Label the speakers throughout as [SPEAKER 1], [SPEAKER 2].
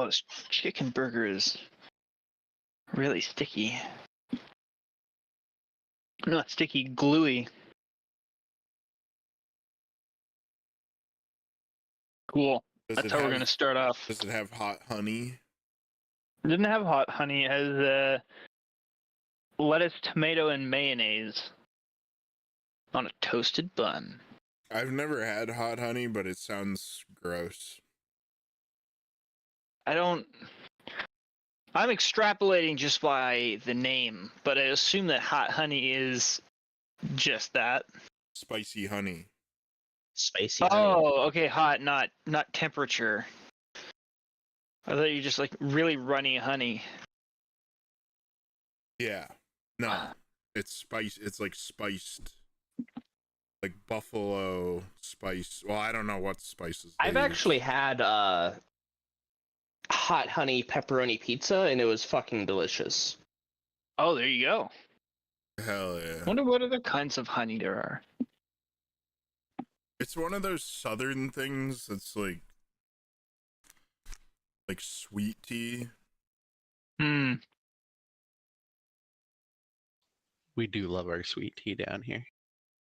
[SPEAKER 1] this chicken burger is really sticky. Not sticky, gluey. Cool. That's how we're going to start off.
[SPEAKER 2] Does it have hot honey?
[SPEAKER 1] It didn't have hot honey. It has lettuce, tomato, and mayonnaise on a toasted bun.
[SPEAKER 2] I've never had hot honey, but it sounds gross.
[SPEAKER 1] I'm extrapolating just by the name, but I assume that hot honey is just that.
[SPEAKER 2] Spicy honey.
[SPEAKER 3] Spicy honey.
[SPEAKER 1] Oh, okay, hot, not temperature. I thought you just like really runny honey.
[SPEAKER 2] Yeah. No. It's spice. It's like spiced. Like buffalo spice. Well, I don't know what spices.
[SPEAKER 3] I've actually had hot honey pepperoni pizza, and it was fucking delicious.
[SPEAKER 1] Oh, there you go.
[SPEAKER 2] Hell yeah.
[SPEAKER 1] Wonder what other kinds of honey there are.
[SPEAKER 2] It's one of those southern things that's like sweet tea.
[SPEAKER 4] We do love our sweet tea down here.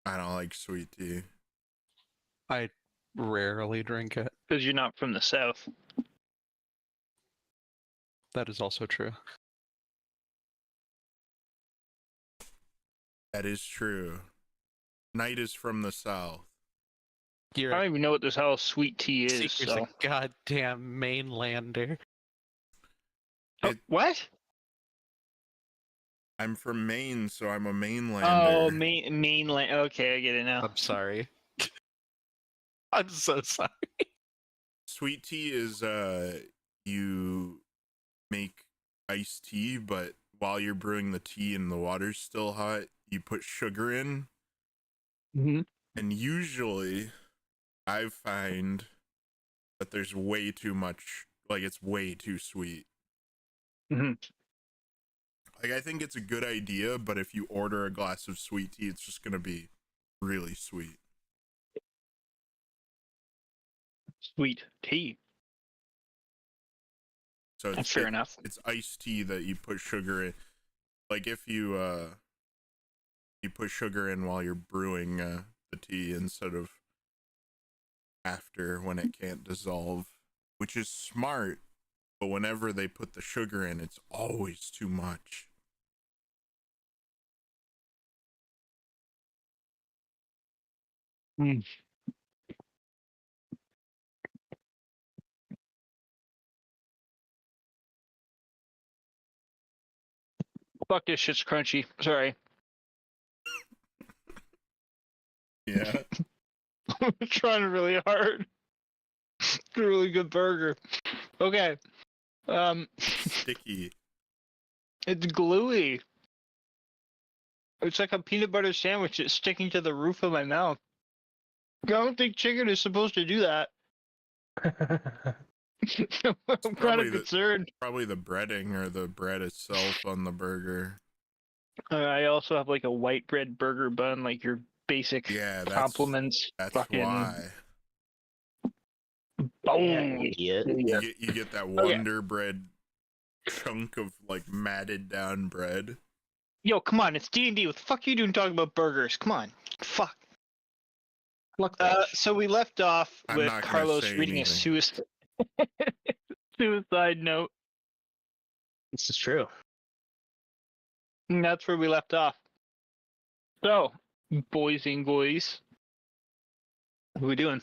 [SPEAKER 2] I don't like sweet tea.
[SPEAKER 4] I rarely drink it.
[SPEAKER 1] Because you're not from the south.
[SPEAKER 4] That is also true.
[SPEAKER 2] That is true. Knight is from the south.
[SPEAKER 1] I don't even know what this hell sweet tea is.
[SPEAKER 4] Seeker's
[SPEAKER 1] So.
[SPEAKER 4] a goddamn mainlander.
[SPEAKER 1] What?
[SPEAKER 2] I'm from Maine, so I'm a mainlander.
[SPEAKER 1] Oh, mainland. Okay, I get it now.
[SPEAKER 4] I'm sorry. I'm so sorry.
[SPEAKER 2] Sweet tea is you make iced tea, but while you're brewing the tea and the water's still hot, you put sugar in.
[SPEAKER 1] Mm-hmm.
[SPEAKER 2] And usually I find that there's way too much, like it's way too sweet.
[SPEAKER 1] Mm-hmm.
[SPEAKER 2] Like I think it's a good idea, but if you order a glass of sweet tea, it's just gonna be really sweet.
[SPEAKER 1] Sweet tea.
[SPEAKER 2] So
[SPEAKER 1] That's fair enough.
[SPEAKER 2] It's iced tea that you put sugar in. Like if you put sugar in while you're brewing the tea instead of after when it can't dissolve, which is smart. But whenever they put the sugar in, it's always too much.
[SPEAKER 1] Mm. Fuck, this shit's crunchy. Sorry.
[SPEAKER 2] Yeah.
[SPEAKER 1] I'm trying really hard. It's a really good burger. Okay.
[SPEAKER 2] Sticky.
[SPEAKER 1] It's gluey. It's like a peanut butter sandwich. It's sticking to the roof of my mouth. I don't think chicken is supposed to do that. I'm kind of concerned.
[SPEAKER 2] Probably the breading or the bread itself on the burger.
[SPEAKER 1] I also have like a white bread burger bun, like your basic compliments.
[SPEAKER 2] That's
[SPEAKER 1] fucking
[SPEAKER 2] why.
[SPEAKER 1] Boom.
[SPEAKER 3] Idiot.
[SPEAKER 2] You get that Wonder Bread chunk of like matted down bread.
[SPEAKER 1] Yo, come on, it's D&D. What the fuck are you doing talking about burgers? Come on. Fuck. So we left off with Carlos reading a suicide note.
[SPEAKER 3] This is true.
[SPEAKER 1] And that's where we left off. So, boys and boys, what are we doing?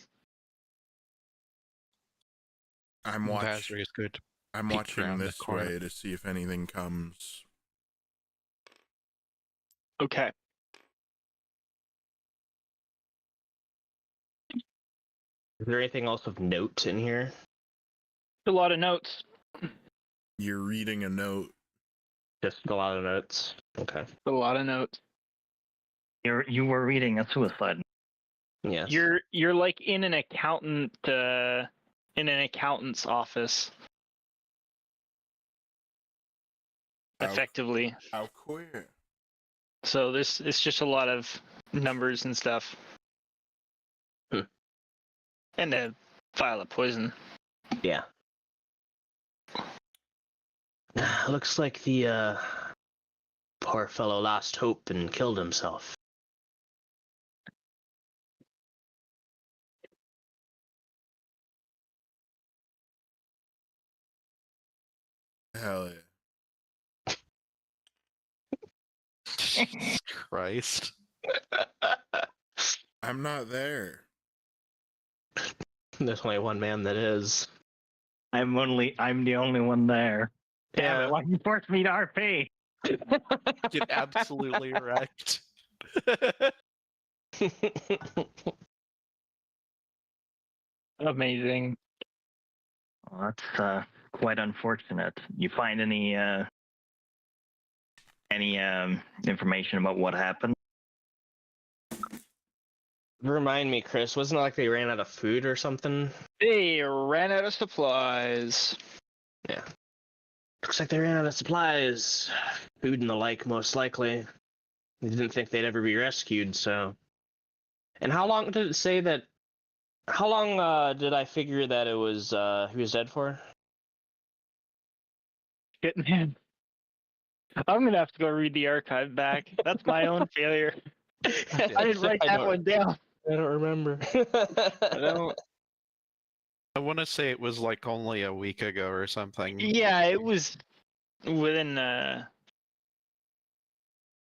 [SPEAKER 2] I'm watching this way to see if anything comes.
[SPEAKER 1] Okay.
[SPEAKER 3] Is there anything else of note in here?
[SPEAKER 1] A lot of notes.
[SPEAKER 2] You're reading a note.
[SPEAKER 3] Just a lot of notes. Okay.
[SPEAKER 1] A lot of notes.
[SPEAKER 5] You were reading a suicide.
[SPEAKER 3] Yes.
[SPEAKER 1] You're like in an accountant's office. Effectively.
[SPEAKER 2] How queer.
[SPEAKER 1] So it's just a lot of numbers and stuff. And a vial of poison.
[SPEAKER 3] Yeah. Looks like the poor fellow lost hope and killed himself.
[SPEAKER 2] Hell yeah.
[SPEAKER 4] Jesus Christ.
[SPEAKER 2] I'm not there.
[SPEAKER 3] There's only one man that is.
[SPEAKER 5] I'm the only one there. Damn
[SPEAKER 1] Yeah.
[SPEAKER 5] it, why you forced me to RP?
[SPEAKER 4] Get absolutely wrecked.
[SPEAKER 1] Amazing.
[SPEAKER 5] Well, that's quite unfortunate. You find any information about what happened?
[SPEAKER 3] Remind me, Chris, wasn't it like they ran out of food or something?
[SPEAKER 1] They ran out of supplies.
[SPEAKER 3] Yeah. Looks like they ran out of supplies. Food and the like, most likely. They didn't think they'd ever be rescued, so. And how long did it say that? How long did I figure that it was he was dead for?
[SPEAKER 1] Shit, man. I'm gonna have to go read the archive back. That's my own failure. I didn't write that one down.
[SPEAKER 3] I don't remember.
[SPEAKER 1] I don't.
[SPEAKER 4] I want to say it was like only a week ago or something.
[SPEAKER 1] Yeah, it was within
[SPEAKER 2] Oh,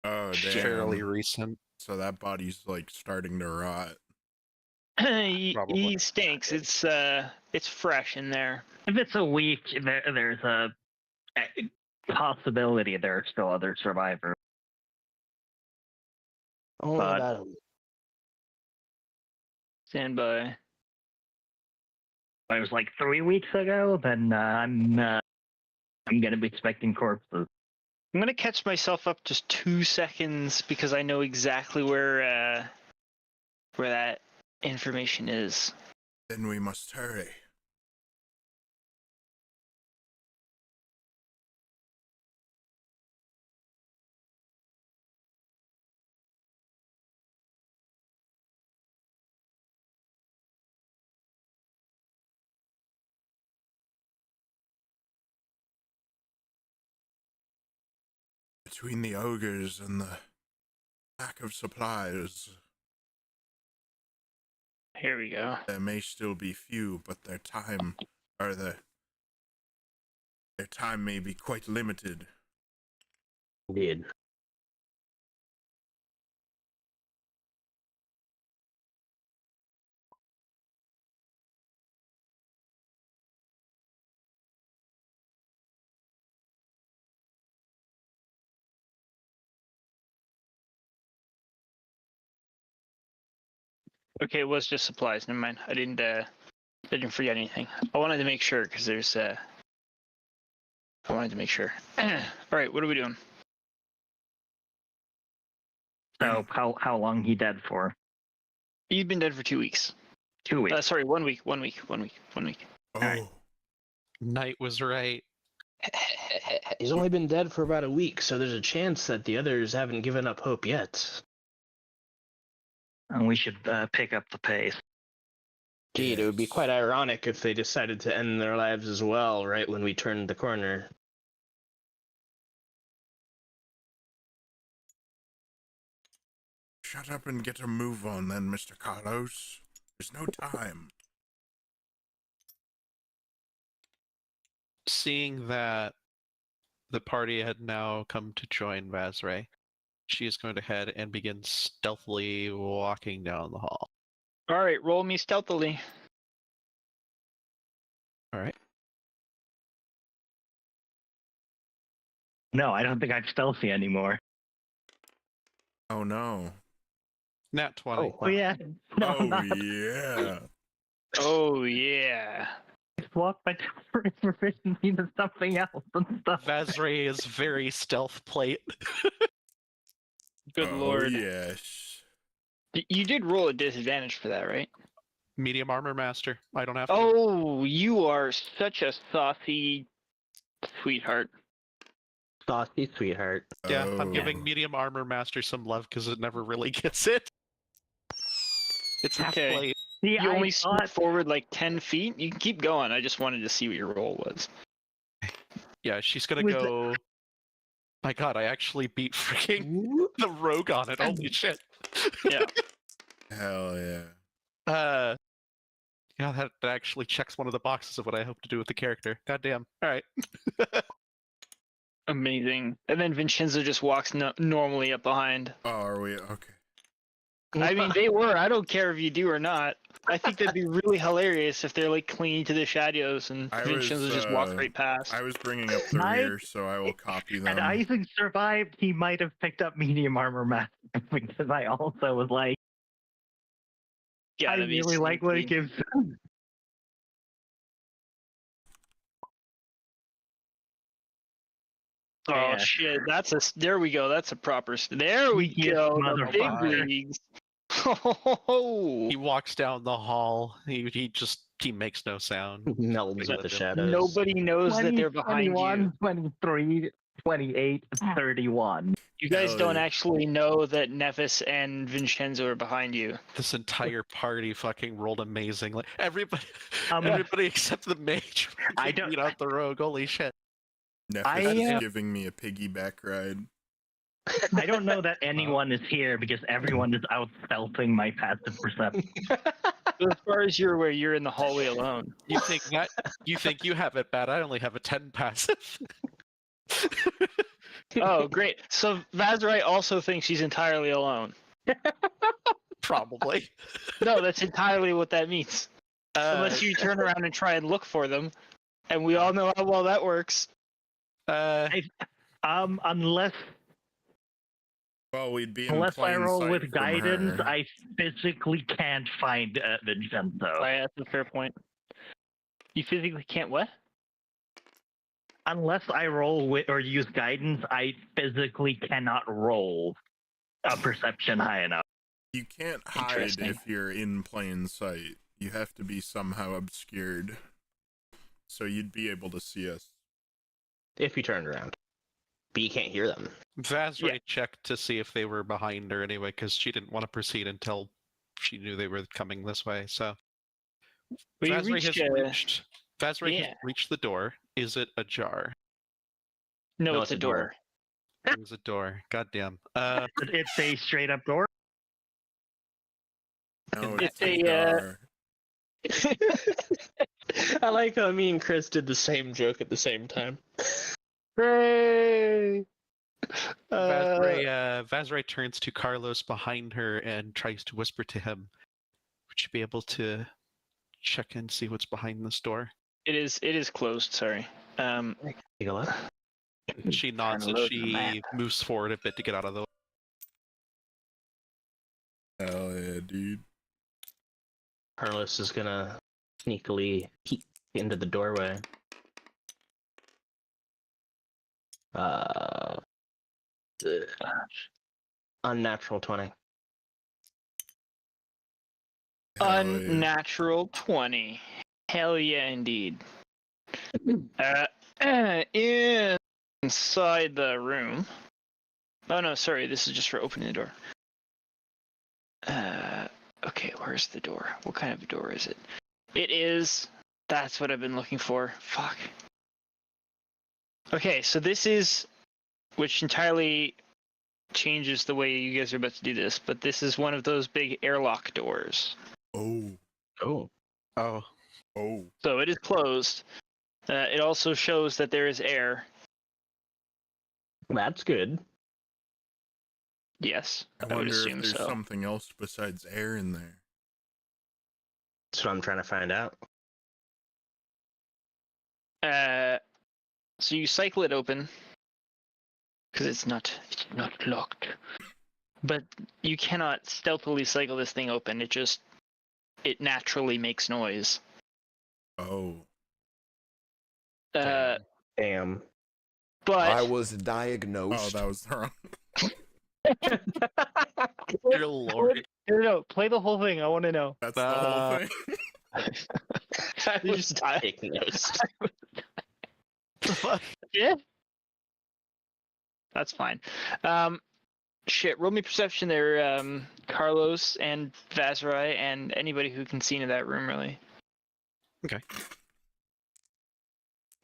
[SPEAKER 2] damn.
[SPEAKER 4] Fairly recent.
[SPEAKER 2] So that body's like starting to rot.
[SPEAKER 1] he
[SPEAKER 4] Probably.
[SPEAKER 1] stinks. It's fresh in there.
[SPEAKER 5] If it's a week, there's a possibility there are still other survivors.
[SPEAKER 3] Only
[SPEAKER 5] But-
[SPEAKER 3] about a week.
[SPEAKER 1] Stand by.
[SPEAKER 5] If it was like 3 weeks ago, then I'm gonna be expecting corpses.
[SPEAKER 1] I'm gonna catch myself up just 2 seconds because I know exactly where that information is.
[SPEAKER 2] Then we must hurry. Between the ogres and the lack of supplies,
[SPEAKER 1] Here we go.
[SPEAKER 2] there may still be few, but their time may be quite limited.
[SPEAKER 3] Indeed.
[SPEAKER 1] Okay, it was just supplies. Never mind. I didn't forget anything. I wanted to make sure because there's I wanted to make sure. All right, what are we doing?
[SPEAKER 5] So how long he dead for?
[SPEAKER 1] You've been dead for 2 weeks.
[SPEAKER 5] 2 weeks.
[SPEAKER 1] Sorry, 1 week. 1 week. 1 week. 1 week.
[SPEAKER 2] Oh,
[SPEAKER 5] Alright.
[SPEAKER 4] Knight was right.
[SPEAKER 3] He's only been dead for about a week, so there's a chance that the others haven't given up hope yet.
[SPEAKER 5] And we should pick up the pace.
[SPEAKER 3] Indeed, it would be
[SPEAKER 2] Yes.
[SPEAKER 3] quite ironic if they decided to end their lives as well, right when we turned the corner.
[SPEAKER 2] Shut up and get a move on then, Mr. Carlos. There's no time.
[SPEAKER 4] Seeing that the party had now come to join Vazray, she is going to head and begin stealthily walking down the hall.
[SPEAKER 1] All right, roll me stealthily.
[SPEAKER 4] All right.
[SPEAKER 5] No, I don't think I'm stealthy anymore.
[SPEAKER 2] Oh no.
[SPEAKER 4] Nat 20.
[SPEAKER 3] Oh, wow.
[SPEAKER 5] Yeah. No,
[SPEAKER 2] Oh
[SPEAKER 5] not.
[SPEAKER 2] yeah.
[SPEAKER 1] Oh yeah.
[SPEAKER 5] Swap my proficiency to something else and stuff.
[SPEAKER 4] Vazray is very stealth plate.
[SPEAKER 1] Good
[SPEAKER 2] Oh,
[SPEAKER 1] lord.
[SPEAKER 2] yes.
[SPEAKER 1] You did roll a disadvantage for that, right?
[SPEAKER 4] Medium armor master. I don't have to.
[SPEAKER 1] Oh, you are such a saucy sweetheart.
[SPEAKER 3] Saucy sweetheart.
[SPEAKER 4] Yeah,
[SPEAKER 2] Oh.
[SPEAKER 4] I'm giving medium armor master some love because it never really gets it. It's half
[SPEAKER 1] Okay.
[SPEAKER 4] plate.
[SPEAKER 5] See,
[SPEAKER 1] You
[SPEAKER 5] I
[SPEAKER 1] only
[SPEAKER 5] thought
[SPEAKER 1] scoot forward like 10 feet. You can keep going. I just wanted to see what your roll was.
[SPEAKER 4] Yeah, she's gonna
[SPEAKER 1] With
[SPEAKER 4] go. My God, I actually beat freaking the rogue on it. Holy shit.
[SPEAKER 1] Yeah.
[SPEAKER 2] Hell yeah.
[SPEAKER 4] Yeah, that actually checks one of the boxes of what I hope to do with the character. Goddamn. All right.
[SPEAKER 1] Amazing. And then Vinshenzo just walks normally up behind.
[SPEAKER 2] Oh, are we okay?
[SPEAKER 1] I mean, they were. I don't care if you do or not. I think that'd be really hilarious if they're like clinging to the shadows and Vinshenzo just walks right past.
[SPEAKER 2] I was bringing up the rear, so I will copy them.
[SPEAKER 5] Had Isaac survived, he might have picked up medium armor master because I also was like,
[SPEAKER 1] Yeah,
[SPEAKER 5] I
[SPEAKER 1] that'd be
[SPEAKER 5] really like what it
[SPEAKER 1] sneaky.
[SPEAKER 5] gives.
[SPEAKER 1] Oh
[SPEAKER 5] Yeah.
[SPEAKER 1] shit! There we go. That's a proper. There we
[SPEAKER 5] Sneakiest
[SPEAKER 1] go. The big
[SPEAKER 5] motherfucker.
[SPEAKER 1] leagues.
[SPEAKER 4] He walks down the hall. He makes no sound.
[SPEAKER 3] Melds with the shadows.
[SPEAKER 1] Nobody knows that they're behind
[SPEAKER 5] 21,
[SPEAKER 1] you.
[SPEAKER 5] 23, 28, 31.
[SPEAKER 1] You guys
[SPEAKER 2] Hell
[SPEAKER 1] don't
[SPEAKER 2] yeah.
[SPEAKER 1] actually know that Nephis and Vinshenzo are behind you.
[SPEAKER 4] This entire party fucking rolled amazingly. Everybody,
[SPEAKER 5] Um,
[SPEAKER 4] everybody except the mage.
[SPEAKER 5] I don't-
[SPEAKER 4] beat out the rogue. Holy shit!
[SPEAKER 2] Nephis is giving me a piggyback ride.
[SPEAKER 5] I don't know that anyone is here because everyone is out stealthing my passive perception.
[SPEAKER 1] As far as you're aware, you're in the hallway alone.
[SPEAKER 4] You think that? You think you have it bad? I only have a 10 passive.
[SPEAKER 1] Oh, great. So Vazrai also thinks she's entirely alone.
[SPEAKER 4] Probably.
[SPEAKER 1] No, that's entirely what that means. Unless you turn around and try and look for them. And we all know how well that works.
[SPEAKER 5] Unless
[SPEAKER 2] Well, we'd be in
[SPEAKER 5] I
[SPEAKER 2] plain
[SPEAKER 5] roll
[SPEAKER 2] sight
[SPEAKER 5] with
[SPEAKER 2] from
[SPEAKER 5] guidance,
[SPEAKER 2] her.
[SPEAKER 5] I physically can't find Vinshenzo.
[SPEAKER 1] Right, that's a fair point. You physically can't what?
[SPEAKER 5] Unless I roll with or use guidance, I physically cannot roll a perception high enough.
[SPEAKER 2] You can't hide
[SPEAKER 1] Interesting.
[SPEAKER 2] if you're in plain sight. You have to be somehow obscured. So you'd be able to see us.
[SPEAKER 3] If you turned around. But you can't hear them.
[SPEAKER 4] Vazrai checked to see if they were behind her anyway, because she didn't want to proceed until she knew they were coming this way. So
[SPEAKER 1] We
[SPEAKER 4] Vazrai
[SPEAKER 1] reached,
[SPEAKER 4] has
[SPEAKER 1] yeah.
[SPEAKER 4] reached the door. Is it ajar?
[SPEAKER 1] No, it's a door.
[SPEAKER 4] It was a door. Goddamn.
[SPEAKER 5] It's a straight up door.
[SPEAKER 2] No,
[SPEAKER 1] It's
[SPEAKER 2] it's
[SPEAKER 1] a,
[SPEAKER 3] I like how me and Chris did the same joke at the same time.
[SPEAKER 1] Hooray!
[SPEAKER 4] Vazrai turns to Carlos behind her and tries to whisper to him. Would you be able to check and see what's behind this door?
[SPEAKER 1] It is closed, sorry.
[SPEAKER 3] Take a look.
[SPEAKER 4] She nods
[SPEAKER 1] Kinda
[SPEAKER 4] as
[SPEAKER 1] loads the map.
[SPEAKER 4] she moves forward a bit to get out of the way.
[SPEAKER 2] Hell yeah, dude.
[SPEAKER 3] Carlos is gonna sneakily peek into the doorway. Unnatural 20.
[SPEAKER 2] Hell yeah.
[SPEAKER 1] Unnatural 20. Hell yeah, indeed. Inside the room. Oh no, sorry, this is just for opening the door. Okay, where's the door? What kind of a door is it? It is. That's what I've been looking for. Fuck. Okay, so this is, which entirely changes the way you guys are about to do this, but this is one of those big airlock doors.
[SPEAKER 2] Oh.
[SPEAKER 3] Oh.
[SPEAKER 4] Oh.
[SPEAKER 2] Oh.
[SPEAKER 1] So it is closed. It also shows that there is air.
[SPEAKER 3] That's good.
[SPEAKER 1] Yes,
[SPEAKER 2] I
[SPEAKER 1] I would
[SPEAKER 2] wonder if
[SPEAKER 1] assume
[SPEAKER 2] there's
[SPEAKER 1] so.
[SPEAKER 2] something else besides air in there.
[SPEAKER 3] That's what I'm trying to find out.
[SPEAKER 1] So you cycle it open because it's not locked. But you cannot stealthily cycle this thing open. It naturally makes noise.
[SPEAKER 2] Oh.
[SPEAKER 3] Damn.
[SPEAKER 1] But
[SPEAKER 6] I was
[SPEAKER 2] Oh,
[SPEAKER 6] diagnosed.
[SPEAKER 2] that was wrong.
[SPEAKER 4] Dear Lord.
[SPEAKER 1] no, play the whole thing. I want to know.
[SPEAKER 2] That's the whole thing.
[SPEAKER 3] You just diagnosed.
[SPEAKER 1] Yeah. That's fine. Shit, roll me perception there, Carlos and Vazrai and anybody who can see into that room, really.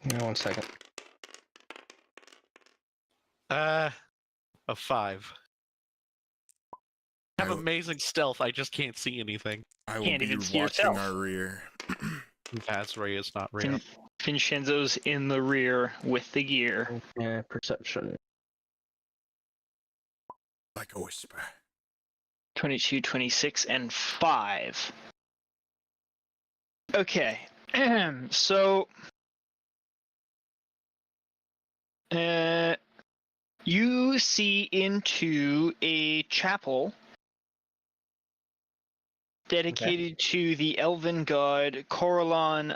[SPEAKER 3] No, 1 second.
[SPEAKER 4] A 5. I have
[SPEAKER 2] I-
[SPEAKER 4] amazing stealth, I just can't see anything.
[SPEAKER 2] I will
[SPEAKER 1] Can't
[SPEAKER 2] be
[SPEAKER 1] even see
[SPEAKER 2] watching
[SPEAKER 1] yourself.
[SPEAKER 2] our rear.
[SPEAKER 4] Vazray is not real.
[SPEAKER 1] Vinshenzo's in the rear with the gear.
[SPEAKER 3] Yeah, perception.
[SPEAKER 2] Like a whisper.
[SPEAKER 1] 22, 26, and 5. Okay. So, you see into a chapel dedicated to the elven god Corwin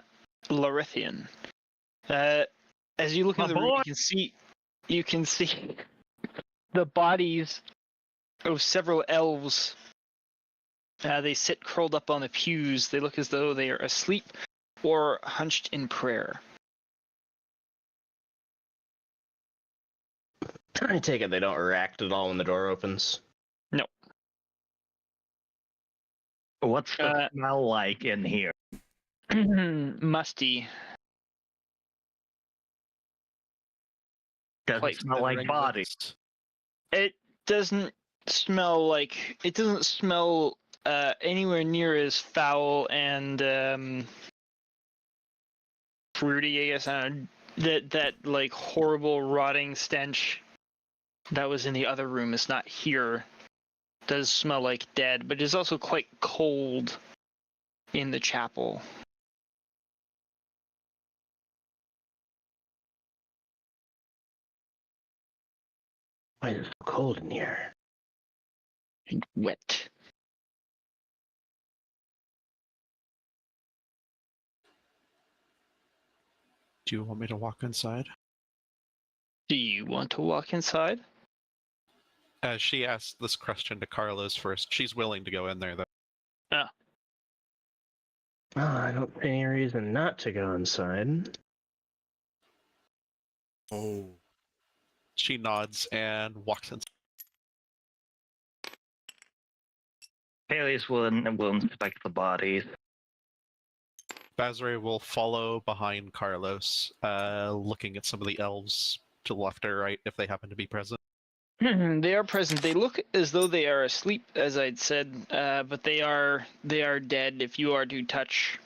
[SPEAKER 1] Larithian. As you look in
[SPEAKER 5] My
[SPEAKER 1] the room,
[SPEAKER 5] boy.
[SPEAKER 1] you can see the bodies of several elves. They sit curled up on the pews. They look as though they are asleep or hunched in prayer.
[SPEAKER 3] I take it they don't react at all when the door opens.
[SPEAKER 5] What's the smell like in here?
[SPEAKER 1] Musty.
[SPEAKER 5] Does
[SPEAKER 1] Quite
[SPEAKER 5] it smell like
[SPEAKER 4] Slithering
[SPEAKER 5] bodies?
[SPEAKER 4] bits.
[SPEAKER 1] It doesn't smell anywhere near as foul and fruity, I guess. That like horrible rotting stench that was in the other room is not here. Does smell like dead, but it's also quite cold in the chapel.
[SPEAKER 3] Why is it so cold in here?
[SPEAKER 1] And wet.
[SPEAKER 4] Do you want me to walk inside?
[SPEAKER 1] Do you want to walk inside?
[SPEAKER 4] She asked this question to Carlos first. She's willing to go in there, though.
[SPEAKER 3] Oh, I don't see any reason not to go inside.
[SPEAKER 2] Oh.
[SPEAKER 4] She nods and walks in.
[SPEAKER 5] Paelias will inspect the bodies.
[SPEAKER 4] Vazray will follow behind Carlos, looking at some of the elves to the left or right if they happen to be present.
[SPEAKER 1] They are present. They look as though they are asleep, as I'd said, but they are dead. If you are to touch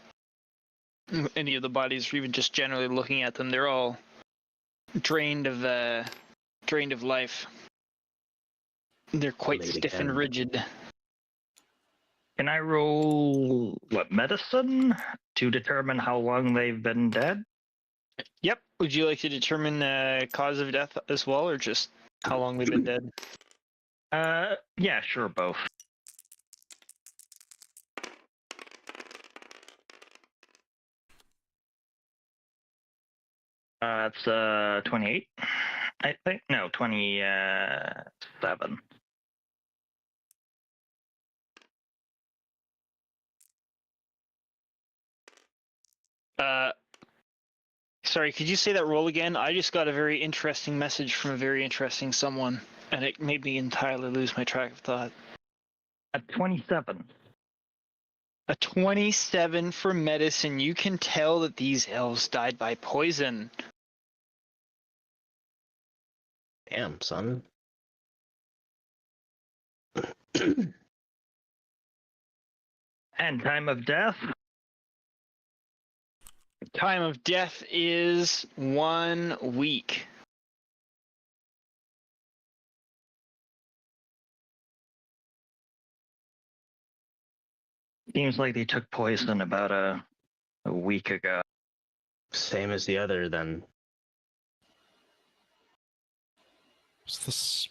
[SPEAKER 1] any of the bodies, or even just generally looking at them, they're all drained of life. They're quite
[SPEAKER 3] Made
[SPEAKER 1] stiff and
[SPEAKER 3] again.
[SPEAKER 1] rigid.
[SPEAKER 5] Can I roll medicine to determine how long they've been dead?
[SPEAKER 1] Yep. Would you like to determine cause of death as well, or just how long they've been dead?
[SPEAKER 5] Yeah, sure, both. It's 28, I think. No, 27.
[SPEAKER 1] Sorry, could you say that roll again? I just got a very interesting message from a very interesting someone, and it made me entirely lose my track of thought.
[SPEAKER 5] At 27.
[SPEAKER 1] A 27 for medicine. You can tell that these elves died by poison.
[SPEAKER 3] Damn, son.
[SPEAKER 5] And time of death?
[SPEAKER 1] Time of death is 1 week.
[SPEAKER 5] Seems like they took poison about a week ago.
[SPEAKER 3] Same as the other, then.
[SPEAKER 4] Was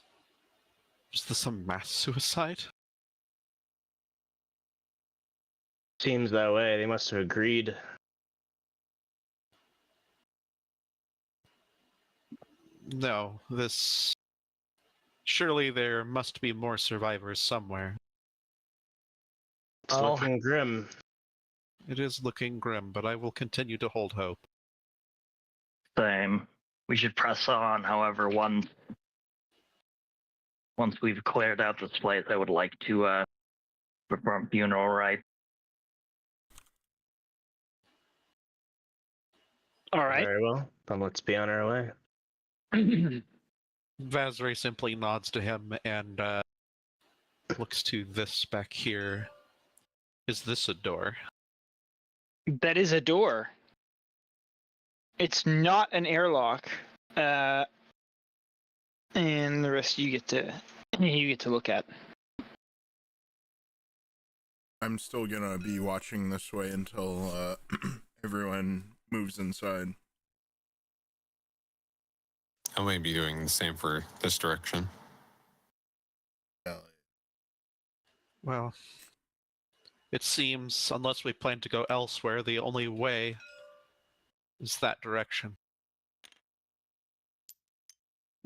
[SPEAKER 4] this a mass suicide?
[SPEAKER 3] Seems that way. They must have agreed.
[SPEAKER 4] No, this... Surely there must be more survivors somewhere.
[SPEAKER 3] It's
[SPEAKER 5] Oh.
[SPEAKER 3] looking grim.
[SPEAKER 4] It is looking grim, but I will continue to hold hope.
[SPEAKER 5] Same. We should press on, however, once we've cleared out this place, I would like to perform funeral rites.
[SPEAKER 1] All right.
[SPEAKER 3] Very well. Then let's be on our way.
[SPEAKER 4] Vazray simply nods to him and looks to this back here. Is this a door?
[SPEAKER 1] That is a door. It's not an airlock. And the rest you get to look at.
[SPEAKER 2] I'm still gonna be watching this way until everyone moves inside.
[SPEAKER 6] I may be doing the same for this direction.
[SPEAKER 4] Well, it seems, unless we plan to go elsewhere, the only way is that direction.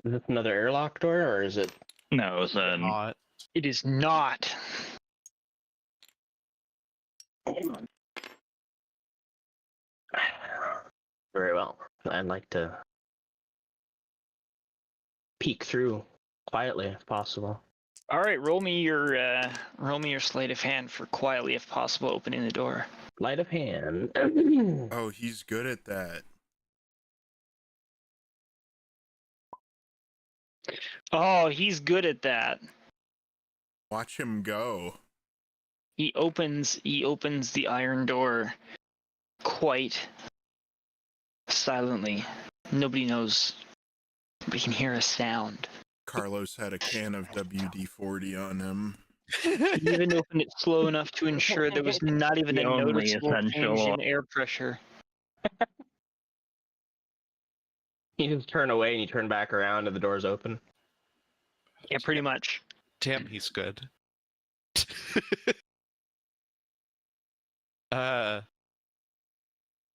[SPEAKER 3] Is this another airlock door, or is it?
[SPEAKER 5] No, it's
[SPEAKER 4] Not.
[SPEAKER 1] It is not.
[SPEAKER 3] Very well. I'd like to peek through quietly, if possible.
[SPEAKER 1] All right, roll me your sleight of hand for quietly, if possible, opening the door.
[SPEAKER 3] Light of hand.
[SPEAKER 2] Oh, he's good at that.
[SPEAKER 1] Oh, he's good at that.
[SPEAKER 2] Watch him go.
[SPEAKER 1] He opens the iron door quite silently. Nobody knows. We can hear a sound.
[SPEAKER 2] Carlos had a can of WD-40 on him.
[SPEAKER 1] He even opened it slow enough to ensure there was not even
[SPEAKER 5] The
[SPEAKER 1] a
[SPEAKER 5] only
[SPEAKER 1] noticeable change
[SPEAKER 5] essential-
[SPEAKER 1] in air pressure.
[SPEAKER 3] You just turn away and you turn back around and the door's open.
[SPEAKER 1] Yeah, pretty much.
[SPEAKER 4] Damn, he's good.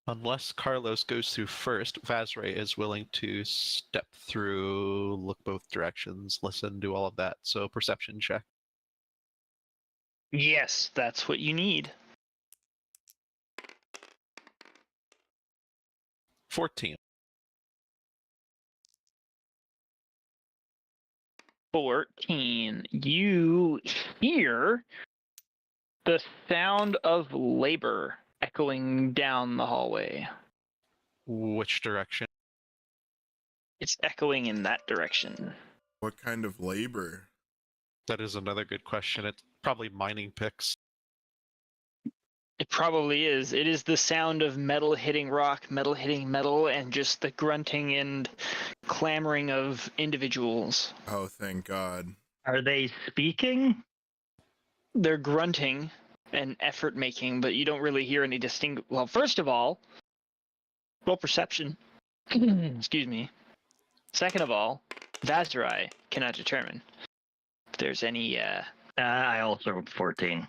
[SPEAKER 4] Unless Carlos goes through first, Vazray is willing to step through, look both directions, listen, do all of that. So perception check.
[SPEAKER 1] Yes, that's what you need.
[SPEAKER 4] 14.
[SPEAKER 1] 14. You hear the sound of labor echoing down the hallway.
[SPEAKER 4] Which direction?
[SPEAKER 1] It's echoing in that direction.
[SPEAKER 2] What kind of labor?
[SPEAKER 4] That is another good question. It's probably mining picks.
[SPEAKER 1] It probably is. It is the sound of metal hitting rock, metal hitting metal, and just the grunting and clamoring of individuals.
[SPEAKER 2] Oh, thank God.
[SPEAKER 5] Are they speaking?
[SPEAKER 1] They're grunting and effort making, but you don't really hear any distinct. Well, first of all, roll perception. Excuse me. Second of all, Vazray cannot determine if there's any.
[SPEAKER 5] I also rolled 14.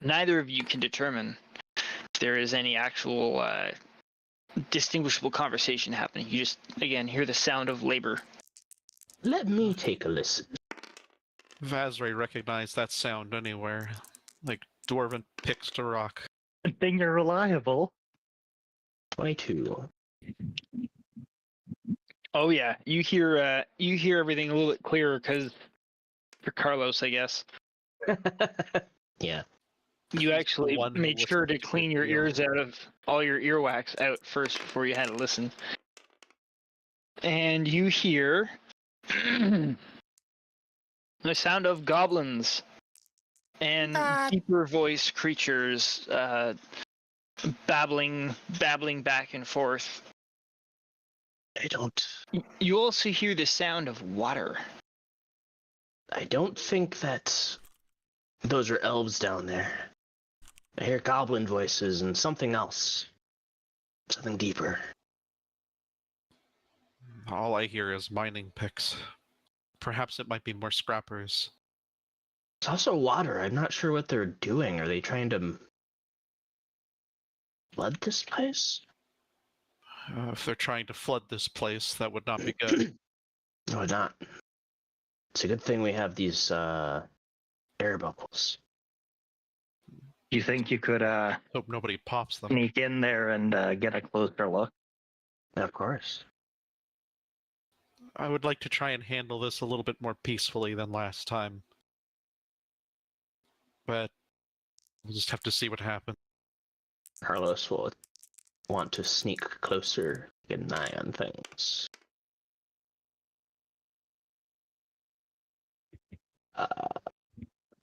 [SPEAKER 1] Neither of you can determine if there is any actual distinguishable conversation happening. You just, again, hear the sound of labor.
[SPEAKER 3] Let me take a listen.
[SPEAKER 4] Vazray recognized that sound anywhere. Like dwarven picks to rock.
[SPEAKER 5] Good thing you're reliable.
[SPEAKER 3] 22.
[SPEAKER 1] Oh yeah, you hear everything a little bit clearer because for Carlos, I guess.
[SPEAKER 3] Yeah.
[SPEAKER 1] You actually
[SPEAKER 4] one who
[SPEAKER 1] made sure to
[SPEAKER 4] listens to
[SPEAKER 1] clean your
[SPEAKER 4] the
[SPEAKER 1] ears out of all your earwax out first before you had to listen. And you hear the sound of goblins and deeper voiced creatures babbling back and forth.
[SPEAKER 3] I don't
[SPEAKER 1] You also hear the sound of water.
[SPEAKER 3] think that those are elves down there. I hear goblin voices and something else. Something deeper.
[SPEAKER 4] All I hear is mining picks. Perhaps it might be more scrappers.
[SPEAKER 3] It's also water. I'm not sure what they're doing. Are they trying to flood this place?
[SPEAKER 4] If they're trying to flood this place, that would not be good.
[SPEAKER 3] No, not. It's a good thing we have these air bubbles.
[SPEAKER 5] You think you could
[SPEAKER 4] Hope nobody pops them.
[SPEAKER 5] sneak in there and get a closer look?
[SPEAKER 3] Of course.
[SPEAKER 4] I would like to try and handle this a little bit more peacefully than last time. But we'll just have to see what happens.
[SPEAKER 3] Carlos will want to sneak closer, get an eye on things.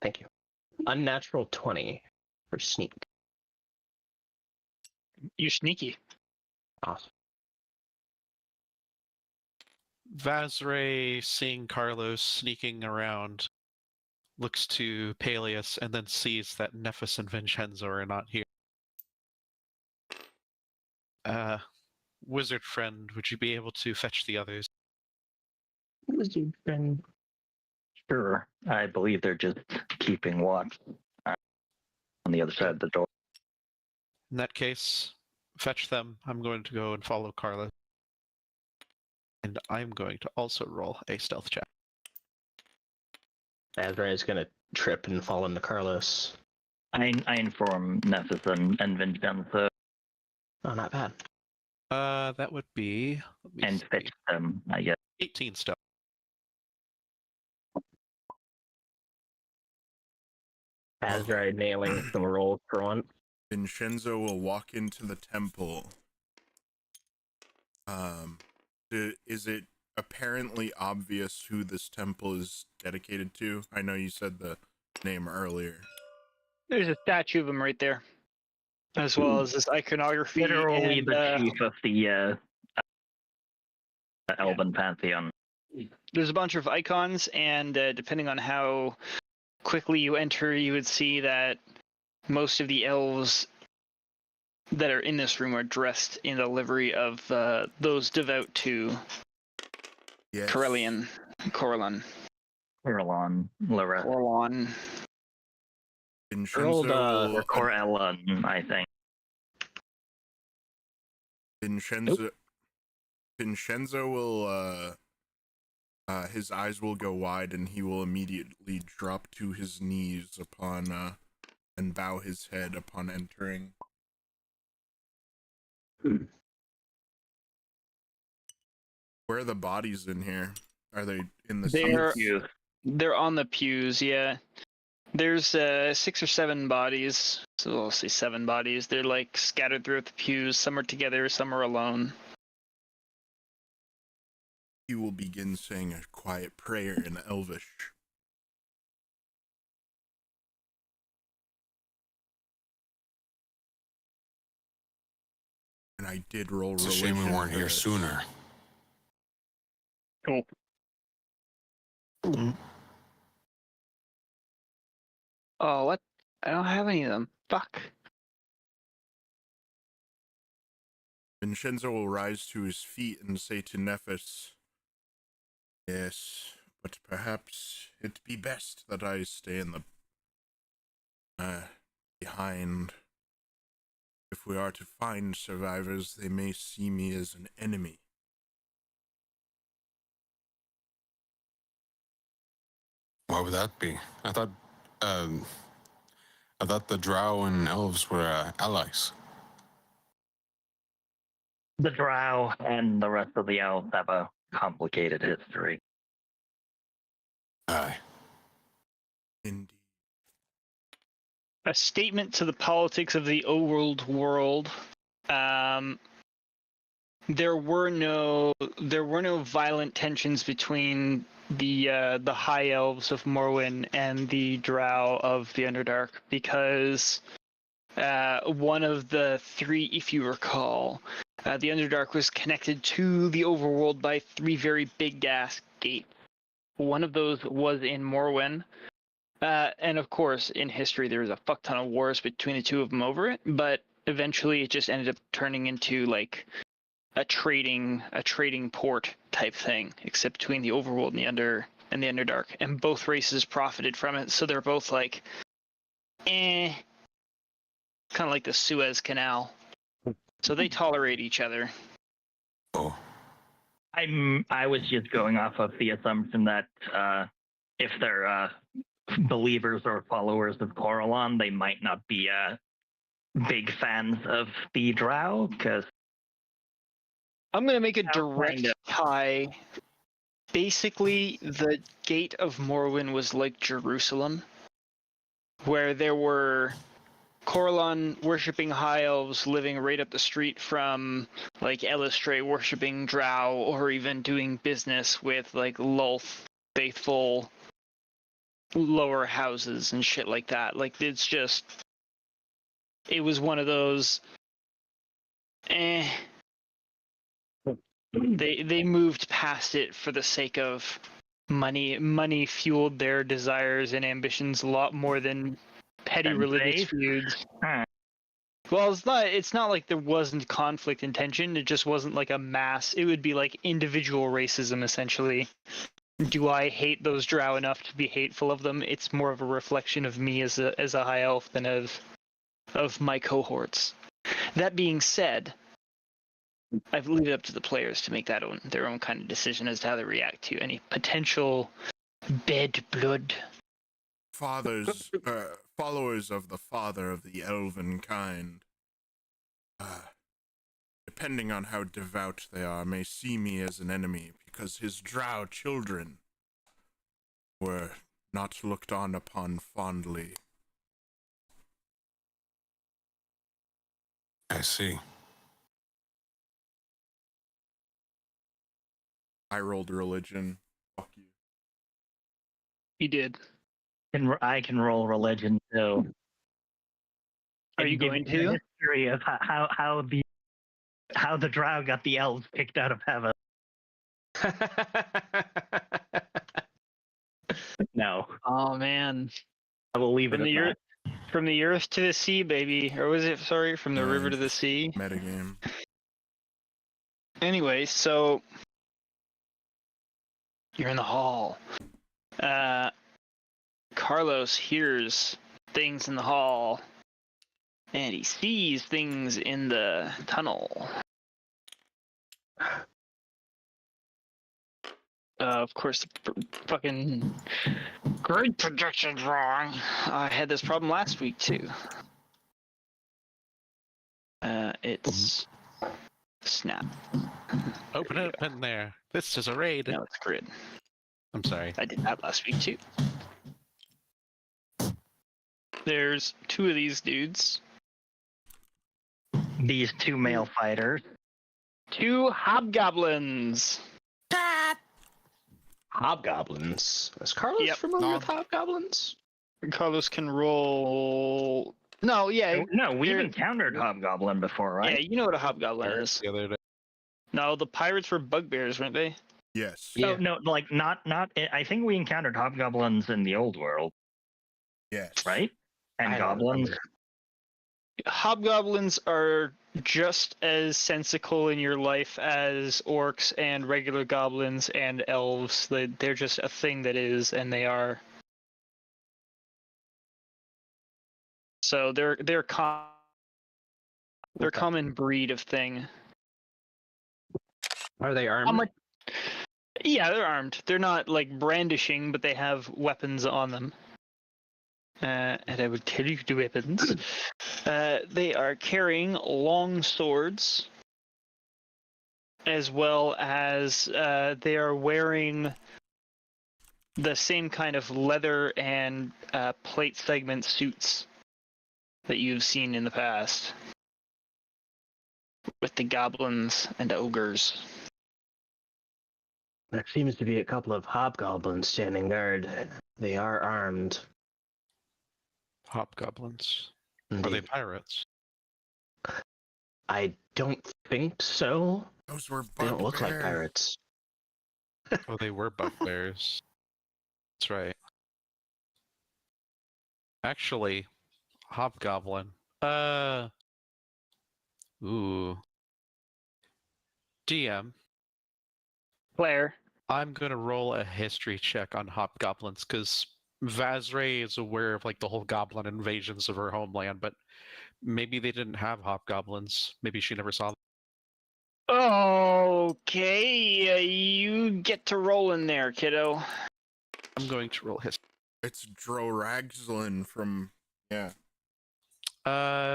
[SPEAKER 3] Thank you. Unnatural 20 for sneak.
[SPEAKER 1] You sneaky.
[SPEAKER 3] Awesome.
[SPEAKER 4] Vazray, seeing Carlos sneaking around, looks to Paelias and then sees that Nephis and Vinshenzo are not here. Wizard friend, would you be able to fetch the others?
[SPEAKER 3] Wizard friend.
[SPEAKER 5] Sure. I believe they're just keeping watch on the other side of the door.
[SPEAKER 4] In that case, fetch them. I'm going to go and follow Carlos. And I'm going to also roll a stealth check.
[SPEAKER 3] Vazray is gonna trip and fall into Carlos.
[SPEAKER 5] I inform Nephis and Vinshenzo
[SPEAKER 3] Oh, not bad.
[SPEAKER 4] That would be...
[SPEAKER 5] and fetch them, I guess.
[SPEAKER 4] 18 stealth.
[SPEAKER 3] Vazray nailing some rolls for one.
[SPEAKER 2] Vinshenzo will walk into the temple. Is it apparently obvious who this temple is dedicated to? I know you said the name earlier.
[SPEAKER 1] There's a statue of him right there, as well as this iconography.
[SPEAKER 5] Literally
[SPEAKER 1] and,
[SPEAKER 5] the chief of the Elven Pantheon.
[SPEAKER 1] There's a bunch of icons, and depending on how quickly you enter, you would see that most of the elves that are in this room are dressed in the livery of those devout to
[SPEAKER 2] Yes.
[SPEAKER 1] Corwin.
[SPEAKER 5] Corlon, Lorette,
[SPEAKER 1] Corwin.
[SPEAKER 2] Vinshenzo will,
[SPEAKER 5] or Corellon, I think.
[SPEAKER 2] Vinshenzo will his eyes will go wide and he will immediately drop to his knees upon and bow his head upon entering. Where are the bodies in here? Are they in the seats?
[SPEAKER 1] They're on the pews, yeah. There's 6 or 7 bodies, so I'll say 7 bodies. They're like scattered throughout the pews. Some are together, some are alone.
[SPEAKER 2] He will begin saying a quiet prayer in Elvish. And I did roll
[SPEAKER 6] It's a
[SPEAKER 2] religion.
[SPEAKER 6] shame we weren't
[SPEAKER 2] for
[SPEAKER 6] here
[SPEAKER 2] this.
[SPEAKER 6] sooner.
[SPEAKER 1] Cool. Oh, what? I don't have any of them. Fuck.
[SPEAKER 2] Vinshenzo will rise to his feet and say to Nephis, "Yes, but perhaps it be best that I stay in the behind. If we are to find survivors, they may see me as an enemy."
[SPEAKER 6] Why would that be? I thought the Drow and elves were allies.
[SPEAKER 5] The Drow and the rest of the elves have a complicated history.
[SPEAKER 6] Aye.
[SPEAKER 2] Indeed.
[SPEAKER 1] A statement to the politics of the old world. There were no violent tensions between the high elves of Morrowind and the Drow of the Underdark because one of the 3, if you recall, the Underdark was connected to the overworld by 3 very big ass gates. One of those was in Morrowind. And of course, in history, there was a fuck ton of wars between the 2 of them over it, but eventually it just ended up turning into like a trading port type thing, except between the overworld and the Underdark, and both races profited from it. So they're both like, kind of like the Suez Canal. So they tolerate each other.
[SPEAKER 6] Oh.
[SPEAKER 5] I was just going off of the assumption that if they're believers or followers of Corellon, they might not be big fans of the Drow, because
[SPEAKER 1] I'm going to make a
[SPEAKER 5] Drow
[SPEAKER 1] direct
[SPEAKER 5] kind of-
[SPEAKER 1] tie. Basically, the Gate of Morrowind was like Jerusalem, where there were Corellon worshipping high elves living right up the street from like Elistray worshipping Drow, or even doing business with like Lulth faithful lower houses and shit like that. Like, it's just, it was one of those, they moved past it for the sake of money. Money fueled their desires and ambitions a lot more than petty
[SPEAKER 5] And
[SPEAKER 1] religious
[SPEAKER 5] faith?
[SPEAKER 1] feuds.
[SPEAKER 5] Huh.
[SPEAKER 1] Well, it's not like there wasn't conflict and tension. It just wasn't like a mass. It would be like individual racism, essentially. Do I hate those drow enough to be hateful of them? It's more of a reflection of me as a high elf than of my cohorts. That being said, I've leave it up to the players to make their own kind of decision as to how they react to any potential bed blood.
[SPEAKER 2] Followers of the father of the elven kind, depending on how devout they are, may see me as an enemy because his drow children were not looked on upon fondly.
[SPEAKER 6] I see.
[SPEAKER 2] I rolled religion. Fuck you.
[SPEAKER 1] You did.
[SPEAKER 5] I can roll religion too.
[SPEAKER 1] Are you
[SPEAKER 5] And give
[SPEAKER 1] going
[SPEAKER 5] you the
[SPEAKER 1] to?
[SPEAKER 5] history of how the drow got the elves kicked out of heaven? No,
[SPEAKER 1] Oh man.
[SPEAKER 5] I will leave
[SPEAKER 1] From
[SPEAKER 5] it
[SPEAKER 1] the
[SPEAKER 5] at
[SPEAKER 1] earth, from the earth to the sea, baby. Or was it? Sorry, from the river to the sea.
[SPEAKER 2] Metagame.
[SPEAKER 1] Anyway, so you're in the hall. Carlos hears things in the hall, and he sees things in the tunnel. Of course, the fucking grid projection's wrong. I had this problem last week too. It's snap.
[SPEAKER 4] Open it up in there. This is a raid.
[SPEAKER 1] No, it's grid.
[SPEAKER 4] I'm sorry.
[SPEAKER 1] I did that last week too. There's two of these dudes.
[SPEAKER 5] these two male fighters.
[SPEAKER 1] Two hobgoblins.
[SPEAKER 3] Hobgoblins. Is Carlos
[SPEAKER 1] Yep.
[SPEAKER 3] familiar with hobgoblins?
[SPEAKER 1] Carlos can roll. No, yeah.
[SPEAKER 5] No, we've
[SPEAKER 1] they're-
[SPEAKER 5] encountered hobgoblin before,
[SPEAKER 1] Yeah,
[SPEAKER 5] right?
[SPEAKER 1] you know what a hobgoblin
[SPEAKER 4] Pirates
[SPEAKER 1] is.
[SPEAKER 4] the other day.
[SPEAKER 1] No, the pirates were bugbears, weren't they?
[SPEAKER 2] Yes.
[SPEAKER 3] Yeah.
[SPEAKER 5] Oh, no, like not. I think we encountered hobgoblins in the old world,
[SPEAKER 2] Yes.
[SPEAKER 5] right? And
[SPEAKER 3] I don't
[SPEAKER 5] goblins.
[SPEAKER 3] remember.
[SPEAKER 1] Hobgoblins are just as sensical in your life as orcs and regular goblins and elves. They're just a thing that is, and they are. So they're common breed of thing.
[SPEAKER 3] Are they armed?
[SPEAKER 1] How much? Yeah, they're armed. They're not like brandishing, but they have weapons on them. And I would tell you the weapons. They are carrying long swords, as well as they are wearing the same kind of leather and plate segment suits that you've seen in the past with the goblins and ogres.
[SPEAKER 3] There seems to be a couple of hobgoblins standing guard. They are armed.
[SPEAKER 4] Hobgoblins. Are they
[SPEAKER 3] Indeed.
[SPEAKER 4] pirates?
[SPEAKER 3] I don't think so.
[SPEAKER 2] Those were
[SPEAKER 3] They don't look like
[SPEAKER 2] bugbears.
[SPEAKER 3] pirates.
[SPEAKER 4] Oh, they were bugbears. That's right. Actually, hobgoblin. Ooh. DM,
[SPEAKER 1] Claire.
[SPEAKER 4] I'm gonna roll a history check on hobgoblins because Vazray is aware of like the whole goblin invasions of her homeland, but maybe they didn't have hobgoblins. Maybe she never saw them.
[SPEAKER 1] Okay, you get to roll in there, kiddo.
[SPEAKER 4] I'm going to roll history.
[SPEAKER 2] It's Droragslin from yeah.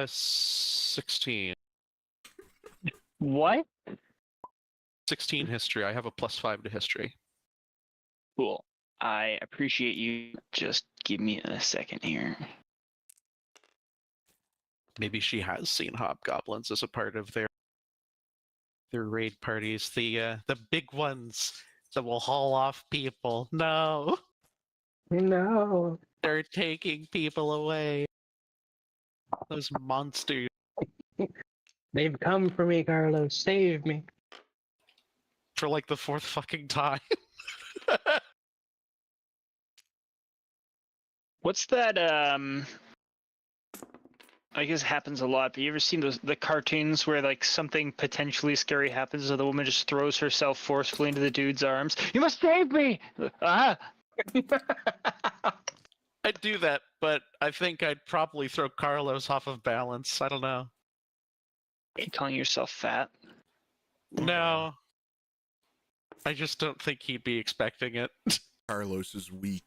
[SPEAKER 4] 16.
[SPEAKER 1] What?
[SPEAKER 4] 16 history. I have a +5 to history.
[SPEAKER 1] Cool. I appreciate you. Just give me a second here.
[SPEAKER 4] Maybe she has seen hobgoblins as a part of their raid parties. The big ones that will haul off people. No.
[SPEAKER 3] No.
[SPEAKER 4] They're taking people away. Those monsters.
[SPEAKER 3] They've come for me, Carlos. Save me.
[SPEAKER 4] For like the fourth fucking time.
[SPEAKER 1] What's that? I guess it happens a lot. But you ever seen the cartoons where like something potentially scary happens, and the woman just throws herself forcefully into the dude's arms? You must save me! Ah!
[SPEAKER 4] I'd do that, but I think I'd probably throw Carlos off of balance. I don't know.
[SPEAKER 1] Are you calling yourself fat?
[SPEAKER 4] No. I just don't think he'd be expecting it.
[SPEAKER 2] Carlos is weak.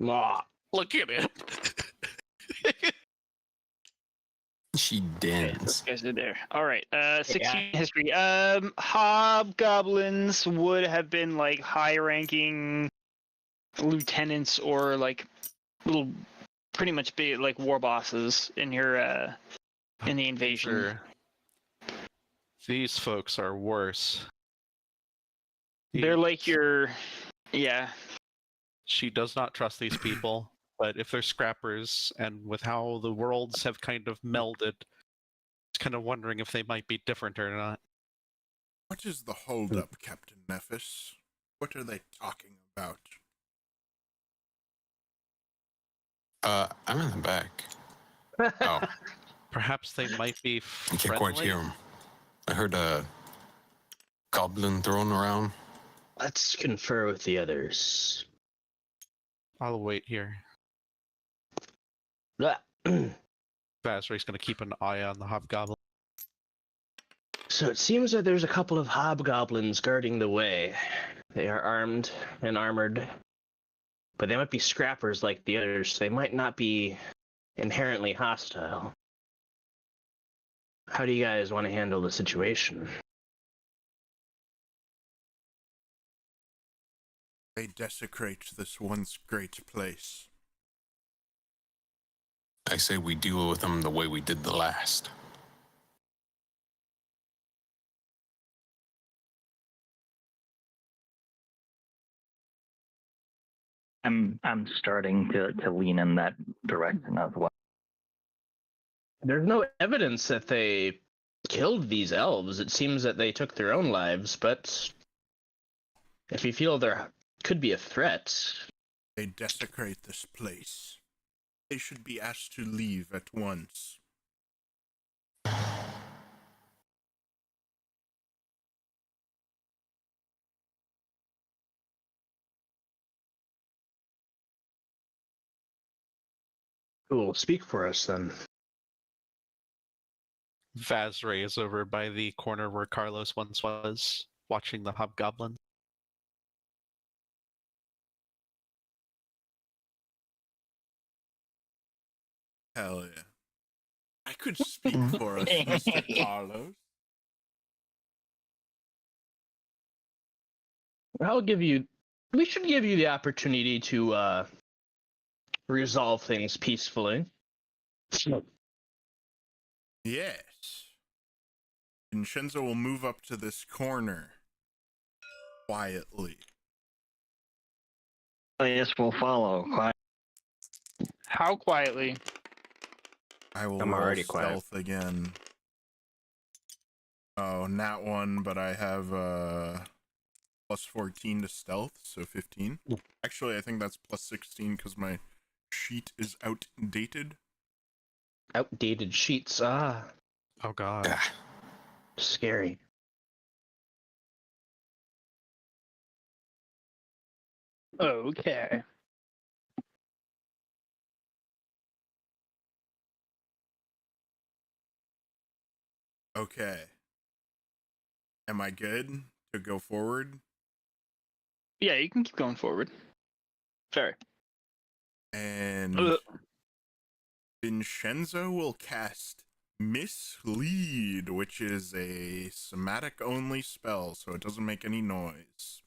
[SPEAKER 3] Aw.
[SPEAKER 4] Look at him.
[SPEAKER 6] She
[SPEAKER 1] Okay, those
[SPEAKER 6] dance.
[SPEAKER 1] guys are there. All right. 16 history. Hobgoblins would have been like high-ranking lieutenants or like little, pretty much big like war bosses in your in the invasion.
[SPEAKER 4] Sure. These folks are worse.
[SPEAKER 1] They're like your, yeah.
[SPEAKER 4] She does not trust these people, but if they're scrappers, and with how the worlds have kind of melded, it's kind of wondering if they might be different or not.
[SPEAKER 2] What is the holdup, Captain Nephis? What are they talking about?
[SPEAKER 6] I'm in the back. Oh,
[SPEAKER 4] Perhaps they might be
[SPEAKER 6] I can't quite
[SPEAKER 4] friendly?
[SPEAKER 6] hear him. I heard a goblin thrown around.
[SPEAKER 3] Let's confer with the others.
[SPEAKER 4] I'll wait here.
[SPEAKER 3] Blah.
[SPEAKER 4] Vazray's going to keep an eye on the hobgoblin.
[SPEAKER 3] So it seems that there's a couple of hobgoblins guarding the way. They are armed and armored, but they might be scrappers like the others. So they might not be inherently hostile. How do you guys want to handle the situation?
[SPEAKER 2] They desecrate this once great place.
[SPEAKER 6] I say we deal with them the way we did the last.
[SPEAKER 5] I'm starting to lean in that direction as well.
[SPEAKER 3] There's no evidence that they killed these elves. It seems that they took their own lives, but if you feel there could be a threat,
[SPEAKER 2] They desecrate this place. They should be asked to leave at once.
[SPEAKER 3] who will speak for us then?
[SPEAKER 4] Vazray is over by the corner where Carlos once was, watching the hobgoblin.
[SPEAKER 2] Hell yeah. I could speak for us, Mr. Carlos.
[SPEAKER 3] We should give you the opportunity to resolve things peacefully.
[SPEAKER 2] Yes. Vinshenzo will move up to this corner quietly.
[SPEAKER 5] Paelias will follow.
[SPEAKER 1] How quietly?
[SPEAKER 2] I will
[SPEAKER 3] I'm
[SPEAKER 2] roll
[SPEAKER 3] already quiet.
[SPEAKER 2] stealth again. Oh, not one, but I have plus 14 to stealth, so 15. Actually, I think that's plus 16 because my sheet is outdated.
[SPEAKER 3] Outdated sheets. Ah,
[SPEAKER 4] Oh god.
[SPEAKER 6] Yeah.
[SPEAKER 3] scary.
[SPEAKER 1] Okay.
[SPEAKER 2] Okay. Am I good to go forward?
[SPEAKER 1] Yeah, you can keep going forward. Sorry.
[SPEAKER 2] And Vinshenzo will cast Mislead, which is a somatic only spell, so it doesn't make any noise.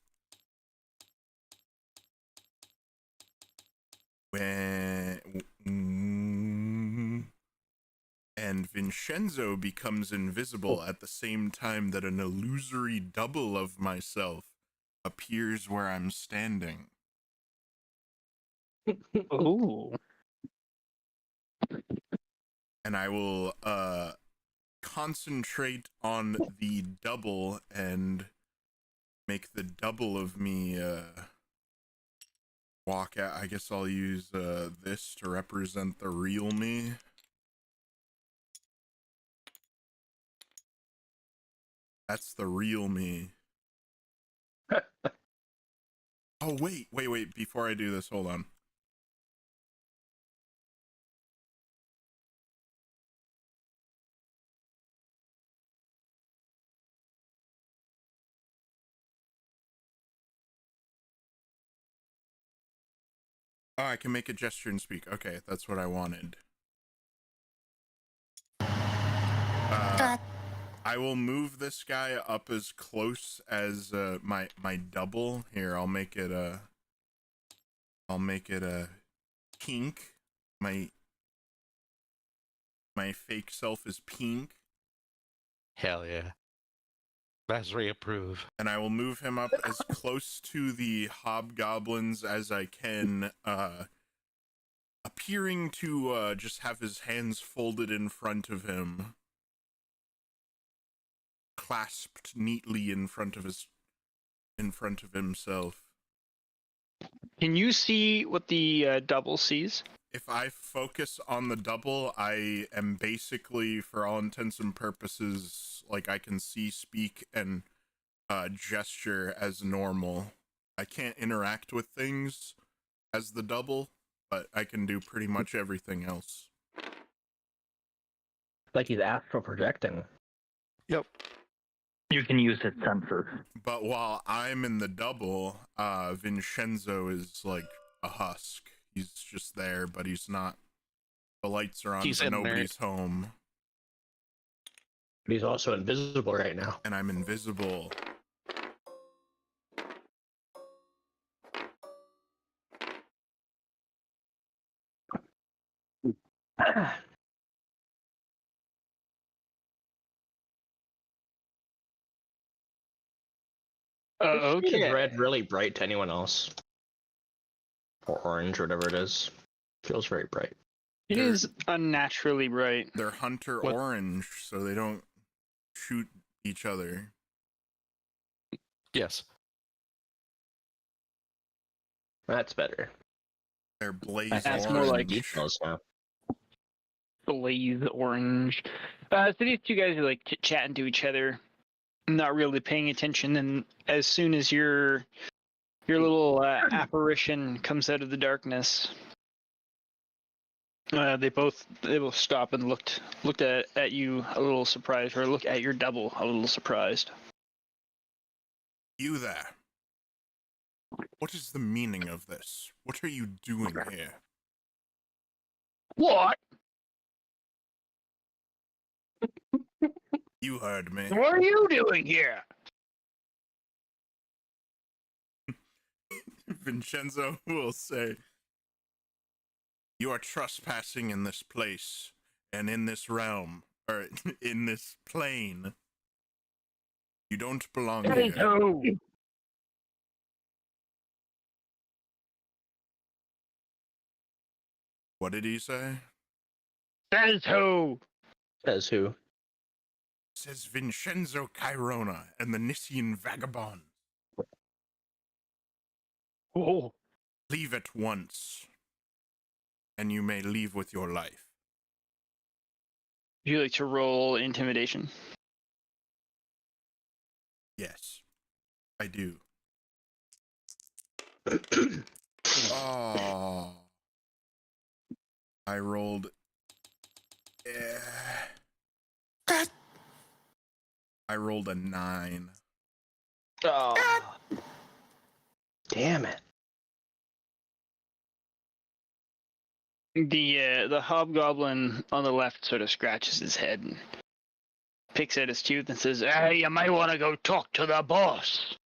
[SPEAKER 2] And Vinshenzo becomes invisible at the same time that an illusory double of myself appears where I'm standing.
[SPEAKER 1] Ooh.
[SPEAKER 2] And I will concentrate on the double and make the double of me walk out. I guess I'll use this to represent the real me. That's the real me. Oh, wait. Before I do this, hold on. Oh, I can make a gesture and speak. Okay, that's what I wanted. I will move this guy up as close as my double. Here, I'll make it a pink. My fake self is pink.
[SPEAKER 4] Hell yeah. Vasri approve.
[SPEAKER 2] And I will move him up as close to the hobgoblins as I can, appearing to just have his hands folded in front of him, clasped neatly in front of himself.
[SPEAKER 1] Can you see what the double sees?
[SPEAKER 2] If I focus on the double, I am basically, for all intents and purposes, like I can see, speak, and gesture as normal. I can't interact with things as the double, but I can do pretty much everything else.
[SPEAKER 3] Like he's astral projecting.
[SPEAKER 4] Yep.
[SPEAKER 5] You can use its senses.
[SPEAKER 2] But while I'm in the double, Vinshenzo is like a husk. He's just there, but he's not. The lights are on,
[SPEAKER 4] He's
[SPEAKER 2] but
[SPEAKER 4] in there.
[SPEAKER 2] nobody's home.
[SPEAKER 3] But he's also invisible right now.
[SPEAKER 2] And I'm invisible.
[SPEAKER 3] Okay. Is
[SPEAKER 1] Okay.
[SPEAKER 3] red really bright to anyone else? Or orange, or whatever it is. Feels very bright.
[SPEAKER 1] It is unnaturally bright.
[SPEAKER 2] They're hunter
[SPEAKER 4] What?
[SPEAKER 2] orange, so they don't shoot each other.
[SPEAKER 4] Yes.
[SPEAKER 3] That's better.
[SPEAKER 2] They're blaze
[SPEAKER 1] That's
[SPEAKER 2] orange.
[SPEAKER 1] more like
[SPEAKER 3] details now.
[SPEAKER 1] Blaze orange. So these two guys are like chatting to each other, not really paying attention. And as soon as your little apparition comes out of the darkness, they both stop and looked at you a little surprised, or look at your double a little surprised.
[SPEAKER 2] You there. What is the meaning of this? What are you doing here?
[SPEAKER 1] What?
[SPEAKER 2] You heard me.
[SPEAKER 1] What are you doing here?
[SPEAKER 2] Vinshenzo will say, you are trespassing in this place and in this realm, or in this plane. You don't belong here.
[SPEAKER 1] Who?
[SPEAKER 2] What did he say?
[SPEAKER 1] Says who?
[SPEAKER 3] Says who?
[SPEAKER 2] Says Vinshenzo Cairona and the Nissian Vagabond.
[SPEAKER 1] Oh.
[SPEAKER 2] Leave at once, and you may leave with your life.
[SPEAKER 1] Would you like to roll intimidation?
[SPEAKER 2] Yes, I do. Oh, I rolled. I rolled a 9.
[SPEAKER 1] Oh.
[SPEAKER 3] Damn it.
[SPEAKER 1] The hobgoblin on the left sort of scratches his head and picks at his tooth and says, "Hey, you might want to go talk to the boss.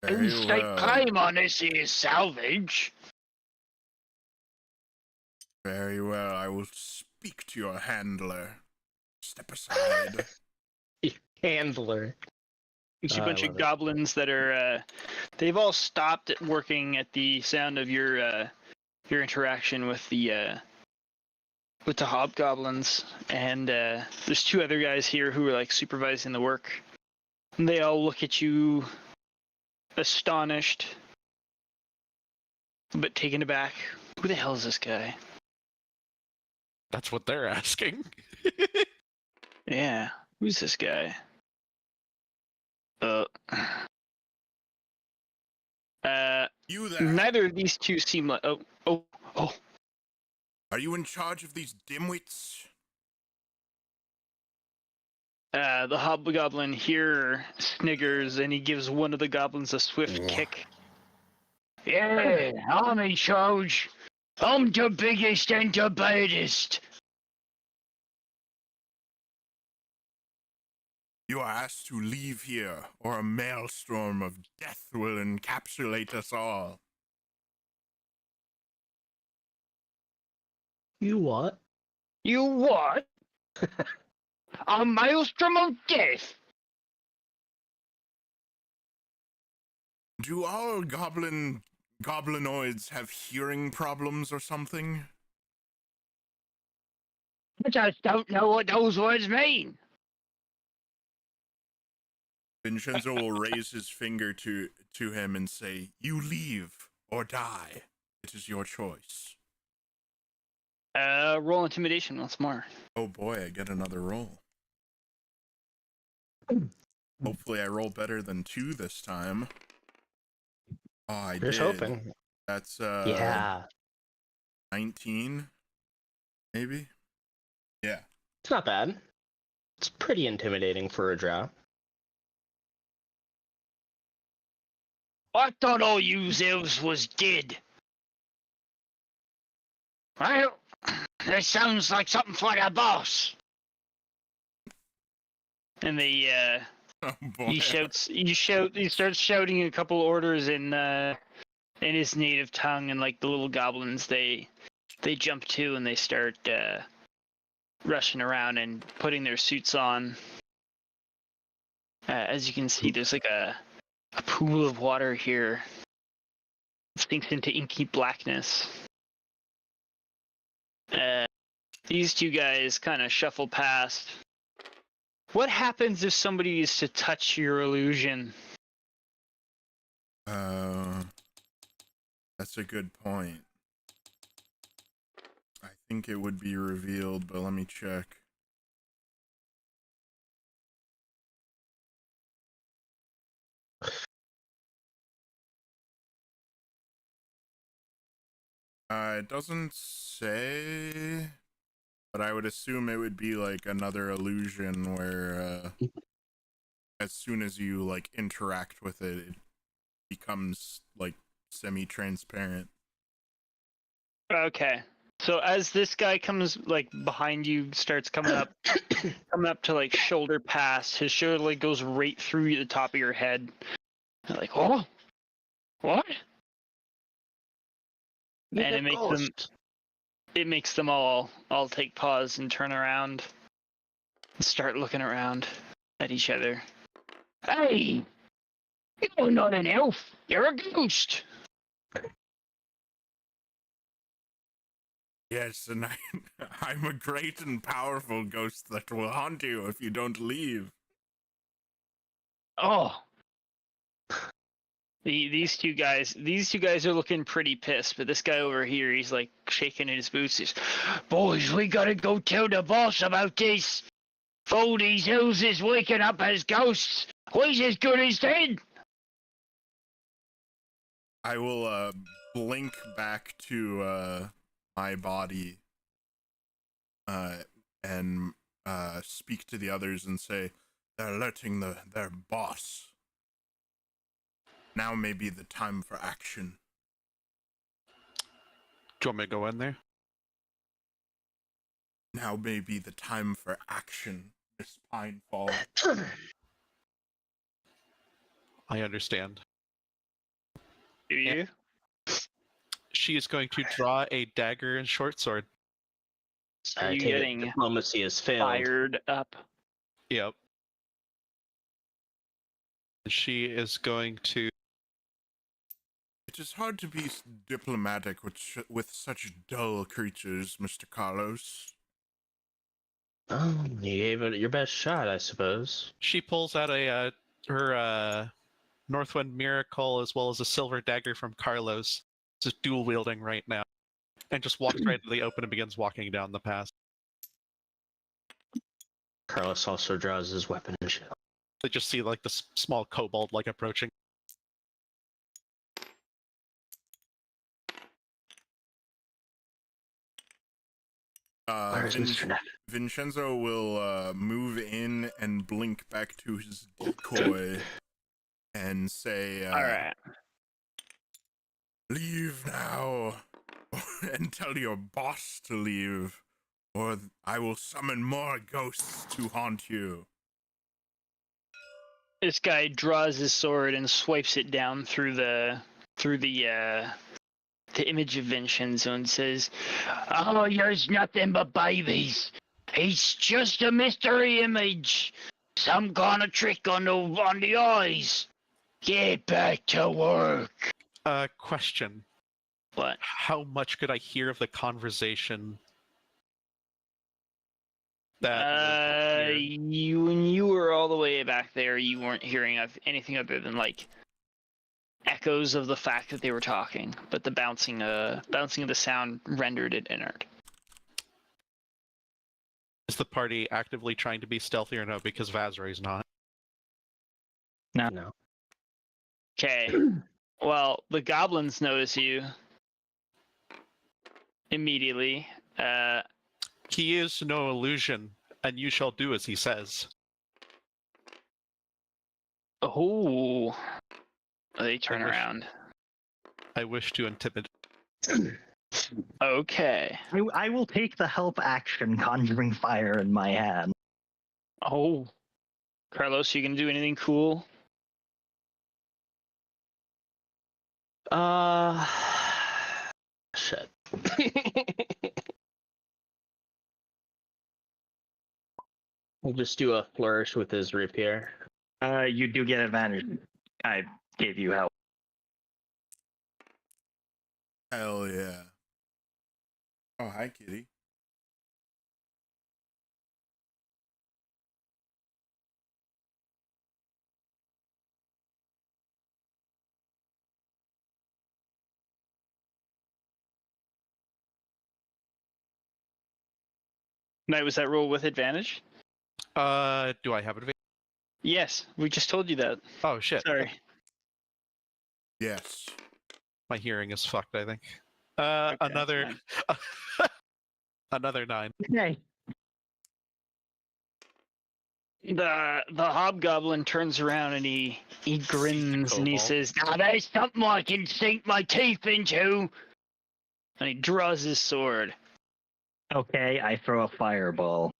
[SPEAKER 2] Very
[SPEAKER 1] State
[SPEAKER 2] well.
[SPEAKER 1] claim on this here salvage."
[SPEAKER 2] Very well. I will speak to your handler. Step aside.
[SPEAKER 3] Handler.
[SPEAKER 1] You see a
[SPEAKER 3] I
[SPEAKER 1] bunch of
[SPEAKER 3] love it.
[SPEAKER 1] goblins that are, they've all stopped working at the sound of your interaction with the hobgoblins, and there's two other guys here who are like supervising the work. And they all look at you, astonished, but taken aback. Who the hell is this guy?
[SPEAKER 4] That's what they're asking.
[SPEAKER 1] Yeah, who's this guy?
[SPEAKER 2] You there?
[SPEAKER 1] Neither of these two seem like. Oh.
[SPEAKER 2] Are you in charge of these dimwits?
[SPEAKER 1] The hobgoblin here sniggers, and he gives one of the goblins a swift
[SPEAKER 6] Wha-
[SPEAKER 1] kick. Yeah, I'm in charge. I'm the biggest and the baddest.
[SPEAKER 2] You are asked to leave here, or a maelstrom of death will encapsulate us all.
[SPEAKER 3] You what?
[SPEAKER 1] You what? A maelstrom of death?
[SPEAKER 2] Do all goblinoids have hearing problems or something?
[SPEAKER 1] I just don't know what those words mean.
[SPEAKER 2] Vinshenzo will raise his finger to him and say, "You leave or die. It is your choice."
[SPEAKER 1] Roll intimidation once more.
[SPEAKER 2] Oh boy, I get another roll. Hopefully I roll better than 2 this time. Oh, I did.
[SPEAKER 3] Just hoping.
[SPEAKER 2] That's
[SPEAKER 3] Yeah.
[SPEAKER 2] 19, maybe? Yeah.
[SPEAKER 3] It's not bad. It's pretty intimidating for a drow.
[SPEAKER 1] I thought all you elves was dead. Well, that sounds like something for the boss. And they,
[SPEAKER 2] Oh boy.
[SPEAKER 1] he starts shouting a couple orders in his native tongue, and like the little goblins, they jump to and they start rushing around and putting their suits on. As you can see, there's like a pool of water here. It sinks into inky blackness. These two guys kind of shuffle past. What happens if somebody is to touch your illusion?
[SPEAKER 2] That's a good point. I think it would be revealed, but let me check. It doesn't say, but I would assume it would be like another illusion where as soon as you like interact with it, it becomes like semi-transparent.
[SPEAKER 1] Okay. So as this guy comes like behind you, starts coming up to like shoulder pass, his shoulder like goes right through the top of your head. You're like, oh, what? And it makes them all take pause and turn around and start looking around at each other. Hey, you're not an elf. You're a ghost.
[SPEAKER 2] Yes, and I'm a great and powerful ghost that will haunt you if you don't leave.
[SPEAKER 1] Oh. These two guys are looking pretty pissed, but this guy over here, he's like shaking in his boots. He's, boys, we gotta go tell the boss about this. All these elves is waking up as ghosts. He's as good as dead.
[SPEAKER 2] I will blink back to my body and speak to the others and say, they're alerting their boss. Now may be the time for action.
[SPEAKER 4] Do you want me to go in there?
[SPEAKER 2] Now may be the time for action, Miss Pinefall.
[SPEAKER 4] I understand.
[SPEAKER 1] Do you?
[SPEAKER 4] She is going to draw a dagger and short sword.
[SPEAKER 1] Are you
[SPEAKER 3] take it
[SPEAKER 1] getting
[SPEAKER 3] diplomacy has failed.
[SPEAKER 1] fired up?
[SPEAKER 4] Yep. She is going to.
[SPEAKER 2] It is hard to be diplomatic with such dull creatures, Mr. Carlos.
[SPEAKER 3] Oh, you gave it your best shot, I suppose.
[SPEAKER 4] She pulls out her Northwind Miracle as well as a silver dagger from Carlos, just dual wielding right now, and just walks right into the open and begins walking down the path.
[SPEAKER 3] Carlos also draws his weapon and shield.
[SPEAKER 4] They just see like the small kobold like approaching.
[SPEAKER 3] Where's Mr. Neff?
[SPEAKER 2] Vinshenzo will move in and blink back to his decoy and say,
[SPEAKER 1] All right.
[SPEAKER 2] "Leave now, and tell your boss to leave, or I will summon more ghosts to haunt you."
[SPEAKER 1] This guy draws his sword and swipes it down through the image of Vinshenzo and says, "Oh, there's nothing but babies. It's just a mystery image. Some kind of trick on the eyes. Get back to work."
[SPEAKER 4] Question.
[SPEAKER 1] What?
[SPEAKER 4] How much could I hear of the conversation? That
[SPEAKER 1] When you were all the way back there, you weren't hearing of anything other than like echoes of the fact that they were talking, but the bouncing of the sound rendered it inert.
[SPEAKER 4] Is the party actively trying to be stealthy or no? Because Vazray's not.
[SPEAKER 3] No.
[SPEAKER 1] Okay. Well, the goblins notice you immediately.
[SPEAKER 4] He is no illusion, and you shall do as he says.
[SPEAKER 1] Oh, they turn around.
[SPEAKER 4] I wish to intimidate.
[SPEAKER 1] Okay.
[SPEAKER 5] I will take the help action, conjuring fire in my hand.
[SPEAKER 1] Oh, Carlos, you gonna do anything cool?
[SPEAKER 3] Shit. We'll just do a flourish with his rapier.
[SPEAKER 5] You do get advantage. I gave you help.
[SPEAKER 2] Hell yeah. Oh, hi, kitty.
[SPEAKER 1] Night, was that roll with advantage?
[SPEAKER 4] Do I have advantage?
[SPEAKER 1] Yes, we just told you that.
[SPEAKER 4] Oh shit.
[SPEAKER 1] Sorry.
[SPEAKER 2] Yes.
[SPEAKER 4] My hearing is fucked, I think.
[SPEAKER 1] Okay,
[SPEAKER 4] Another another 9.
[SPEAKER 5] Okay.
[SPEAKER 1] The hobgoblin turns around and he grins and he
[SPEAKER 4] Cobalt.
[SPEAKER 1] says, "Now there's something I can sink my teeth into." And he draws his sword.
[SPEAKER 5] Okay, I throw a fireball.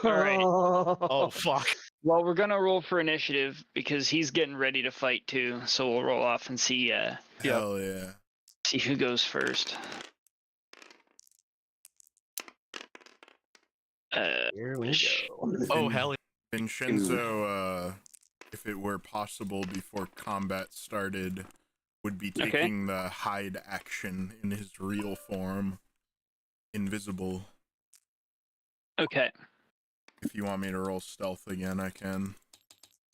[SPEAKER 1] All right.
[SPEAKER 4] Oh fuck.
[SPEAKER 1] Well, we're gonna roll for initiative because he's getting ready to fight too. So we'll roll off and see
[SPEAKER 2] Hell yeah.
[SPEAKER 1] see who goes first.
[SPEAKER 3] Here we go.
[SPEAKER 4] Oh hell.
[SPEAKER 2] Vinshenzo, if it were possible before combat started, would be
[SPEAKER 1] Okay.
[SPEAKER 2] taking the hide action in his real form. Invisible.
[SPEAKER 1] Okay,
[SPEAKER 2] If you want me to roll stealth again, I can.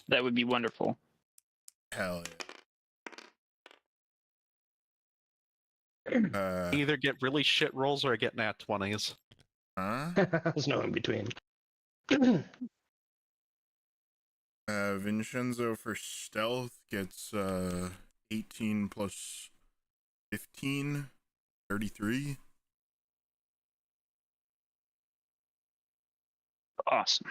[SPEAKER 1] that would be wonderful.
[SPEAKER 2] Hell yeah.
[SPEAKER 4] Either get really shit rolls or I get nat 20s.
[SPEAKER 2] Huh?
[SPEAKER 3] There's no in between.
[SPEAKER 2] Vinshenzo for stealth gets 18 plus 15, 33.
[SPEAKER 1] Awesome.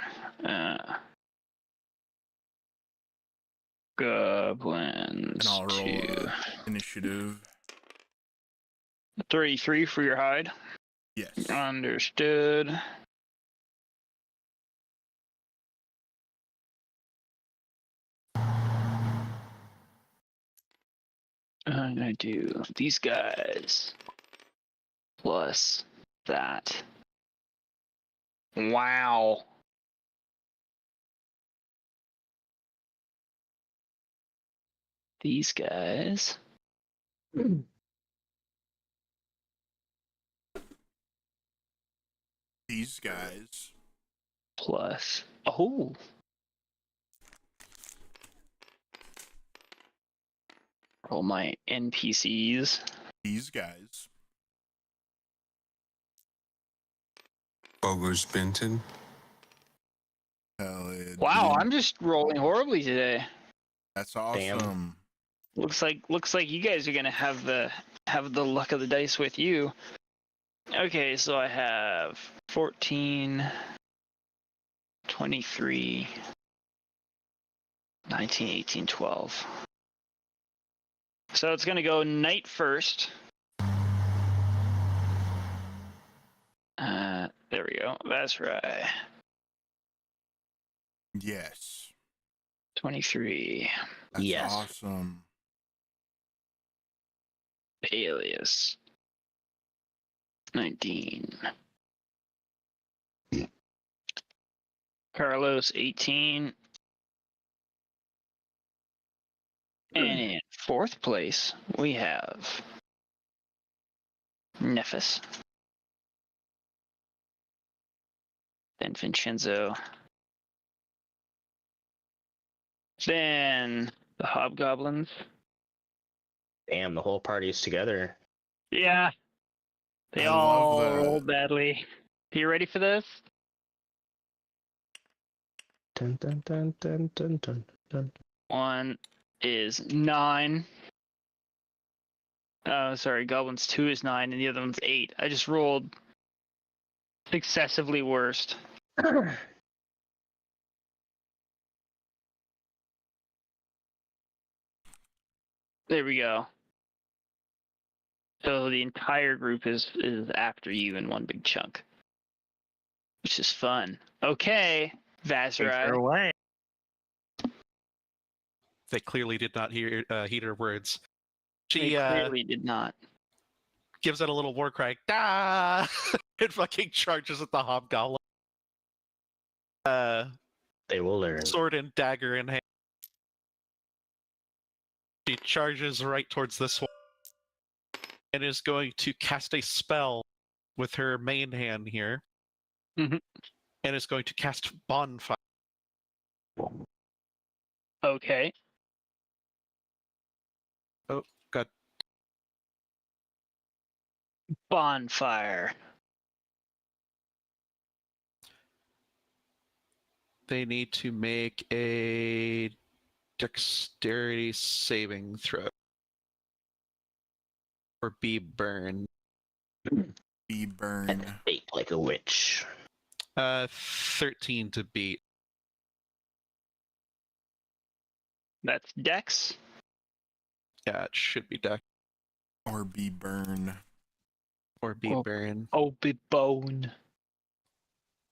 [SPEAKER 1] Goblins.
[SPEAKER 2] And I'll roll
[SPEAKER 1] to
[SPEAKER 2] initiative.
[SPEAKER 1] 33 for your hide.
[SPEAKER 2] Yes.
[SPEAKER 1] Understood. I'm gonna do these guys plus that. Wow. these guys.
[SPEAKER 2] These guys.
[SPEAKER 1] Plus. Oh. Roll my NPCs.
[SPEAKER 2] These guys.
[SPEAKER 6] Ogre's Benton.
[SPEAKER 2] Hell yeah,
[SPEAKER 1] Wow,
[SPEAKER 2] dude.
[SPEAKER 1] I'm just rolling horribly today.
[SPEAKER 2] That's awesome.
[SPEAKER 1] Looks like you guys are gonna have the luck of the dice with you. Okay, so I have 14, 23, 19, 18, 12. So it's gonna go knight first. There we go. That's right.
[SPEAKER 2] Yes.
[SPEAKER 1] 23.
[SPEAKER 2] That's
[SPEAKER 3] Yes.
[SPEAKER 2] awesome.
[SPEAKER 1] Paelias. 19. Carlos, 18. And in fourth place, we have Nephis. Then Vinshenzo. Then the Hobgoblins.
[SPEAKER 3] Damn, the whole party's together.
[SPEAKER 1] Yeah. They
[SPEAKER 2] I love
[SPEAKER 1] all
[SPEAKER 2] that.
[SPEAKER 1] rolled badly. Are you ready for this?
[SPEAKER 3] Dun, dun, dun, dun, dun, dun, dun.
[SPEAKER 1] One is 9. Sorry, Goblins 2 is 9, and the other one's 8. I just rolled successively worst. There we go. So the entire group is after you in one big chunk, which is fun. Okay,
[SPEAKER 5] Take her
[SPEAKER 1] Vazarai.
[SPEAKER 5] away.
[SPEAKER 4] They clearly did not heed her words.
[SPEAKER 1] They
[SPEAKER 4] She
[SPEAKER 1] clearly did not.
[SPEAKER 4] gives out a little war cry, "Ah!" and fucking charges at the hobgoblin.
[SPEAKER 3] They will learn.
[SPEAKER 4] Sword and dagger in hand. She charges right towards this one and is going to cast a spell with her main hand here.
[SPEAKER 1] Mhm.
[SPEAKER 4] And is going to cast Bonfire.
[SPEAKER 1] Okay.
[SPEAKER 4] Oh, God.
[SPEAKER 1] Bonfire.
[SPEAKER 4] They need to make a dexterity saving throw. Or be burned.
[SPEAKER 2] Be
[SPEAKER 3] And
[SPEAKER 2] burned.
[SPEAKER 3] bait like a witch.
[SPEAKER 4] 13 to beat.
[SPEAKER 1] That's Dex.
[SPEAKER 4] Yeah, it should be dex.
[SPEAKER 2] Or be burned.
[SPEAKER 4] Or be
[SPEAKER 1] Oh.
[SPEAKER 4] burn.
[SPEAKER 1] Oh, be bone.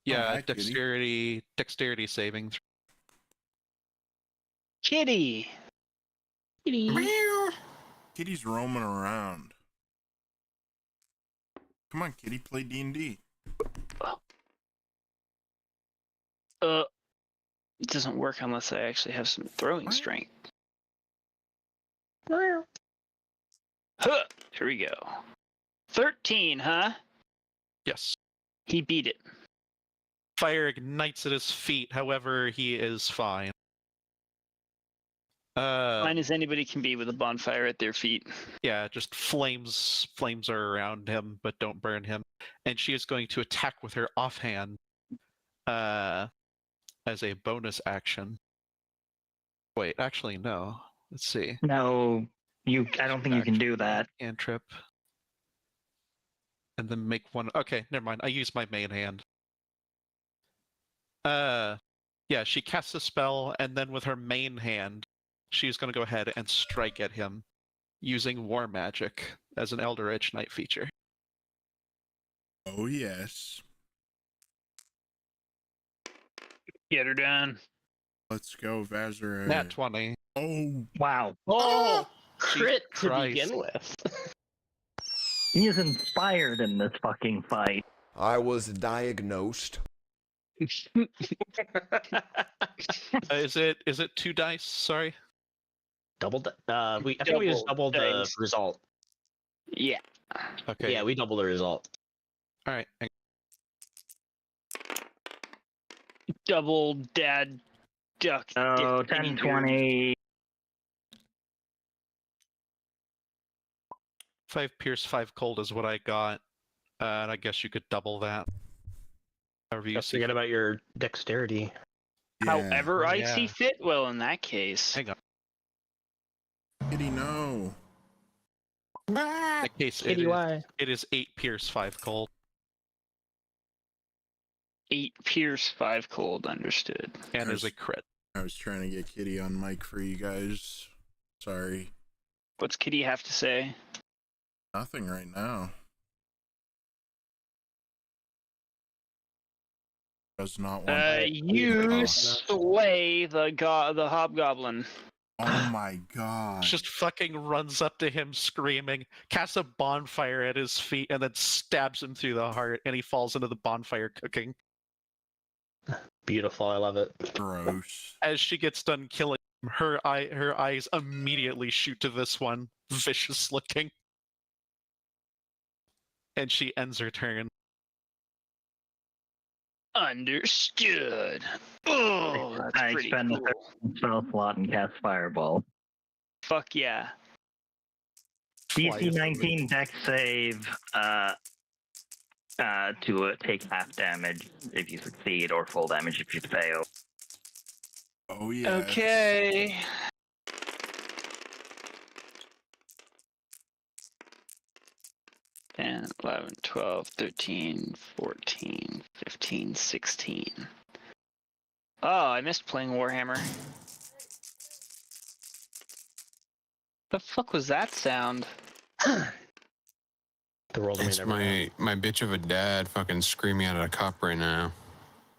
[SPEAKER 4] Yeah,
[SPEAKER 2] hi, kitty.
[SPEAKER 4] dexterity saving.
[SPEAKER 1] Kitty. Kitty.
[SPEAKER 2] Meow. Kitty's roaming around. Come on, kitty, play D&D.
[SPEAKER 1] It doesn't work unless I actually have some throwing strength.
[SPEAKER 3] Well,
[SPEAKER 1] Huh. Here we go. 13, huh?
[SPEAKER 4] Yes.
[SPEAKER 1] He beat it.
[SPEAKER 4] Fire ignites at his feet, however, he is fine.
[SPEAKER 1] Fine as anybody can be with a bonfire at their feet.
[SPEAKER 4] Yeah, just flames are around him, but don't burn him. And she is going to attack with her offhand as a bonus action. Wait, actually, no. Let's see.
[SPEAKER 5] No, I don't think you can do that.
[SPEAKER 4] Cantrip. And then make one. Okay, never mind. I use my main hand. Yeah, she casts a spell, and then with her main hand, she's going to go ahead and strike at him using War Magic as an Eldritch Knight feature.
[SPEAKER 2] Oh, yes.
[SPEAKER 1] Get her done.
[SPEAKER 2] Let's go, Vazarai.
[SPEAKER 4] Nat 20.
[SPEAKER 2] Oh,
[SPEAKER 5] Wow.
[SPEAKER 3] oh, crit to
[SPEAKER 4] Christ.
[SPEAKER 3] begin with.
[SPEAKER 5] He is inspired in this fucking fight.
[SPEAKER 7] I was diagnosed.
[SPEAKER 4] Is it 2 dice? Sorry.
[SPEAKER 3] Doubled. I think we just doubled the
[SPEAKER 1] Thanks.
[SPEAKER 3] result.
[SPEAKER 1] Yeah.
[SPEAKER 4] Okay.
[SPEAKER 3] Yeah, we doubled the result.
[SPEAKER 4] All right.
[SPEAKER 1] Double dad duck.
[SPEAKER 5] Oh,
[SPEAKER 1] dick,
[SPEAKER 5] 10, 20.
[SPEAKER 4] 5 pierce, 5 cold is what I got. And I guess you could double that. However you
[SPEAKER 3] Don't
[SPEAKER 4] see.
[SPEAKER 3] forget about your dexterity.
[SPEAKER 1] However, I
[SPEAKER 4] Yeah.
[SPEAKER 1] see fit. Well, in that case,
[SPEAKER 4] Hang on.
[SPEAKER 2] Kitty, no.
[SPEAKER 4] In that case,
[SPEAKER 3] Kitty, why?
[SPEAKER 4] it is 8 pierce, 5 cold.
[SPEAKER 1] 8 pierce, 5 cold. Understood.
[SPEAKER 4] And is a crit.
[SPEAKER 2] I was trying to get Kitty on mic for you guys. Sorry.
[SPEAKER 1] What's Kitty have to say?
[SPEAKER 2] Nothing right now. Does not want
[SPEAKER 1] You
[SPEAKER 2] Oh.
[SPEAKER 1] slay the hobgoblin.
[SPEAKER 2] Oh my god.
[SPEAKER 4] Just fucking runs up to him screaming, casts a bonfire at his feet, and then stabs him through the heart, and he falls into the bonfire cooking.
[SPEAKER 3] Beautiful. I love it.
[SPEAKER 2] Gross.
[SPEAKER 4] As she gets done killing him, her eyes immediately shoot to this one, vicious looking. And she ends her turn.
[SPEAKER 1] Understood. Oh, that's
[SPEAKER 5] I
[SPEAKER 1] pretty
[SPEAKER 5] spend
[SPEAKER 1] cool.
[SPEAKER 5] a spell slot and cast Fireball.
[SPEAKER 1] Fuck yeah.
[SPEAKER 5] DC 19 dex save to take half damage if you succeed, or full damage if you fail.
[SPEAKER 2] Oh yeah.
[SPEAKER 1] Okay. And 11, 12, 13, 14, 15, 16. Oh, I missed playing Warhammer. The fuck was that sound?
[SPEAKER 3] The world
[SPEAKER 6] It's my bitch of a dad fucking screaming at a cop right now.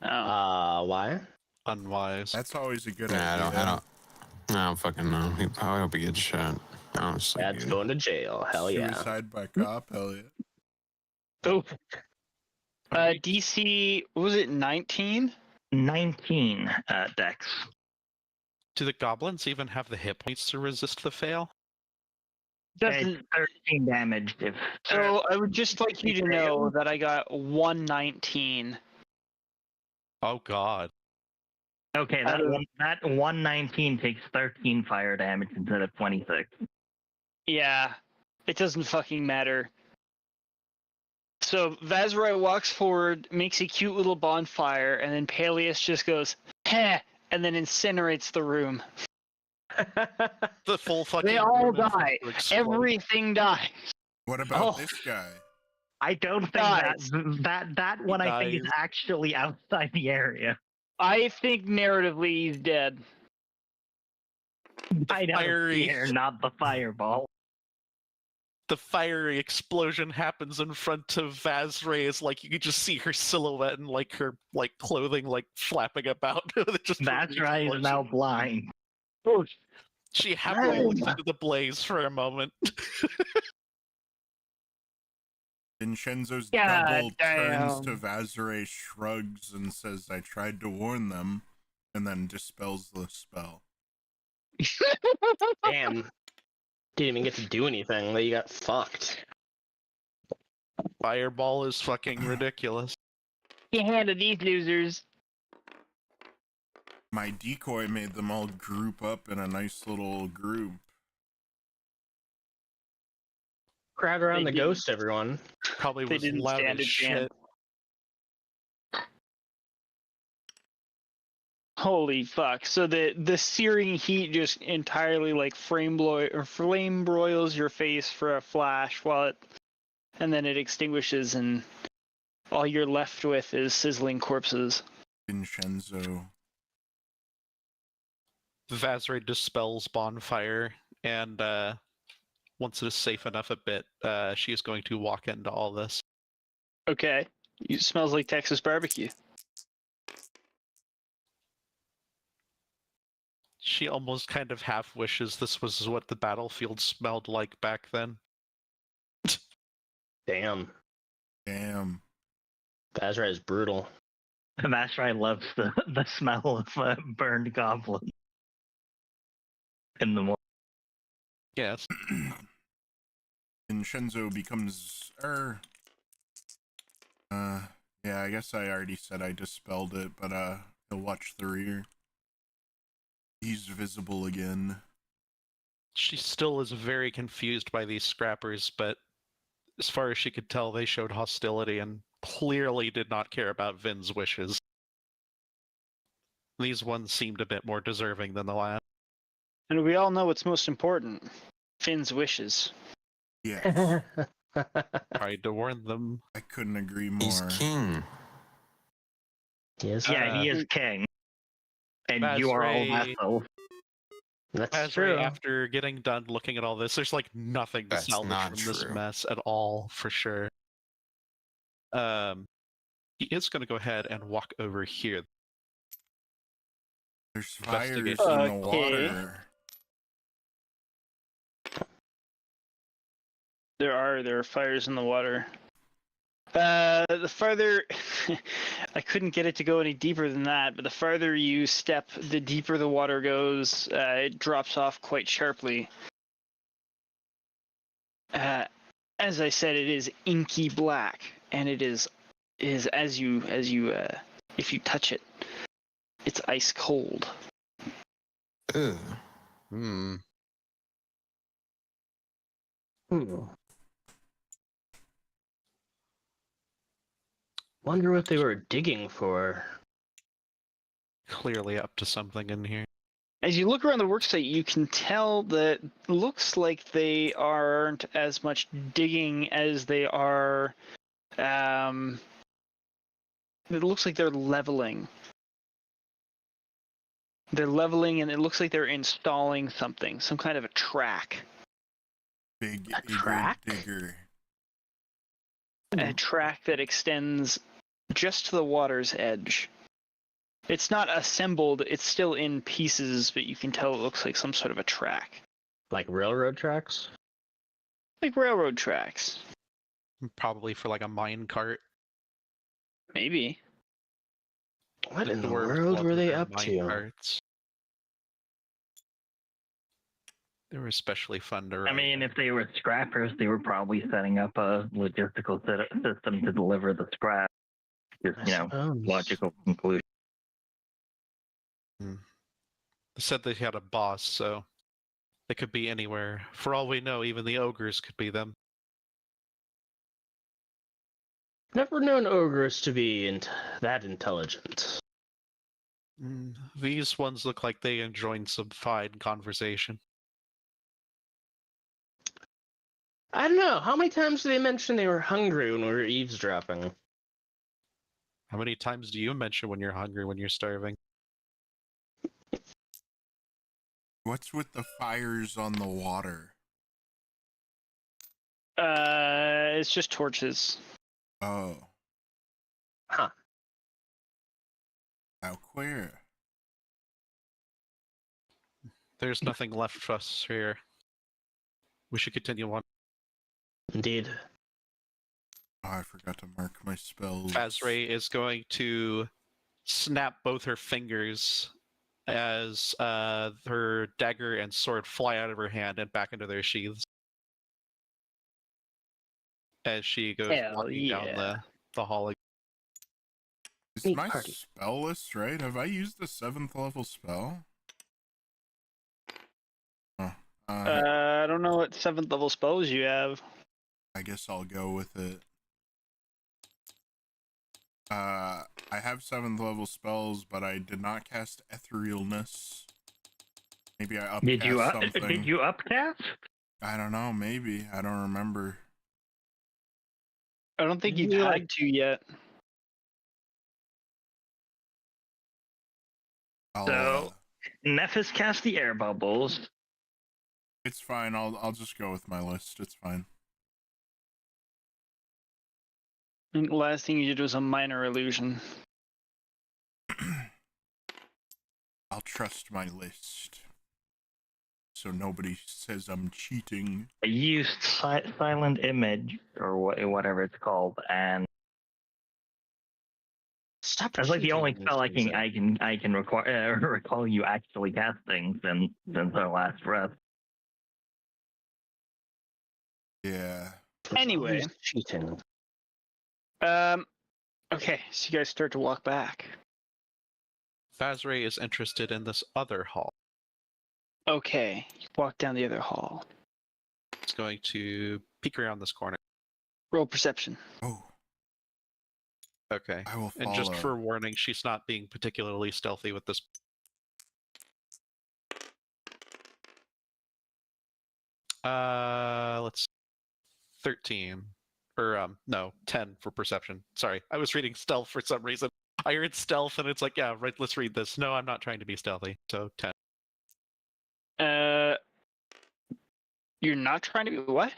[SPEAKER 1] Oh.
[SPEAKER 3] Why?
[SPEAKER 4] Unwise.
[SPEAKER 2] That's always a good
[SPEAKER 6] Nah,
[SPEAKER 2] idea.
[SPEAKER 6] I don't fucking know. I hope he gets shot. Honestly,
[SPEAKER 3] Dad's
[SPEAKER 6] dude.
[SPEAKER 3] going to jail. Hell yeah.
[SPEAKER 2] Suicide by cop, hell yeah.
[SPEAKER 1] Oh. DC, what was it, 19?
[SPEAKER 5] 19 dex.
[SPEAKER 4] Do the goblins even have the hit points to resist the fail?
[SPEAKER 5] It's 13 damage if.
[SPEAKER 1] So I would just like you to know that I got 119.
[SPEAKER 4] Oh god.
[SPEAKER 5] Okay, that 119 takes 13 fire damage instead of 26.
[SPEAKER 1] Yeah, it doesn't fucking matter. So Vazroy walks forward, makes a cute little bonfire, and then Paelias just goes, heh, and then incinerates the room.
[SPEAKER 4] The full fucking.
[SPEAKER 1] They all
[SPEAKER 4] room is
[SPEAKER 1] die.
[SPEAKER 4] going to explode.
[SPEAKER 1] Everything dies.
[SPEAKER 2] What about
[SPEAKER 1] Oh.
[SPEAKER 2] this guy?
[SPEAKER 5] I don't think
[SPEAKER 1] Guys.
[SPEAKER 5] that one I think is
[SPEAKER 4] Guys.
[SPEAKER 5] actually outside the area.
[SPEAKER 1] I think narratively he's dead.
[SPEAKER 5] I know
[SPEAKER 4] fiery-
[SPEAKER 5] here, not the fireball.
[SPEAKER 4] The fiery explosion happens in front of Vazray. Like you can just see her silhouette and like her like clothing like flapping about. Just
[SPEAKER 5] That's right, is now blind.
[SPEAKER 4] She happily looks into the blaze for a moment.
[SPEAKER 2] Vincenzo's
[SPEAKER 1] God
[SPEAKER 2] double turns
[SPEAKER 1] damn.
[SPEAKER 2] to Vazare, shrugs, and says, I tried to warn them, and then dispels the spell.
[SPEAKER 3] Damn. Didn't even get to do anything. You got fucked.
[SPEAKER 4] Fireball is fucking ridiculous.
[SPEAKER 1] You handle these losers.
[SPEAKER 2] My decoy made them all group up in a nice little group.
[SPEAKER 3] Crowd around
[SPEAKER 1] They
[SPEAKER 3] the ghost, everyone.
[SPEAKER 4] Probably
[SPEAKER 1] They
[SPEAKER 4] was
[SPEAKER 1] didn't
[SPEAKER 4] loud
[SPEAKER 1] stand
[SPEAKER 4] as
[SPEAKER 1] a chance.
[SPEAKER 4] shit.
[SPEAKER 1] Holy fuck. So the searing heat just entirely like flame broils your face for a flash and then it extinguishes and all you're left with is sizzling corpses.
[SPEAKER 2] Vincenzo.
[SPEAKER 4] Vazray dispels bonfire, and once it is safe enough a bit, she is going to walk into all this.
[SPEAKER 1] Okay. It smells like Texas barbecue.
[SPEAKER 4] She almost kind of half wishes this was what the battlefield smelled like back then.
[SPEAKER 3] Damn.
[SPEAKER 2] Damn.
[SPEAKER 3] Vazra is brutal.
[SPEAKER 5] Vashrai loves the smell of burned goblin in the morning.
[SPEAKER 4] Yes.
[SPEAKER 2] Vinshenzo becomes yeah, I guess I already said I dispelled it, but he'll watch the rear. He's visible again.
[SPEAKER 4] She still is very confused by these scrappers, but as far as she could tell, they showed hostility and clearly did not care about Vin's wishes. These ones seemed a bit more deserving than the last.
[SPEAKER 1] And we all know what's most important. Finn's wishes.
[SPEAKER 2] Yes.
[SPEAKER 4] Tried to warn them.
[SPEAKER 2] I couldn't agree more.
[SPEAKER 6] He's king.
[SPEAKER 3] Yes.
[SPEAKER 5] Yeah, he is king. And you are all
[SPEAKER 4] Vasray-
[SPEAKER 5] vassals.
[SPEAKER 3] That's
[SPEAKER 4] Vasray,
[SPEAKER 3] true.
[SPEAKER 4] after getting done looking at all this, there's like nothing to
[SPEAKER 6] That's
[SPEAKER 4] salvage
[SPEAKER 6] not
[SPEAKER 4] from this
[SPEAKER 6] true.
[SPEAKER 4] mess at all, for sure. He is going to go ahead and walk over here.
[SPEAKER 2] There's fires in
[SPEAKER 4] Investigate.
[SPEAKER 2] the
[SPEAKER 1] Okay.
[SPEAKER 2] water.
[SPEAKER 1] There are fires in the water. The farther I couldn't get it to go any deeper than that, but the farther you step, the deeper the water goes. It drops off quite sharply. As I said, it is inky black, and it is as you if you touch it, it's ice cold.
[SPEAKER 6] Ugh.
[SPEAKER 4] Hmm.
[SPEAKER 3] Wonder what they were digging for.
[SPEAKER 4] Clearly up to something in here.
[SPEAKER 1] As you look around the worksite, you can tell that looks like they aren't as much digging as they are. It looks like they're leveling. They're leveling, and it looks like they're installing something, some kind of a track.
[SPEAKER 2] Big
[SPEAKER 3] A
[SPEAKER 2] eager
[SPEAKER 3] track?
[SPEAKER 2] digger.
[SPEAKER 1] A track that extends just to the water's edge. It's not assembled, it's still in pieces, but you can tell it looks like some sort of a track.
[SPEAKER 3] Like railroad tracks?
[SPEAKER 1] Like railroad tracks.
[SPEAKER 4] Probably for like a mine cart.
[SPEAKER 1] Maybe.
[SPEAKER 3] What in the
[SPEAKER 4] dwarves
[SPEAKER 3] world
[SPEAKER 4] love
[SPEAKER 3] were they
[SPEAKER 4] their
[SPEAKER 3] up
[SPEAKER 4] mine
[SPEAKER 3] to?
[SPEAKER 4] carts. They were especially fun to
[SPEAKER 5] I
[SPEAKER 4] ride.
[SPEAKER 5] mean, if they were scrappers, they were probably setting up a logistical system to deliver the scrap. Just, logical conclusion.
[SPEAKER 4] They said they had a boss, so they could be anywhere. For all we know, even the ogres could be them.
[SPEAKER 3] Never known ogres to be that intelligent.
[SPEAKER 4] These ones look like they enjoyed some fine conversation.
[SPEAKER 3] I don't know. How many times did they mention they were hungry when we were eavesdropping?
[SPEAKER 4] How many times do you mention when you're hungry, when you're starving?
[SPEAKER 2] What's with the fires on the water?
[SPEAKER 1] It's just torches.
[SPEAKER 2] Oh.
[SPEAKER 3] Huh.
[SPEAKER 2] How queer.
[SPEAKER 4] There's nothing left for us here. We should continue on.
[SPEAKER 3] Indeed.
[SPEAKER 2] Oh, I forgot to mark my spells.
[SPEAKER 4] Vasray is going to snap both her fingers as her dagger and sword fly out of her hand and back into their sheaths. As she goes
[SPEAKER 1] Hell
[SPEAKER 4] walking down
[SPEAKER 1] yeah.
[SPEAKER 4] the hall.
[SPEAKER 2] It's
[SPEAKER 3] Neat
[SPEAKER 2] my
[SPEAKER 3] party.
[SPEAKER 2] spell list, right? Have I used a 7th level spell? Oh,
[SPEAKER 1] I don't know what 7th level spells you have.
[SPEAKER 2] I guess I'll go with it. I have 7th level spells, but I did not cast Etherealness. Maybe I upcast something.
[SPEAKER 5] Did you upcast?
[SPEAKER 2] I don't know, maybe. I don't remember.
[SPEAKER 1] I don't think you've
[SPEAKER 3] You,
[SPEAKER 1] had to yet.
[SPEAKER 2] I'll,
[SPEAKER 5] So- Nephis cast the air bubbles.
[SPEAKER 2] it's fine. I'll just go with my list. It's fine.
[SPEAKER 1] I think the last thing you did was a minor illusion.
[SPEAKER 2] I'll trust my list. So nobody says I'm cheating.
[SPEAKER 5] I used silent image or whatever it's called, and
[SPEAKER 3] Stop.
[SPEAKER 5] that's like the only
[SPEAKER 3] cheating,
[SPEAKER 5] spell I
[SPEAKER 3] Vinshenzo.
[SPEAKER 5] can recall you actually casting since our last breath.
[SPEAKER 2] Yeah.
[SPEAKER 1] Anyway.
[SPEAKER 3] Cheating.
[SPEAKER 1] Okay, so you guys start to walk back.
[SPEAKER 4] Vazray is interested in this other hall.
[SPEAKER 1] Okay, you walk down the other hall.
[SPEAKER 4] It's going to peek around this corner.
[SPEAKER 1] Roll perception.
[SPEAKER 2] Oh,
[SPEAKER 4] Okay.
[SPEAKER 2] I will follow.
[SPEAKER 4] And just for warning, she's not being particularly stealthy with this. Let's 13. Or no, 10 for perception. Sorry, I was reading stealth for some reason. I read stealth and it's like, yeah, right, let's read this. No, I'm not trying to be stealthy. So 10.
[SPEAKER 1] You're not trying to be what?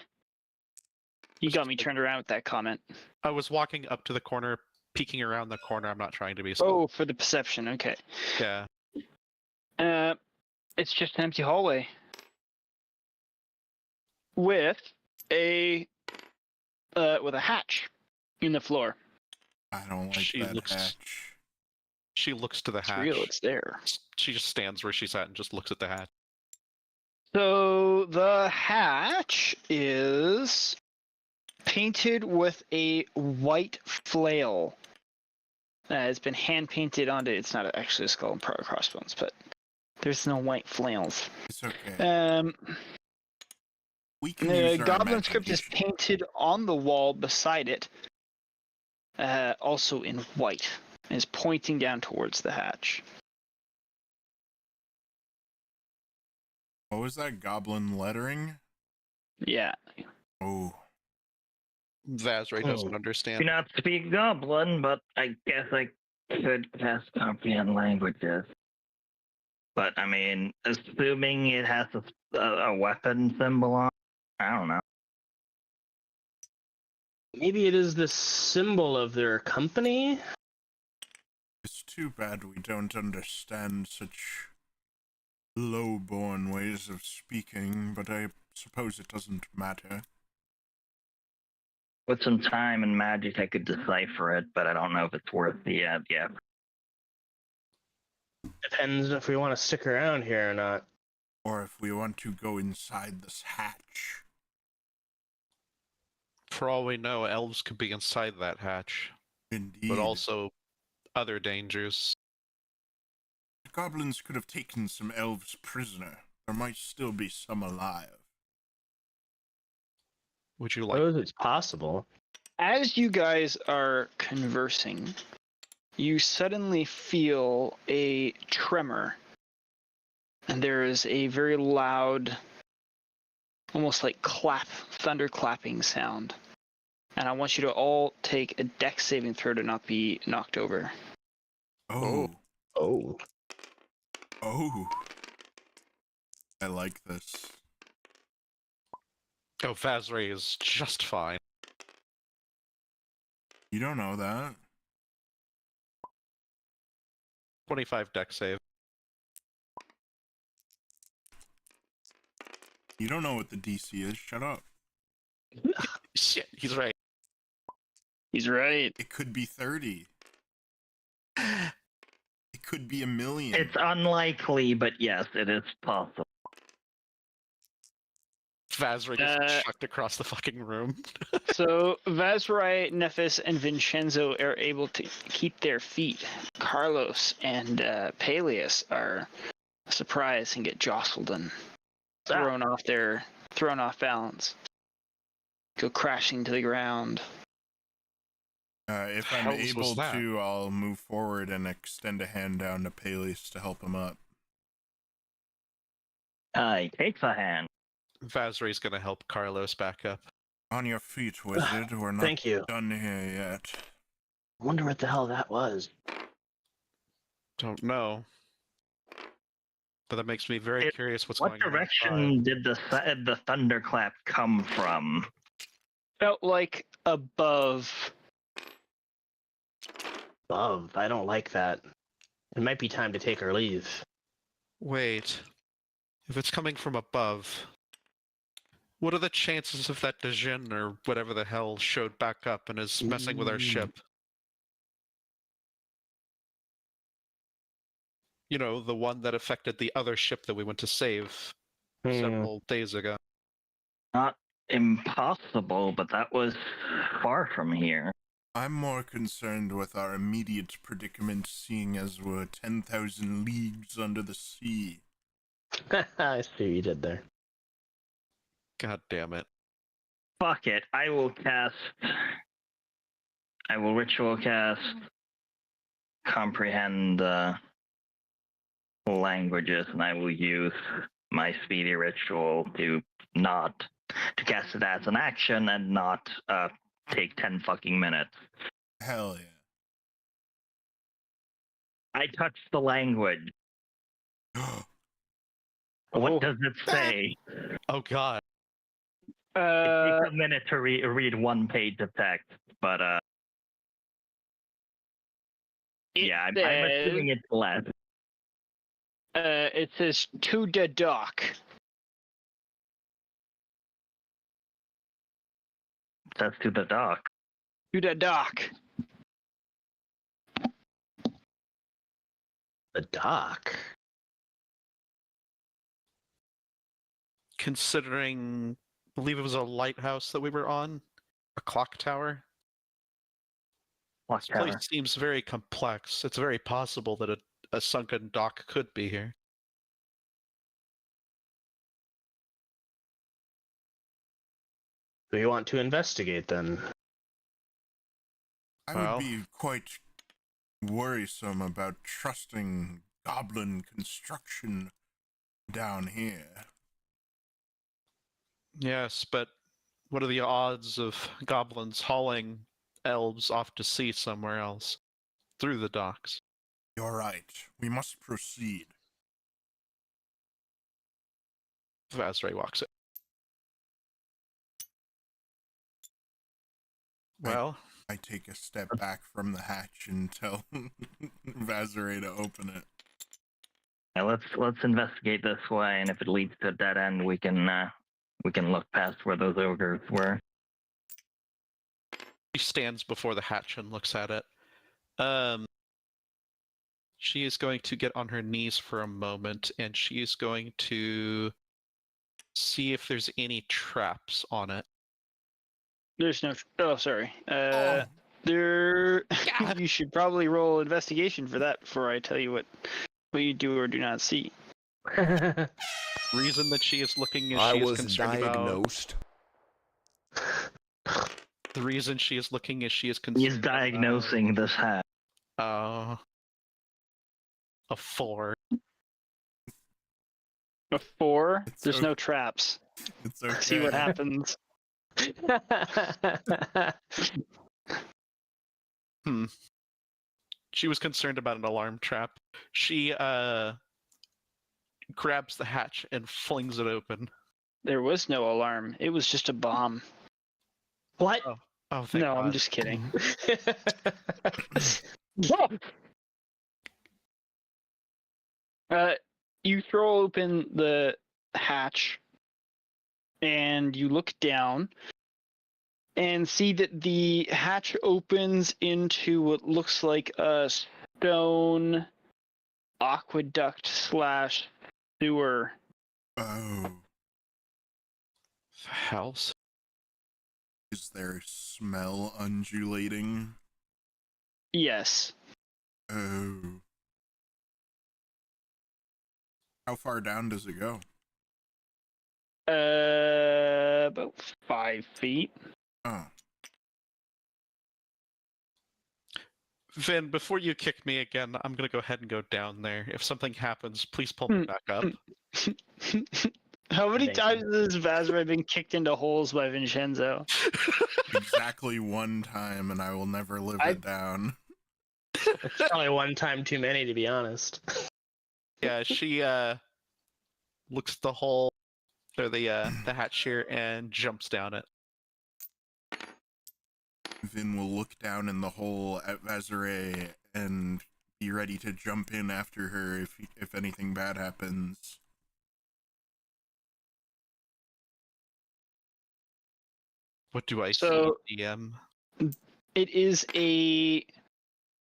[SPEAKER 1] You got me turned around with that comment.
[SPEAKER 4] I was walking up to the corner, peeking around the corner. I'm not trying to be stealthy.
[SPEAKER 1] Oh, for the perception, okay.
[SPEAKER 4] Yeah.
[SPEAKER 1] It's just an empty hallway. With a hatch in the floor.
[SPEAKER 2] I don't like
[SPEAKER 4] She
[SPEAKER 2] that
[SPEAKER 4] looks-
[SPEAKER 2] hatch.
[SPEAKER 4] She looks to the
[SPEAKER 1] It's
[SPEAKER 4] hatch.
[SPEAKER 1] real, it's there.
[SPEAKER 4] She just stands where she's at and just looks at the hatch.
[SPEAKER 1] So the hatch is painted with a white flail. It's been hand painted onto. It's not actually a skull and crossbones, but there's no white flails.
[SPEAKER 2] It's okay. We can use
[SPEAKER 1] The
[SPEAKER 2] our
[SPEAKER 1] goblin script is
[SPEAKER 2] imagination.
[SPEAKER 1] painted on the wall beside it, also in white, and is pointing down towards the hatch.
[SPEAKER 2] What was that goblin lettering?
[SPEAKER 1] Yeah.
[SPEAKER 2] Oh,
[SPEAKER 4] Vazray doesn't
[SPEAKER 5] Do
[SPEAKER 4] understand.
[SPEAKER 5] not speak Goblin, but I guess I could cast comprehend languages. But I mean, assuming it has a weapon symbol on, I don't know.
[SPEAKER 3] Maybe it is the symbol of their company?
[SPEAKER 2] it's too bad we don't understand such low-born ways of speaking, but I suppose it doesn't matter.
[SPEAKER 5] With some time and magic, I could decipher it, but I don't know if it's worth the effort.
[SPEAKER 3] Depends if we want to stick around here or not.
[SPEAKER 2] Or if we want to go inside this hatch.
[SPEAKER 4] For all we know, elves could be inside that hatch,
[SPEAKER 2] Indeed.
[SPEAKER 4] but also other dangers.
[SPEAKER 2] The goblins could have taken some elves prisoner. There might still be some alive.
[SPEAKER 4] Would you
[SPEAKER 3] I
[SPEAKER 4] like?
[SPEAKER 3] suppose it's possible.
[SPEAKER 1] As you guys are conversing, you suddenly feel a tremor, and there is a very loud, almost like thunder clapping sound. And I want you to all take a dex saving throw to not be knocked over.
[SPEAKER 2] Oh.
[SPEAKER 3] Oh.
[SPEAKER 2] Oh. I like this.
[SPEAKER 4] Oh, Vazray is just fine.
[SPEAKER 2] You don't know that.
[SPEAKER 4] 25 dex save.
[SPEAKER 2] You don't know what the DC is. Shut up.
[SPEAKER 4] Shit, he's right.
[SPEAKER 1] He's right.
[SPEAKER 2] It could be 30. It could be 1,000,000.
[SPEAKER 5] It's unlikely, but yes, it is possible.
[SPEAKER 4] Vazray gets chucked across the fucking room.
[SPEAKER 1] So Vazrai, Nephis, and Vinshenzo are able to keep their feet. Carlos and Paelias are surprised and get jostled and thrown off balance. Go crashing to the ground.
[SPEAKER 2] If I'm
[SPEAKER 4] Hells was
[SPEAKER 2] able
[SPEAKER 4] that?
[SPEAKER 2] to, I'll move forward and extend a hand down to Paelias to help him up.
[SPEAKER 5] He takes a hand.
[SPEAKER 4] Vazray's gonna help Carlos back up.
[SPEAKER 2] On your feet, wizard. We're not
[SPEAKER 3] Thank you.
[SPEAKER 2] done here yet.
[SPEAKER 3] I wonder what the hell that was.
[SPEAKER 4] Don't know. But that makes me very curious what's
[SPEAKER 5] What
[SPEAKER 4] going on.
[SPEAKER 5] direction did the thunderclap come from?
[SPEAKER 1] Felt like above.
[SPEAKER 3] Above. I don't like that. It might be time to take our leave.
[SPEAKER 4] Wait. If it's coming from above, what are the chances of that Dejin or whatever the hell showed back up and is messing with our ship? You know, the one that affected the other ship that we went to save several days ago.
[SPEAKER 5] Not impossible, but that was far from here.
[SPEAKER 2] I'm more concerned with our immediate predicament, seeing as we're 10,000 leagues under the sea.
[SPEAKER 3] I see what you did there.
[SPEAKER 4] God damn it.
[SPEAKER 5] Fuck it. I will ritual cast comprehend languages, and I will use my speedy ritual to cast it as an action and not take 10 fucking minutes.
[SPEAKER 2] Hell yeah.
[SPEAKER 5] I touched the language. What does it say?
[SPEAKER 4] Oh god.
[SPEAKER 5] It takes a minute to read one page of text, but yeah, I'm assuming it's less.
[SPEAKER 1] It says to the dock.
[SPEAKER 5] That's to the dock.
[SPEAKER 1] To the dock.
[SPEAKER 3] The dock.
[SPEAKER 4] Considering, I believe it was a lighthouse that we were on, a clock tower. This place seems very complex. It's very possible that a sunken dock could be here.
[SPEAKER 3] Do you want to investigate then?
[SPEAKER 2] I would be quite worrisome about trusting goblin construction down here.
[SPEAKER 4] Yes, but what are the odds of goblins hauling elves off to sea somewhere else through the docks?
[SPEAKER 2] You're right. We must proceed.
[SPEAKER 4] Vazray walks in. Well,
[SPEAKER 2] I take a step back from the hatch and tell Vazray to open it.
[SPEAKER 5] Yeah, let's investigate this way, and if it leads to a dead end, we can look past where those ogres were.
[SPEAKER 4] she stands before the hatch and looks at it. She is going to get on her knees for a moment, and she is going to see if there's any traps on it.
[SPEAKER 1] There's no. Oh, sorry. There. You should probably roll investigation for that before I tell you what you do or do not see.
[SPEAKER 4] Reason that she is looking is
[SPEAKER 7] I
[SPEAKER 4] she is
[SPEAKER 7] was
[SPEAKER 4] concerned
[SPEAKER 7] diagnosed.
[SPEAKER 4] about. The reason she is looking is she is concerned.
[SPEAKER 5] He's diagnosing this hat.
[SPEAKER 4] A 4.
[SPEAKER 1] A 4.
[SPEAKER 2] It's
[SPEAKER 1] There's
[SPEAKER 2] okay.
[SPEAKER 1] no traps.
[SPEAKER 2] It's okay.
[SPEAKER 1] See what happens.
[SPEAKER 4] She was concerned about an alarm trap. She grabs the hatch and flings it open.
[SPEAKER 1] There was no alarm. It was just a bomb.
[SPEAKER 3] What?
[SPEAKER 4] Oh, thank
[SPEAKER 1] No,
[SPEAKER 4] God.
[SPEAKER 1] I'm just kidding. You throw open the hatch and you look down and see that the hatch opens into what looks like a stone aqueduct / sewer.
[SPEAKER 2] Oh.
[SPEAKER 4] The house?
[SPEAKER 2] Is there smell undulating?
[SPEAKER 1] Yes.
[SPEAKER 2] Oh. How far down does it go?
[SPEAKER 1] About 5 feet.
[SPEAKER 2] Oh.
[SPEAKER 4] Vin, before you kick me again, I'm gonna go ahead and go down there. If something happens, please pull me back up.
[SPEAKER 1] How many
[SPEAKER 3] Thank
[SPEAKER 1] times has Vazray been kicked into holes by Vinshenzo?
[SPEAKER 2] Exactly one time, and I will never live it down.
[SPEAKER 3] It's probably one time too many, to be honest.
[SPEAKER 4] Yeah, she looks at the hole or the hatch here and jumps down it.
[SPEAKER 2] Vin will look down in the hole at Vazray and be ready to jump in after her if anything bad happens.
[SPEAKER 4] What do I
[SPEAKER 1] So-
[SPEAKER 4] see, DM?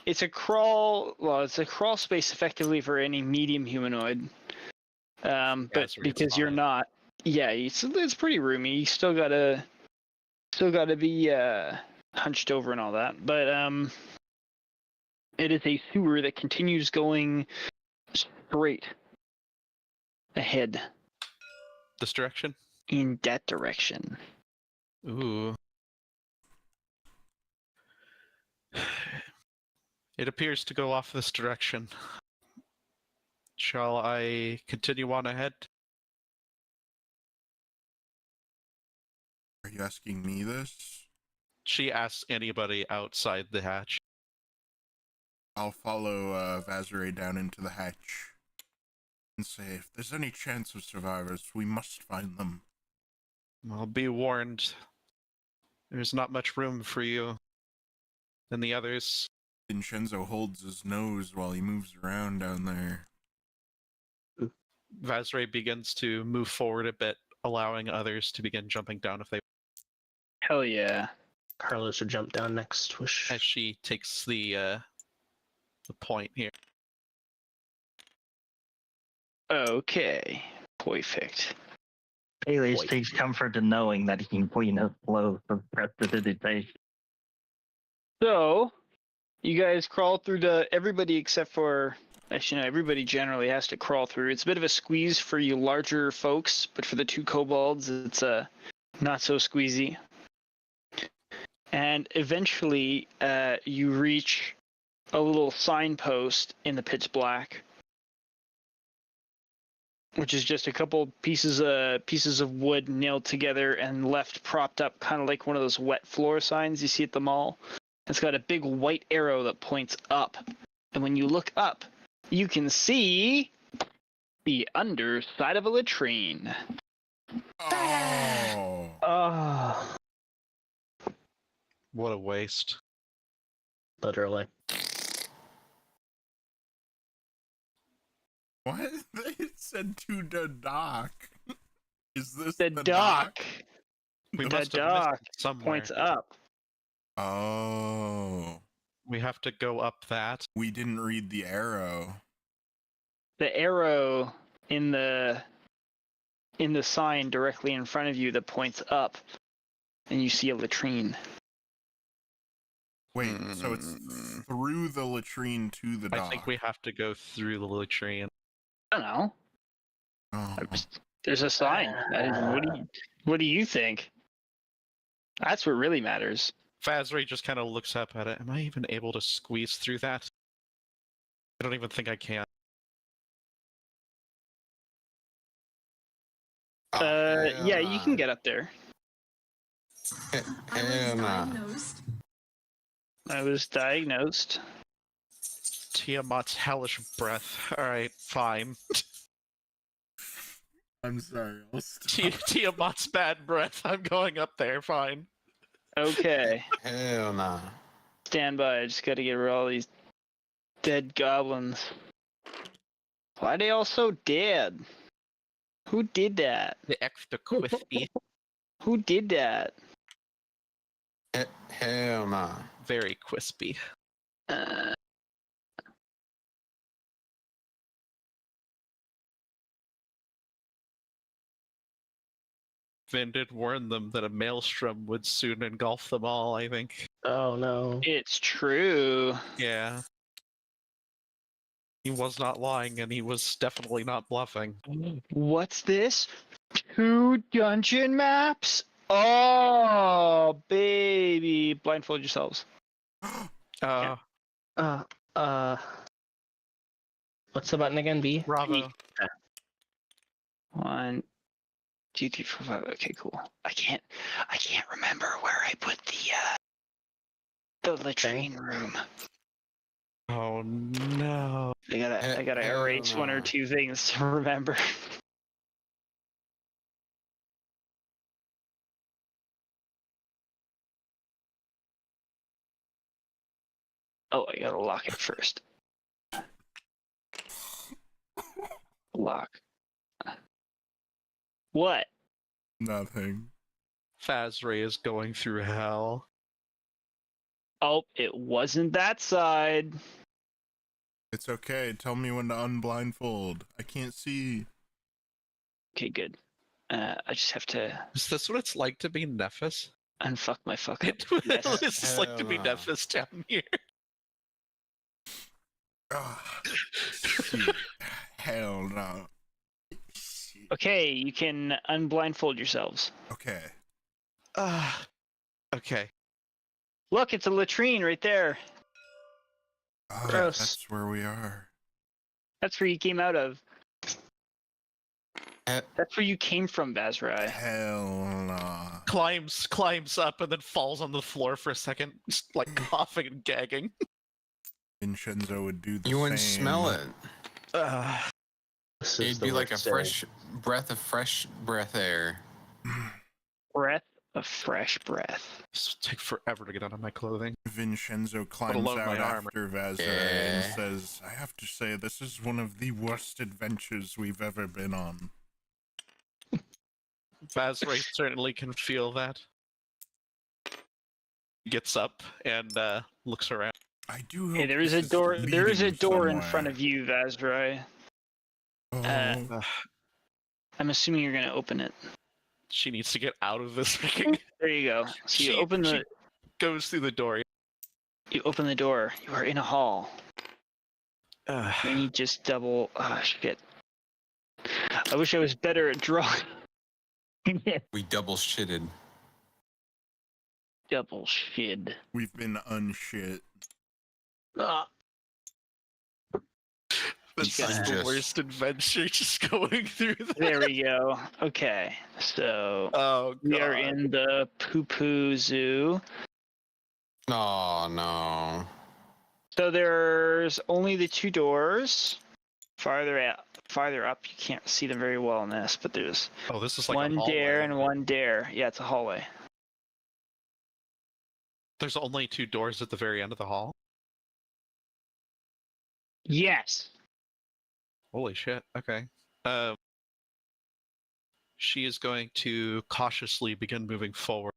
[SPEAKER 1] It's a crawl. Well, it's a crawl space effectively for any medium humanoid. But
[SPEAKER 4] Vazray is
[SPEAKER 1] because you're
[SPEAKER 4] fine.
[SPEAKER 1] not, Yeah, it's pretty roomy. You still gotta be hunched over and all that. But it is a sewer that continues going straight ahead
[SPEAKER 4] This direction?
[SPEAKER 1] in that direction.
[SPEAKER 4] Ooh. It appears to go off this direction. Shall I continue on ahead?
[SPEAKER 2] Are you asking me this?
[SPEAKER 4] She asks anybody outside the hatch.
[SPEAKER 2] I'll follow Vazare down into the hatch and say, if there's any chance of survivors, we must find them.
[SPEAKER 4] Well, be warned. There's not much room for you and the others.
[SPEAKER 2] Vinshenzo holds his nose while he moves around down there.
[SPEAKER 4] Vazray begins to move forward a bit, allowing others to begin jumping down if they.
[SPEAKER 1] Hell yeah.
[SPEAKER 3] Carlos would jump down next. Whoosh.
[SPEAKER 4] As she takes the point here.
[SPEAKER 1] Okay. Perfect.
[SPEAKER 5] Paelias takes comfort in knowing that he can clean his clothes with prestidigitation.
[SPEAKER 1] So, you guys crawl through everybody except for, actually no, everybody generally has to crawl through. It's a bit of a squeeze for you larger folks, but for the two kobolds, it's not so squeezy. And eventually, you reach a little signpost in the pitch black, which is just a couple pieces of wood nailed together and left propped up, kind of like one of those wet floor signs you see at the mall. It's got a big white arrow that points up, and when you look up, you can see the underside of a latrine.
[SPEAKER 2] Oh!
[SPEAKER 3] Oh,
[SPEAKER 4] What a waste.
[SPEAKER 3] literally.
[SPEAKER 2] What? It said to the dock. Is this
[SPEAKER 1] The dock
[SPEAKER 4] We
[SPEAKER 1] The
[SPEAKER 4] must have
[SPEAKER 1] dock
[SPEAKER 4] missed it somewhere.
[SPEAKER 1] points up.
[SPEAKER 2] Oh.
[SPEAKER 4] We have to go up that.
[SPEAKER 2] We didn't read the arrow.
[SPEAKER 1] The arrow in the sign directly in front of you that points up, and you see a latrine.
[SPEAKER 2] Wait, so it's through the latrine to the dock.
[SPEAKER 4] I think we have to go through the latrine.
[SPEAKER 1] I don't know.
[SPEAKER 2] Oh.
[SPEAKER 1] There's a sign. What do you think? That's what really matters.
[SPEAKER 4] Fazray just kind of looks up at it. Am I even able to squeeze through that? I don't even think I can.
[SPEAKER 1] Yeah, you can get up there.
[SPEAKER 6] Hell nah.
[SPEAKER 1] I was diagnosed.
[SPEAKER 4] Tiamat's hellish breath. Alright, fine.
[SPEAKER 2] I'm sorry, I'll stop.
[SPEAKER 4] Tiamat's bad breath. I'm going up there, fine.
[SPEAKER 1] Okay.
[SPEAKER 6] Hell nah.
[SPEAKER 1] Stand by. I just gotta get rid of all these dead goblins. Why are they all so dead? Who did that?
[SPEAKER 4] The extra crispy.
[SPEAKER 1] Who did that?
[SPEAKER 6] Hell nah.
[SPEAKER 4] Very crispy. Vin did warn them that a maelstrom would soon engulf them all, I think.
[SPEAKER 3] Oh no.
[SPEAKER 1] It's true.
[SPEAKER 4] Yeah. He was not lying, and he was definitely not bluffing.
[SPEAKER 1] What's this? 2 dungeon maps? Oh, baby. Blindfold yourselves.
[SPEAKER 4] Uh,
[SPEAKER 3] What's the button again? B?
[SPEAKER 4] bravo.
[SPEAKER 1] 1, 2, 3, 4, 5. Okay, cool. I can't remember where I put the latrine room.
[SPEAKER 4] Oh no.
[SPEAKER 1] I gotta erase one or two things to remember. Oh, I gotta lock it first. Lock. What?
[SPEAKER 2] Nothing.
[SPEAKER 4] Fazray is going through hell.
[SPEAKER 1] Oh, it wasn't that side.
[SPEAKER 2] It's okay. Tell me when to unblindfold. I can't see.
[SPEAKER 1] Okay, good. I just have to
[SPEAKER 4] Is this what it's like to be Nephis?
[SPEAKER 1] unfuck my fuck up.
[SPEAKER 4] What
[SPEAKER 1] Yes.
[SPEAKER 4] is this like to be
[SPEAKER 6] Hell no.
[SPEAKER 4] Nephis down here?
[SPEAKER 2] Ah, shit. Hell no. Shit.
[SPEAKER 1] Okay, you can unblindfold yourselves.
[SPEAKER 2] Okay.
[SPEAKER 4] Okay.
[SPEAKER 1] Look, it's a latrine right there.
[SPEAKER 2] Oh,
[SPEAKER 3] Gross.
[SPEAKER 2] that's where we are.
[SPEAKER 1] That's where you came out of.
[SPEAKER 6] Eh.
[SPEAKER 1] That's where you came from, Vazrai.
[SPEAKER 2] Hell no.
[SPEAKER 4] Climbs up and then falls on the floor for a second, just like coughing and gagging.
[SPEAKER 2] Vinshenzo would do the same.
[SPEAKER 6] You wouldn't smell it.
[SPEAKER 3] This is
[SPEAKER 6] It'd
[SPEAKER 3] the
[SPEAKER 6] be like a
[SPEAKER 3] worst day.
[SPEAKER 6] fresh breath air.
[SPEAKER 1] Breath of fresh breath.
[SPEAKER 4] This will take forever to get out of my clothing.
[SPEAKER 2] Vincenzo climbs
[SPEAKER 4] alone
[SPEAKER 2] out
[SPEAKER 4] my armor.
[SPEAKER 2] after Vazra
[SPEAKER 6] Yeah.
[SPEAKER 2] and says, I have to say, this is one of the worst adventures we've ever been on.
[SPEAKER 4] Vazray certainly can feel that. Gets up and looks around.
[SPEAKER 2] I do hope
[SPEAKER 1] Hey, there is a
[SPEAKER 2] this
[SPEAKER 1] door. There is a
[SPEAKER 2] leading
[SPEAKER 1] door in
[SPEAKER 2] somewhere.
[SPEAKER 1] front of you, Vazrai.
[SPEAKER 2] Oh,
[SPEAKER 1] I'm assuming you're gonna open it.
[SPEAKER 4] She needs to get out of this freaking.
[SPEAKER 1] There you go. So you
[SPEAKER 4] She-
[SPEAKER 1] open the.
[SPEAKER 4] she- Goes through the door.
[SPEAKER 1] You open the door. You are in a hall.
[SPEAKER 4] Uh,
[SPEAKER 1] And you just double. Oh shit. I wish I was better at drawing.
[SPEAKER 6] We double shitted.
[SPEAKER 1] Double shit.
[SPEAKER 2] we've been unshit.
[SPEAKER 3] Ah,
[SPEAKER 4] this
[SPEAKER 6] You
[SPEAKER 4] is
[SPEAKER 6] can
[SPEAKER 4] the
[SPEAKER 6] just-
[SPEAKER 4] worst adventure, just going through the.
[SPEAKER 1] There we go. Okay. So
[SPEAKER 4] Oh, God.
[SPEAKER 1] we are in the poo-poo zoo.
[SPEAKER 6] Oh no.
[SPEAKER 1] So there's only the two doors. Farther up, you can't see them very well in this, but there's
[SPEAKER 4] Oh, this is like
[SPEAKER 1] one
[SPEAKER 4] a hallway.
[SPEAKER 1] dare and one dare. Yeah, it's a hallway.
[SPEAKER 4] There's only two doors at the very end of the hall.
[SPEAKER 1] Yes.
[SPEAKER 4] Holy shit. Okay. She is going to cautiously begin moving forward.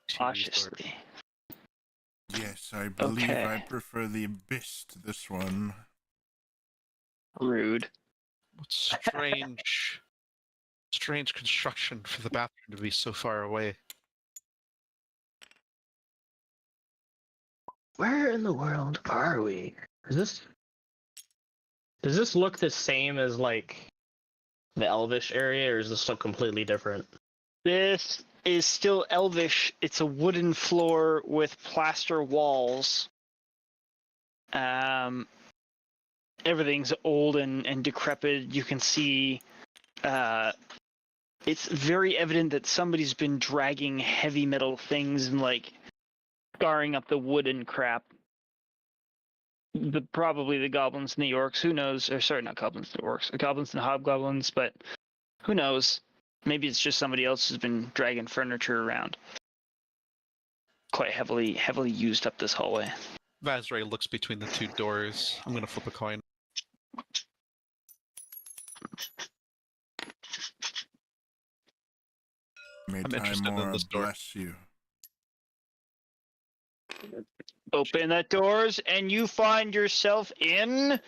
[SPEAKER 4] to these doors.
[SPEAKER 1] Cautiously.
[SPEAKER 2] Yes, I believe
[SPEAKER 1] Okay.
[SPEAKER 2] I prefer the abyss to this one.
[SPEAKER 1] Rude.
[SPEAKER 4] What strange construction for the bathroom to be so far away.
[SPEAKER 3] where in the world are we? Does this look the same as like the Elvish area, or is this look completely different?
[SPEAKER 1] This is still elvish. It's a wooden floor with plaster walls. Everything's old and decrepit. You can see it's very evident that somebody's been dragging heavy metal things and like scarring up the wood and crap. Probably the goblins and the orcs, who knows? Or sorry, not goblins and orcs, goblins and hobgoblins, but who knows? Maybe it's just somebody else who's been dragging furniture around. Quite heavily used up this hallway.
[SPEAKER 4] Vazray looks between the two doors. I'm gonna flip a coin.
[SPEAKER 2] May
[SPEAKER 4] I'm interested in
[SPEAKER 2] Timora
[SPEAKER 4] this door.
[SPEAKER 2] bless you.
[SPEAKER 1] Open the doors and you find yourself in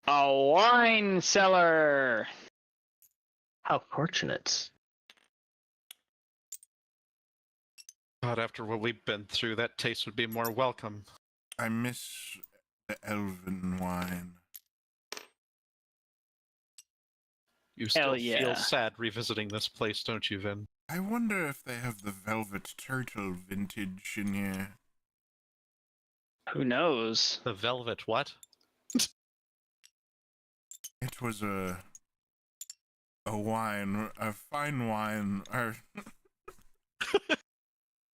[SPEAKER 1] a wine cellar.
[SPEAKER 3] How fortunate.
[SPEAKER 4] God, after what we've been through, that taste would be more welcome.
[SPEAKER 2] I miss the elven wine.
[SPEAKER 4] You still
[SPEAKER 1] Hell yeah.
[SPEAKER 4] feel sad revisiting this place, don't you, Vin?
[SPEAKER 2] I wonder if they have the velvet turtle vintage in here.
[SPEAKER 1] Who knows?
[SPEAKER 4] The velvet what?
[SPEAKER 2] It was a wine, a fine wine, or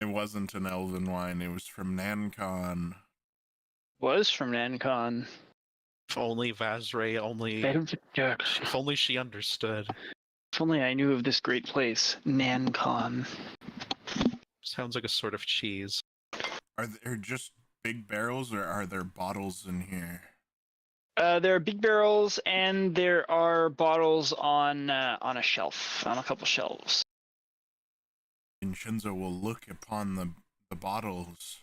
[SPEAKER 2] it wasn't an elven wine, it was from Nancon.
[SPEAKER 1] Was from Nancon.
[SPEAKER 4] If only Vazray if only she understood.
[SPEAKER 1] If only I knew of this great place, Nancon.
[SPEAKER 4] Sounds like a sort of cheese.
[SPEAKER 2] Are there just big barrels, or are there bottles in here?
[SPEAKER 1] There are big barrels and there are bottles on a shelf, on a couple shelves.
[SPEAKER 2] Vinshenzo will look upon the bottles.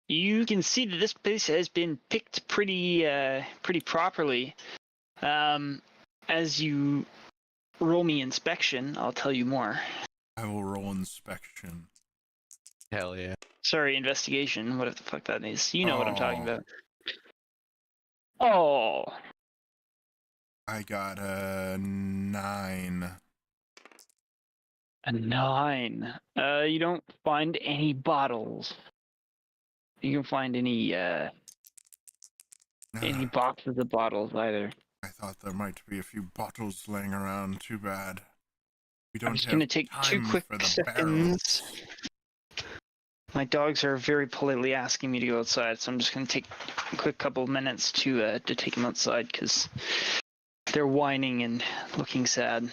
[SPEAKER 1] You can see that this place has been picked pretty properly. as you roll me inspection, I'll tell you more.
[SPEAKER 2] I will roll inspection.
[SPEAKER 4] Hell yeah.
[SPEAKER 1] Sorry, investigation. What the fuck that is? You know what I'm talking
[SPEAKER 2] Oh.
[SPEAKER 1] about. Oh,
[SPEAKER 2] I got a 9.
[SPEAKER 1] a 9. You don't find any bottles. You don't find any boxes of bottles either.
[SPEAKER 2] I thought there might be a few bottles laying around. Too bad. We don't
[SPEAKER 1] I'm just
[SPEAKER 2] have
[SPEAKER 1] gonna take 2
[SPEAKER 2] time
[SPEAKER 1] quick
[SPEAKER 2] for the
[SPEAKER 1] seconds.
[SPEAKER 2] barrels.
[SPEAKER 1] My dogs are very politely asking me to go outside, so I'm just gonna take a quick couple of minutes to take them outside because they're whining and looking sad.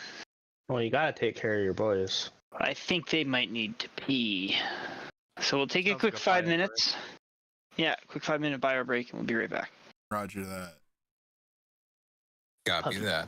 [SPEAKER 3] Well, you gotta take care of your boys.
[SPEAKER 1] I think they might need to pee. So we'll take a
[SPEAKER 4] Sounds
[SPEAKER 1] quick
[SPEAKER 4] like a
[SPEAKER 1] 5
[SPEAKER 4] bio
[SPEAKER 1] minutes. Yeah, quick 5-minute bio break, and we'll be right back.
[SPEAKER 2] Roger that.
[SPEAKER 6] Copy that.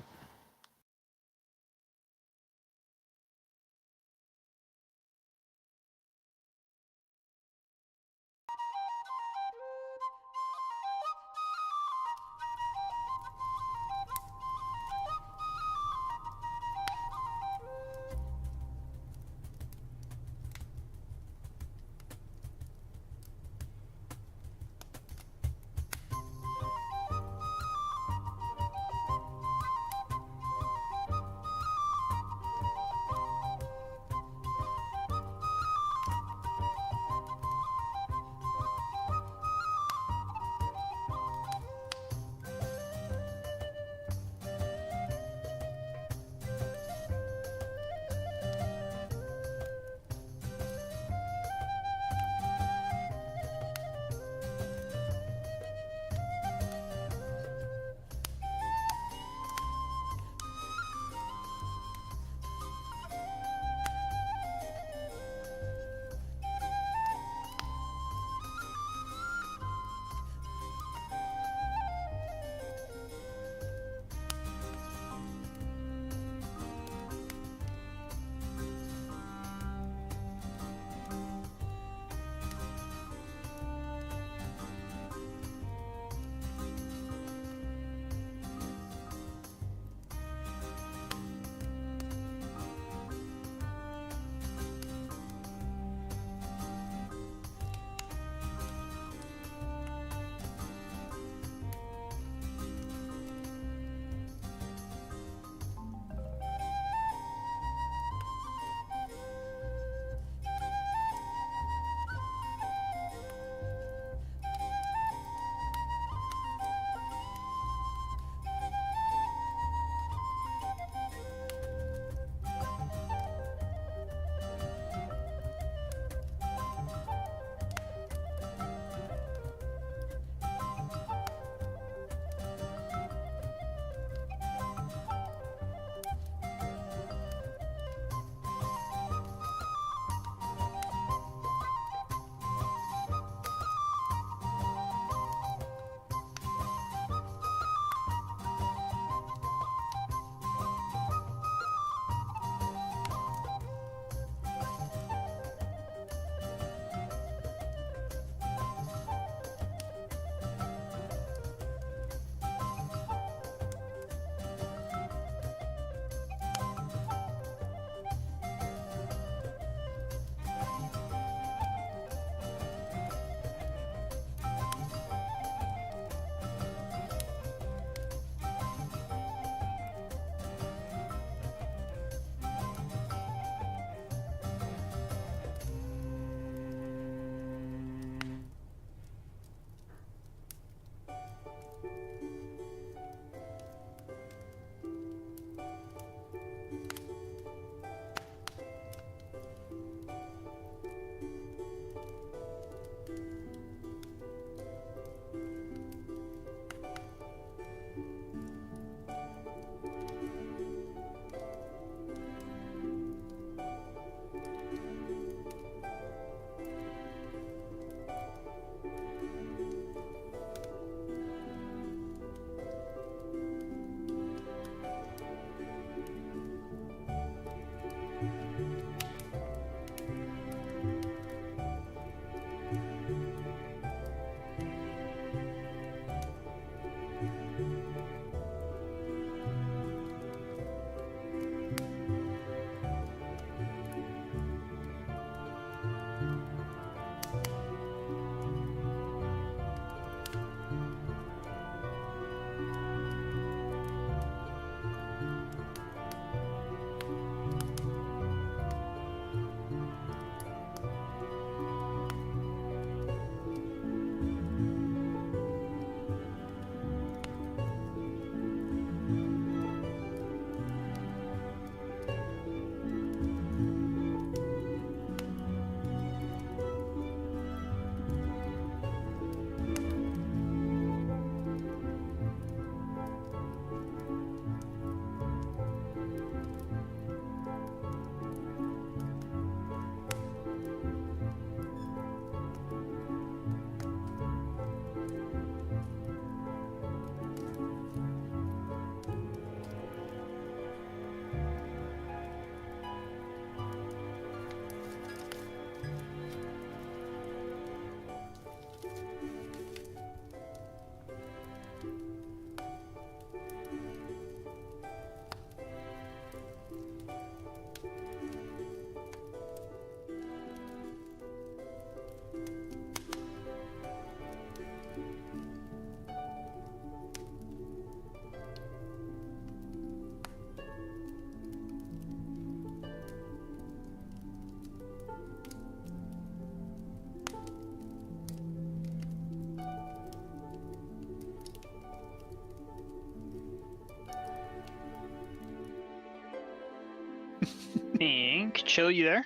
[SPEAKER 1] Chill, you there?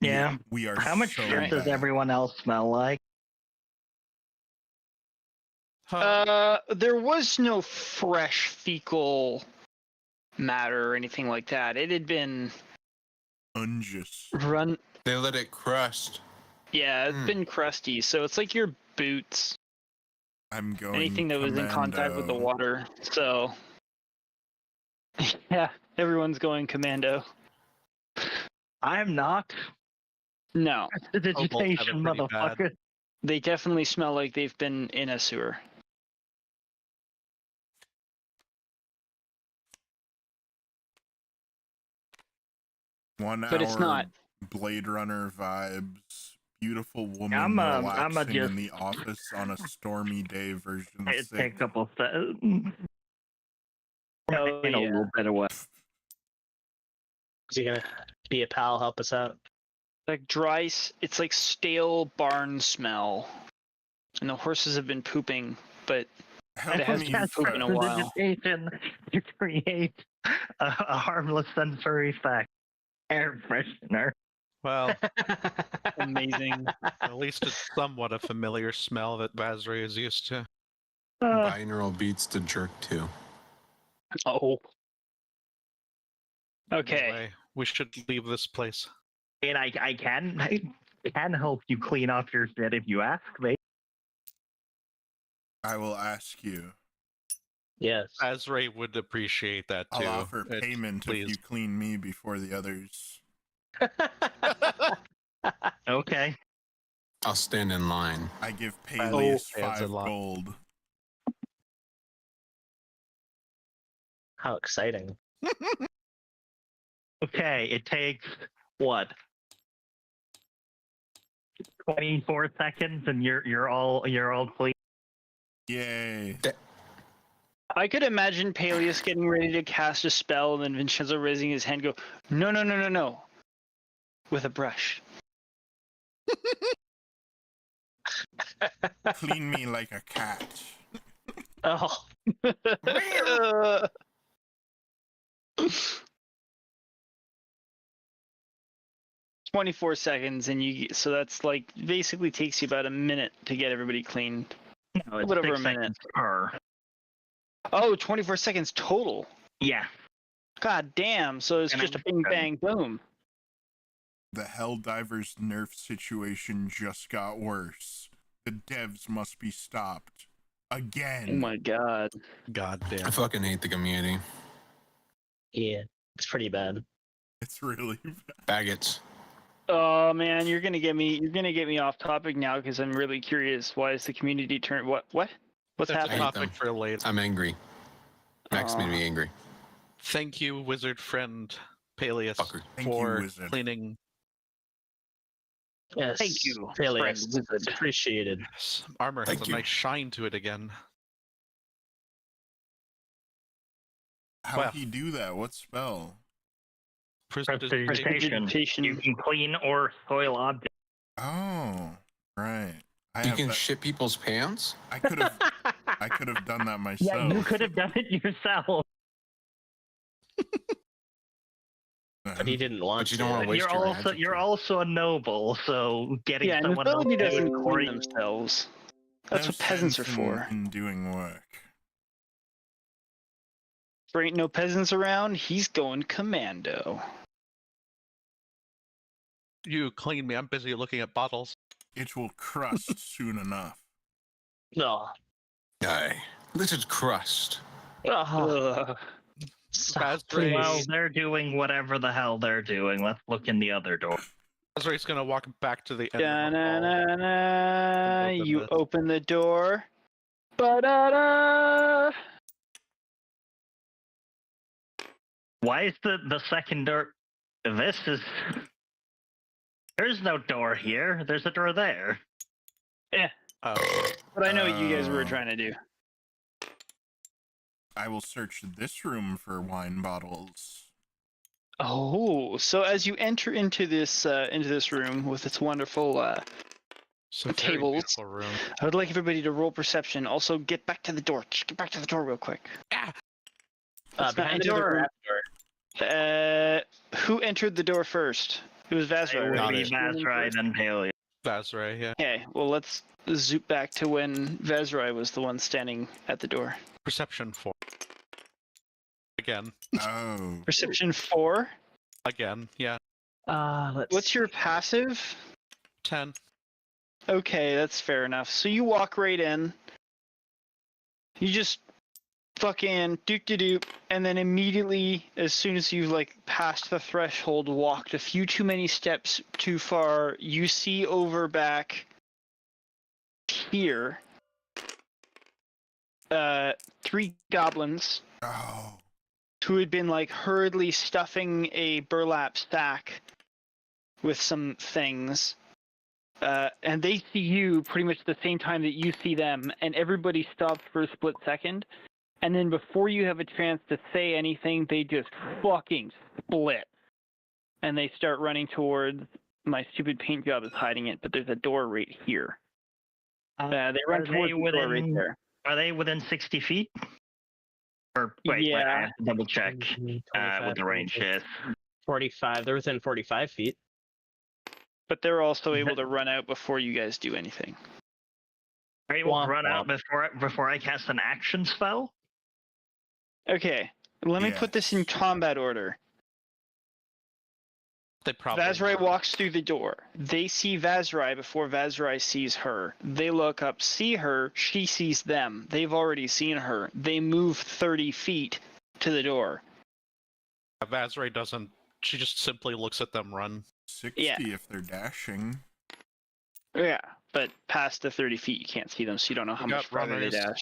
[SPEAKER 5] Yeah.
[SPEAKER 2] We are
[SPEAKER 5] How much
[SPEAKER 2] so
[SPEAKER 5] shit does
[SPEAKER 2] bad.
[SPEAKER 5] everyone else smell like?
[SPEAKER 1] There was no fresh fecal matter or anything like that. It had been
[SPEAKER 2] Unjust.
[SPEAKER 1] run.
[SPEAKER 6] They let it crust.
[SPEAKER 1] Yeah, it's been crusty. So it's like your boots,
[SPEAKER 2] I'm going
[SPEAKER 1] anything that was in contact with the
[SPEAKER 2] commando.
[SPEAKER 1] water. So yeah, everyone's going commando.
[SPEAKER 5] I'm not.
[SPEAKER 1] No,
[SPEAKER 5] Vegetation,
[SPEAKER 4] pretty bad.
[SPEAKER 5] motherfucker.
[SPEAKER 1] they definitely smell like they've been in a sewer.
[SPEAKER 2] One
[SPEAKER 1] But it's
[SPEAKER 2] hour
[SPEAKER 1] not.
[SPEAKER 2] Blade Runner vibes. Beautiful woman
[SPEAKER 5] I'm a
[SPEAKER 2] relaxing
[SPEAKER 5] just-
[SPEAKER 2] in the office on a stormy day. Version
[SPEAKER 5] It
[SPEAKER 2] 6.
[SPEAKER 5] take a couple steps.
[SPEAKER 1] Oh,
[SPEAKER 5] In a
[SPEAKER 1] yeah.
[SPEAKER 5] little bit away.
[SPEAKER 3] Is he gonna be a pal? Help us out.
[SPEAKER 1] Like it's like stale barn smell. And the horses have been pooping, but
[SPEAKER 2] Help
[SPEAKER 1] It has
[SPEAKER 2] me,
[SPEAKER 1] been pooping a while.
[SPEAKER 5] Vegetation to create a harmless sensory effect. Air freshener.
[SPEAKER 4] Well,
[SPEAKER 1] amazing.
[SPEAKER 4] at least it's somewhat a familiar smell that Vazray is used to.
[SPEAKER 6] Binaural beats to jerk to.
[SPEAKER 1] Oh. Okay.
[SPEAKER 4] Anyway, we should leave this place.
[SPEAKER 5] And I can help you clean off your shit if you ask me.
[SPEAKER 2] I will ask you.
[SPEAKER 3] Yes.
[SPEAKER 4] Vazray would appreciate that too.
[SPEAKER 2] I'll offer
[SPEAKER 4] It-
[SPEAKER 2] payment
[SPEAKER 4] please.
[SPEAKER 2] if you clean me before the others.
[SPEAKER 5] Okay.
[SPEAKER 6] I'll stand in line.
[SPEAKER 2] I give
[SPEAKER 4] Oh,
[SPEAKER 2] Paelias
[SPEAKER 4] yeah, it's a
[SPEAKER 2] 5
[SPEAKER 4] lot.
[SPEAKER 2] gold.
[SPEAKER 3] How exciting.
[SPEAKER 5] Okay, it takes what? 24 seconds and you're all clean.
[SPEAKER 2] Yay.
[SPEAKER 1] I could imagine Paelias getting ready to cast a spell and then Vinshenzo raising his hand go, no. With a brush.
[SPEAKER 2] Clean me like a cat.
[SPEAKER 3] Oh.
[SPEAKER 1] 24 seconds and so that's like basically takes you about a minute to get everybody cleaned.
[SPEAKER 5] No, it's
[SPEAKER 1] Little over
[SPEAKER 5] 6
[SPEAKER 1] a minute.
[SPEAKER 5] seconds per.
[SPEAKER 1] Oh, 24 seconds total.
[SPEAKER 5] Yeah.
[SPEAKER 1] God damn, so it's
[SPEAKER 5] And
[SPEAKER 1] just a
[SPEAKER 5] I'm
[SPEAKER 1] bing
[SPEAKER 5] good.
[SPEAKER 1] bang boom.
[SPEAKER 2] The Helldivers nerf situation just got worse. The devs must be stopped. Again.
[SPEAKER 1] Oh my god.
[SPEAKER 4] God
[SPEAKER 6] I
[SPEAKER 4] damn.
[SPEAKER 6] fucking hate the community.
[SPEAKER 3] Yeah. It's pretty bad.
[SPEAKER 2] It's really bad.
[SPEAKER 6] Baggots.
[SPEAKER 1] Oh man, you're gonna get me off topic now because I'm really curious. Why is the community turn what's
[SPEAKER 4] That's a
[SPEAKER 1] happening?
[SPEAKER 6] hate
[SPEAKER 4] topic
[SPEAKER 6] them.
[SPEAKER 4] for later.
[SPEAKER 6] I'm angry. Max made
[SPEAKER 1] Aw.
[SPEAKER 6] me angry.
[SPEAKER 4] Thank you, wizard friend Paelias,
[SPEAKER 6] Fucker.
[SPEAKER 2] Thank you,
[SPEAKER 4] for
[SPEAKER 2] wizard.
[SPEAKER 4] cleaning.
[SPEAKER 3] Yes.
[SPEAKER 1] Thank you,
[SPEAKER 3] Paelias.
[SPEAKER 1] friend
[SPEAKER 3] It's
[SPEAKER 1] wizard.
[SPEAKER 3] appreciated.
[SPEAKER 4] Yes, armor has
[SPEAKER 6] Thank
[SPEAKER 4] a
[SPEAKER 6] you.
[SPEAKER 4] nice shine to it again.
[SPEAKER 2] How'd
[SPEAKER 4] Well.
[SPEAKER 2] he do that? What spell?
[SPEAKER 4] Prestidigitation.
[SPEAKER 5] Prestidigitation. You can clean or soil objects.
[SPEAKER 2] Oh, right.
[SPEAKER 6] You can shit people's pants?
[SPEAKER 2] I could have done that myself.
[SPEAKER 5] Yeah, you could have done it yourself.
[SPEAKER 3] But he didn't want
[SPEAKER 6] But you don't want to waste your
[SPEAKER 5] You're also a noble, so getting
[SPEAKER 1] Yeah,
[SPEAKER 5] someone else
[SPEAKER 1] nobility
[SPEAKER 5] to
[SPEAKER 1] doesn't
[SPEAKER 5] do it
[SPEAKER 1] clean
[SPEAKER 5] for you-
[SPEAKER 1] themselves.
[SPEAKER 2] No
[SPEAKER 1] That's what peasants are
[SPEAKER 2] sense
[SPEAKER 1] for.
[SPEAKER 2] in doing work.
[SPEAKER 1] If there ain't no peasants around, he's going commando.
[SPEAKER 4] You clean me. I'm busy looking at bottles.
[SPEAKER 2] It will crust soon enough.
[SPEAKER 3] No.
[SPEAKER 6] Aye. Lizard crust.
[SPEAKER 3] Oh,
[SPEAKER 1] Ugh.
[SPEAKER 3] stop,
[SPEAKER 4] Vazray-
[SPEAKER 5] Well,
[SPEAKER 3] please.
[SPEAKER 5] they're doing whatever the hell they're doing. Let's look in the other door.
[SPEAKER 4] Vazray's gonna walk back to the end of the hall.
[SPEAKER 1] Da-na-na-na.
[SPEAKER 4] Open
[SPEAKER 1] You
[SPEAKER 4] this.
[SPEAKER 1] open the door. Ba-da-da.
[SPEAKER 5] Why is the second door? This is. There's no door here. There's a door there.
[SPEAKER 4] Oh,
[SPEAKER 1] But I know what you guys were trying to do.
[SPEAKER 2] I will search this room for wine bottles.
[SPEAKER 1] Oh, so as you enter into this room with its wonderful,
[SPEAKER 4] so very
[SPEAKER 1] tables.
[SPEAKER 4] beautiful room.
[SPEAKER 1] I would like everybody to roll perception. Also, get back to the door. Just get back to the door real quick.
[SPEAKER 4] Ah,
[SPEAKER 1] Let's not
[SPEAKER 3] Behind the
[SPEAKER 1] enter the
[SPEAKER 3] door or
[SPEAKER 1] room.
[SPEAKER 3] after door?
[SPEAKER 1] Who entered the door first? It was
[SPEAKER 5] It
[SPEAKER 1] Vazrai,
[SPEAKER 5] would
[SPEAKER 1] right?
[SPEAKER 5] be Vazrai, then Paelias.
[SPEAKER 4] Vazrai, yeah.
[SPEAKER 1] Okay, well let's zoop back to when Vazrai was the one standing at the door.
[SPEAKER 4] Perception 4. Again.
[SPEAKER 2] Oh.
[SPEAKER 1] Perception 4.
[SPEAKER 4] Again, yeah.
[SPEAKER 1] What's your passive?
[SPEAKER 4] 10.
[SPEAKER 1] Okay, that's fair enough. So you walk right in. You just fucking doop, and then immediately, as soon as you've like passed the threshold, walked a few too many steps too far, you see over back here 3 goblins
[SPEAKER 2] Oh.
[SPEAKER 1] who had been like hurriedly stuffing a burlap sack with some things. And they see you pretty much the same time that you see them, and everybody stops for a split second. And then before you have a chance to say anything, they just fucking split. And they start running towards, my stupid paint job is hiding it, but there's a door right here. They run towards the door right there.
[SPEAKER 5] Are they within 60 feet? Or wait,
[SPEAKER 1] Yeah.
[SPEAKER 5] I have to double check what the range is.
[SPEAKER 3] 45. They're within 45 feet.
[SPEAKER 1] But they're also able to run out before you guys do anything.
[SPEAKER 5] Are you able to run out before I cast an action spell?
[SPEAKER 1] Okay, let me put this in combat order.
[SPEAKER 4] They probably.
[SPEAKER 1] Vazrai walks through the door. They see Vazrai before Vazrai sees her. They look up, see her, she sees them. They've already seen her. They move 30 feet to the door.
[SPEAKER 4] Vazrai doesn't. She just simply looks at them run.
[SPEAKER 2] 60
[SPEAKER 1] Yeah.
[SPEAKER 2] if they're dashing.
[SPEAKER 1] Yeah, but past the 30 feet, you can't see them, so you don't know how
[SPEAKER 4] We
[SPEAKER 1] much
[SPEAKER 4] got
[SPEAKER 1] farther they
[SPEAKER 4] runners.
[SPEAKER 1] dash.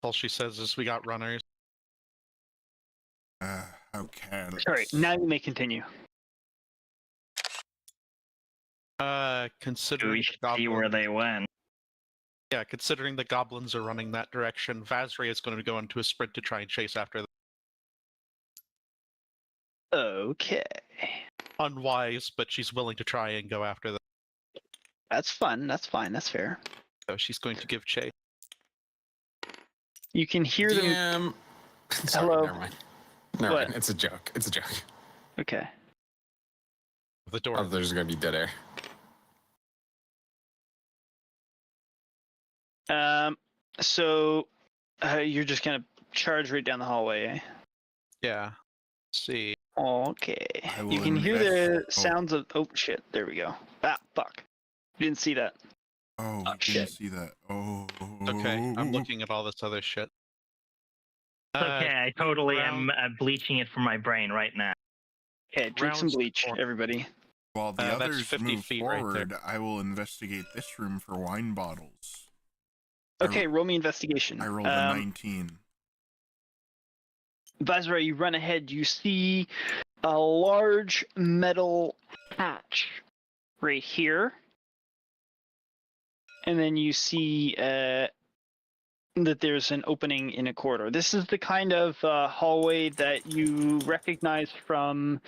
[SPEAKER 4] All she says is we got runners.
[SPEAKER 2] Okay.
[SPEAKER 1] Sorry, now you may continue.
[SPEAKER 5] Do
[SPEAKER 4] Considering
[SPEAKER 5] we
[SPEAKER 4] the
[SPEAKER 5] see
[SPEAKER 4] goblins,
[SPEAKER 5] where they went?
[SPEAKER 4] yeah, considering the goblins are running that direction, Vazrai is going to go into a sprint to try and chase after them.
[SPEAKER 1] Okay.
[SPEAKER 4] Unwise, but she's willing to try and go after them.
[SPEAKER 1] That's fun, that's fine, that's fair.
[SPEAKER 4] So she's going to give chase.
[SPEAKER 1] You can hear them.
[SPEAKER 6] Sorry,
[SPEAKER 1] Hello?
[SPEAKER 6] never mind. Never
[SPEAKER 1] What?
[SPEAKER 6] mind. It's a joke. It's a joke.
[SPEAKER 1] Okay.
[SPEAKER 4] The door.
[SPEAKER 6] Oh, there's gonna be dead air.
[SPEAKER 1] So you're just gonna charge right down the hallway, eh?
[SPEAKER 4] Yeah. Let's see.
[SPEAKER 1] Okay.
[SPEAKER 2] I
[SPEAKER 1] You
[SPEAKER 2] will
[SPEAKER 1] can hear the
[SPEAKER 2] invest-
[SPEAKER 1] sounds of. Oh shit! There we go. Ah, fuck. Didn't see that.
[SPEAKER 2] Oh,
[SPEAKER 1] Oh,
[SPEAKER 2] we
[SPEAKER 1] shit.
[SPEAKER 2] didn't see that. Oh.
[SPEAKER 4] Okay, I'm looking at all this other shit.
[SPEAKER 5] It's okay, I totally
[SPEAKER 4] round-
[SPEAKER 5] am bleaching it from my brain right now.
[SPEAKER 1] Okay, drink some
[SPEAKER 4] Rounds
[SPEAKER 1] bleach,
[SPEAKER 4] four.
[SPEAKER 1] everybody.
[SPEAKER 2] While the
[SPEAKER 4] That's
[SPEAKER 2] others
[SPEAKER 4] 50
[SPEAKER 2] move
[SPEAKER 4] feet right there.
[SPEAKER 2] forward, I will investigate this room for wine bottles.
[SPEAKER 1] Okay, roll me investigation.
[SPEAKER 2] I rolled a 19.
[SPEAKER 1] Vazrai, you run ahead. You see a large metal hatch right here, and then you see that there's an opening in a corridor. This is the kind of hallway that you recognize from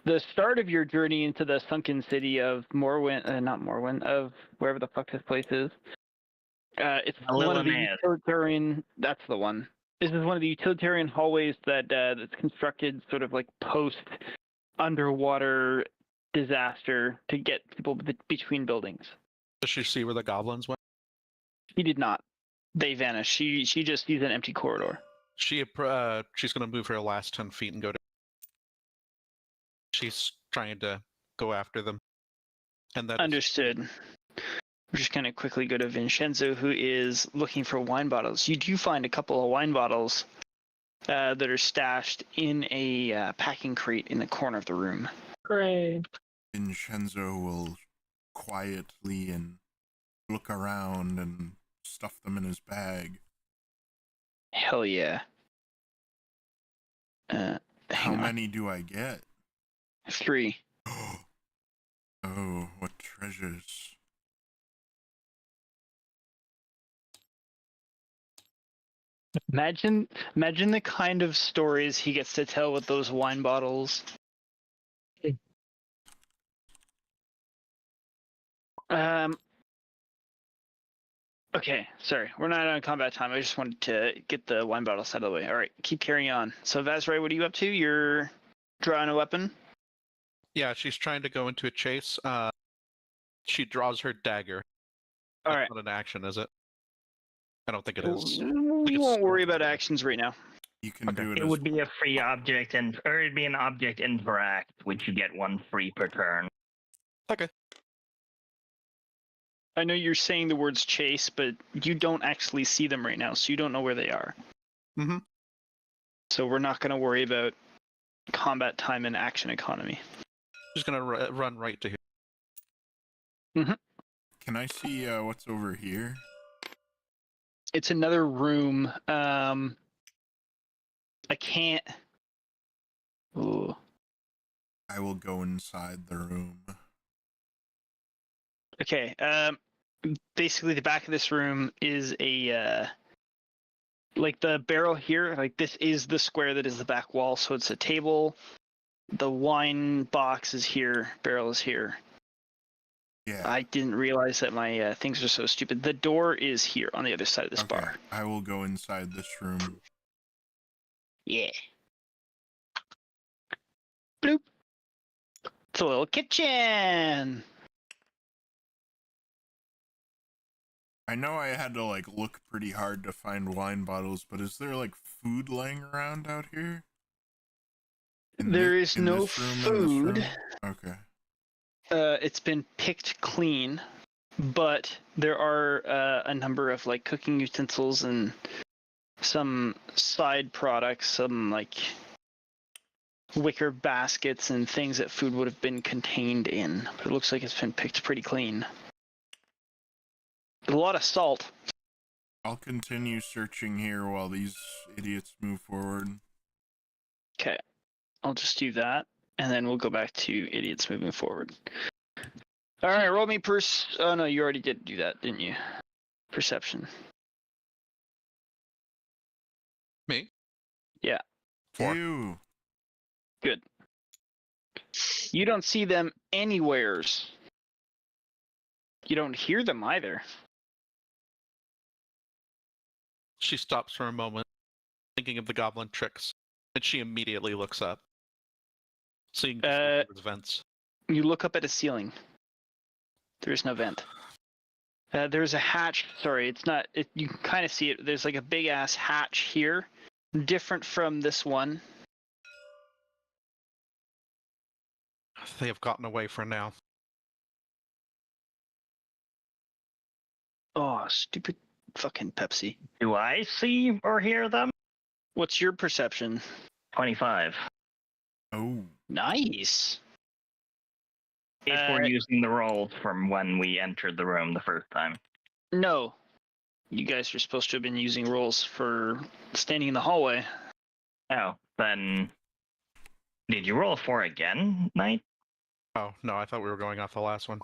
[SPEAKER 1] the start of your journey into the sunken city of Morrowind, not Morrowind, of wherever the fuck this place is. It's one of the
[SPEAKER 5] Lillinez.
[SPEAKER 1] utilitarian. That's the one. This is one of the utilitarian hallways that's constructed sort of like post underwater disaster to get people between buildings.
[SPEAKER 4] Does she see where the goblins went?
[SPEAKER 1] He did not. They vanished. She just sees an empty corridor.
[SPEAKER 4] She's going to move her last 10 feet and go to. She's trying to go after them. And that is-
[SPEAKER 1] Understood. We're just going to quickly go to Vinshenzo, who is looking for wine bottles. You do find a couple of wine bottles that are stashed in a packing crate in the corner of the room.
[SPEAKER 3] Great.
[SPEAKER 2] Vinshenzo will quietly and look around and stuff them in his bag.
[SPEAKER 1] Hell yeah.
[SPEAKER 2] How
[SPEAKER 1] Hang on.
[SPEAKER 2] many do I get?
[SPEAKER 1] 3.
[SPEAKER 2] Oh, what treasures.
[SPEAKER 1] Imagine the kind of stories he gets to tell with those wine bottles. Okay, sorry. We're not on combat time. I just wanted to get the wine bottles out of the way. All right, keep carrying on. So, Vazray, what are you up to? You're drawing a weapon?
[SPEAKER 4] Yeah, she's trying to go into a chase. She draws her dagger.
[SPEAKER 1] All
[SPEAKER 4] That's
[SPEAKER 1] right.
[SPEAKER 4] not an action, is it? I don't think it is.
[SPEAKER 1] We won't worry about actions right now.
[SPEAKER 2] You can
[SPEAKER 4] Okay.
[SPEAKER 2] do it
[SPEAKER 5] It
[SPEAKER 2] as
[SPEAKER 5] would be a free object, or it'd be an object interact, which you get 1 free per turn.
[SPEAKER 4] Okay.
[SPEAKER 1] I know you're saying the words chase, but you don't actually see them right now, so you don't know where they are.
[SPEAKER 4] Mm-hmm.
[SPEAKER 1] So we're not going to worry about combat time and action economy.
[SPEAKER 4] She's gonna run right to here.
[SPEAKER 2] Can I see what's over here?
[SPEAKER 1] It's another room. I can't. Ooh.
[SPEAKER 2] I will go inside the room.
[SPEAKER 1] Okay. Basically, the back of this room is a like the barrel here. Like this is the square that is the back wall. So it's a table. The wine box is here. Barrel is here.
[SPEAKER 2] Yeah.
[SPEAKER 1] I didn't realize that my things are so stupid. The door is here on the other side of this
[SPEAKER 2] Okay.
[SPEAKER 1] bar.
[SPEAKER 2] I will go inside this room.
[SPEAKER 1] Yeah. Bloop. It's a little kitchen.
[SPEAKER 2] I know I had to like look pretty hard to find wine bottles, but is there like food laying around out here?
[SPEAKER 1] There is
[SPEAKER 2] in
[SPEAKER 1] no
[SPEAKER 2] this room, in this
[SPEAKER 1] food.
[SPEAKER 2] room? Okay.
[SPEAKER 1] It's been picked clean, but there are a number of like cooking utensils and some side products, some like wicker baskets and things that food would have been contained in. But it looks like it's been picked pretty clean. A lot of salt.
[SPEAKER 2] I'll continue searching here while these idiots move forward.
[SPEAKER 1] Okay, I'll just do that, and then we'll go back to idiots moving forward. All right, roll me Oh no, you already did do that, didn't you? Perception.
[SPEAKER 4] Me?
[SPEAKER 1] Yeah.
[SPEAKER 4] 4.
[SPEAKER 2] Ew.
[SPEAKER 1] Good. You don't see them anywheres. You don't hear them either.
[SPEAKER 4] She stops for a moment, thinking of the goblin tricks, and she immediately looks up, seeing the vents.
[SPEAKER 1] You look up at a ceiling. There is no vent. There's a hatch. Sorry, it's not. You can kind of see it. There's like a big ass hatch here, different from this one.
[SPEAKER 4] They have gotten away for now.
[SPEAKER 1] Oh, stupid fucking Pepsi.
[SPEAKER 5] Do I see or hear them?
[SPEAKER 1] What's your perception?
[SPEAKER 5] 25.
[SPEAKER 2] Oh.
[SPEAKER 1] Nice.
[SPEAKER 5] If we're using the rolls from when we entered the room the first time.
[SPEAKER 1] No. You guys are supposed to have been using rolls for standing in the hallway.
[SPEAKER 5] Oh, then did you roll a 4 again, Knight?
[SPEAKER 4] Oh, no, I thought we were going off the last one.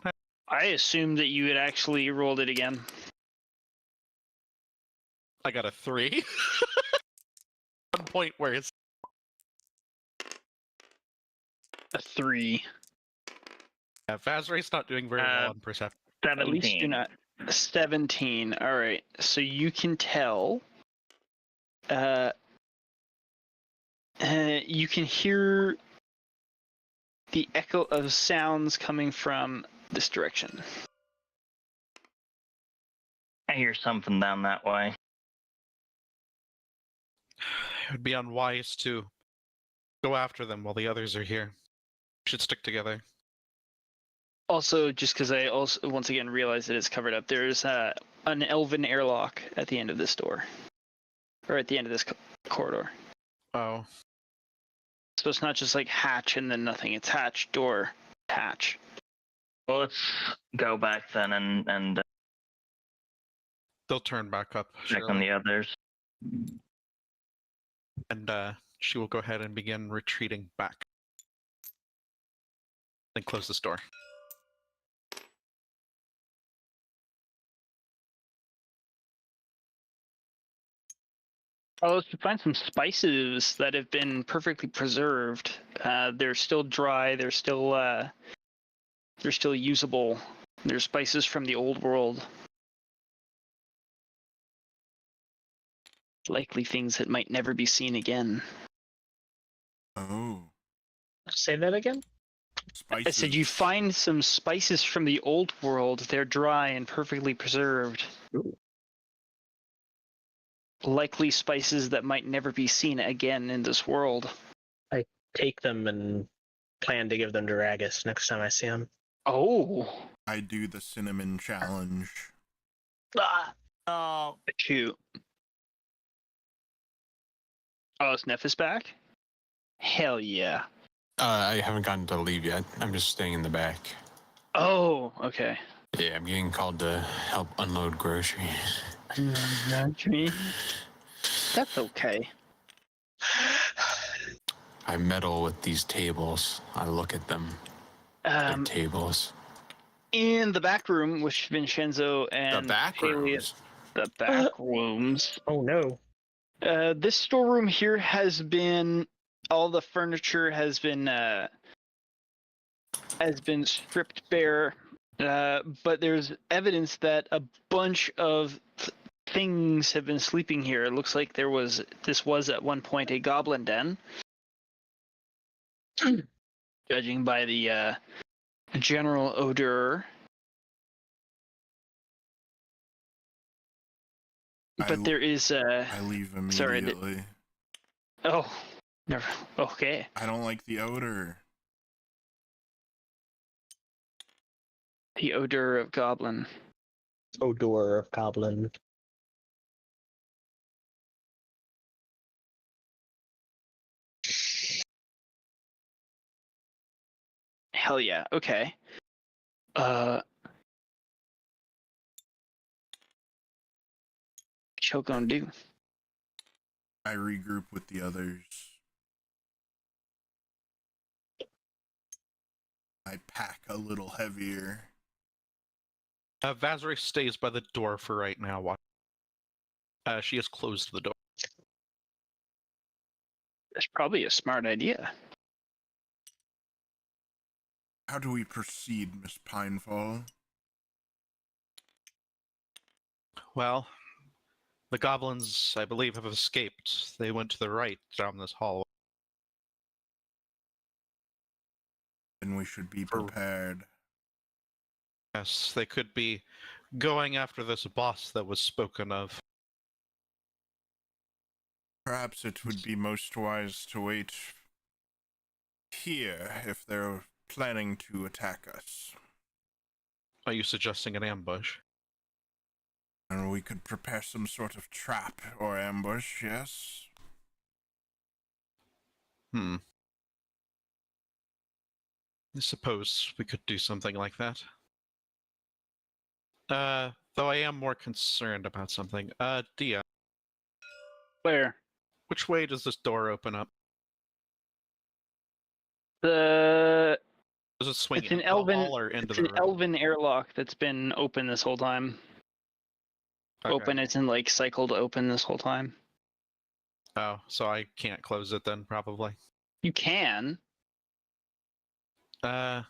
[SPEAKER 1] I assumed that you had actually rolled it again.
[SPEAKER 4] I got a 3. One point where it's
[SPEAKER 1] A 3.
[SPEAKER 4] yeah, Vazray's not doing very well on perception.
[SPEAKER 5] 17.
[SPEAKER 1] At least you're not. 17. All right. So you can tell. You can hear the echo of sounds coming from this direction.
[SPEAKER 5] I hear something down that way.
[SPEAKER 4] It would be unwise to go after them while the others are here. We should stick together.
[SPEAKER 1] Also, just because I also once again realized that it's covered up, there's an elven airlock at the end of this door, or at the end of this corridor.
[SPEAKER 4] Oh.
[SPEAKER 1] So it's not just like hatch and then nothing. It's hatch, door, hatch.
[SPEAKER 5] Well, let's go back then and
[SPEAKER 4] They'll turn back up.
[SPEAKER 5] check on
[SPEAKER 4] surely.
[SPEAKER 5] the others.
[SPEAKER 4] And she will go ahead and begin retreating back. Then close this door.
[SPEAKER 1] Oh, to find some spices that have been perfectly preserved. They're still dry. They're still usable. They're spices from the old world. Likely things that might never be seen again.
[SPEAKER 2] Oh,
[SPEAKER 3] Say that again?
[SPEAKER 2] spices.
[SPEAKER 1] I said you find some spices from the old world. They're dry and perfectly preserved.
[SPEAKER 3] Ooh.
[SPEAKER 1] Likely spices that might never be seen again in this world.
[SPEAKER 3] I take them and plan to give them to Ragus next time I see him.
[SPEAKER 1] Oh.
[SPEAKER 2] I do the cinnamon challenge.
[SPEAKER 1] Ah. Oh. Shoot. Oh, is Nephis back? Hell yeah.
[SPEAKER 6] I haven't gotten to leave yet. I'm just staying in the back.
[SPEAKER 1] Oh, okay.
[SPEAKER 6] Yeah, I'm getting called to help unload groceries.
[SPEAKER 1] That's okay.
[SPEAKER 6] I meddle with these tables. I look at them. They're tables.
[SPEAKER 1] In the back room with Vinshenzo and
[SPEAKER 6] The back
[SPEAKER 1] Paelias,
[SPEAKER 6] rooms.
[SPEAKER 1] the back rooms.
[SPEAKER 3] Oh no.
[SPEAKER 1] This storeroom here has been, all the furniture has been stripped bare, but there's evidence that a bunch of things have been sleeping here. It looks like this was at one point a goblin den, judging by the general odor. But there is
[SPEAKER 2] I leave immediately.
[SPEAKER 1] Sorry, oh, never. Okay.
[SPEAKER 2] I don't like the odor.
[SPEAKER 1] The odor of goblin.
[SPEAKER 3] Odor of goblin.
[SPEAKER 1] Hell yeah. Okay. What gonna do?
[SPEAKER 2] I regroup with the others. I pack a little heavier.
[SPEAKER 4] Vazre stays by the door for right now. She has closed the door.
[SPEAKER 1] That's probably a smart idea.
[SPEAKER 2] How do we proceed, Miss Pinefall?
[SPEAKER 4] Well, the goblins, I believe, have escaped. They went to the right down this hallway.
[SPEAKER 2] Then we should be prepared.
[SPEAKER 4] Yes, they could be going after this boss that was spoken of.
[SPEAKER 2] Perhaps it would be most wise to wait here if they're planning to attack us.
[SPEAKER 4] Are you suggesting an ambush?
[SPEAKER 2] And we could prepare some sort of trap or ambush, yes?
[SPEAKER 4] I suppose we could do something like that. Though I am more concerned about something. Dia,
[SPEAKER 1] Where?
[SPEAKER 4] which way does this door open up?
[SPEAKER 1] Does
[SPEAKER 4] it swing
[SPEAKER 1] it's an
[SPEAKER 4] into the
[SPEAKER 1] elven.
[SPEAKER 4] wall or into
[SPEAKER 1] It's
[SPEAKER 4] the
[SPEAKER 1] an
[SPEAKER 4] room?
[SPEAKER 1] elven airlock that's been open this whole time.
[SPEAKER 4] Okay.
[SPEAKER 1] Open as in like cycled open this whole time.
[SPEAKER 4] Oh, so I can't close it then, probably.
[SPEAKER 1] You can.
[SPEAKER 4] Then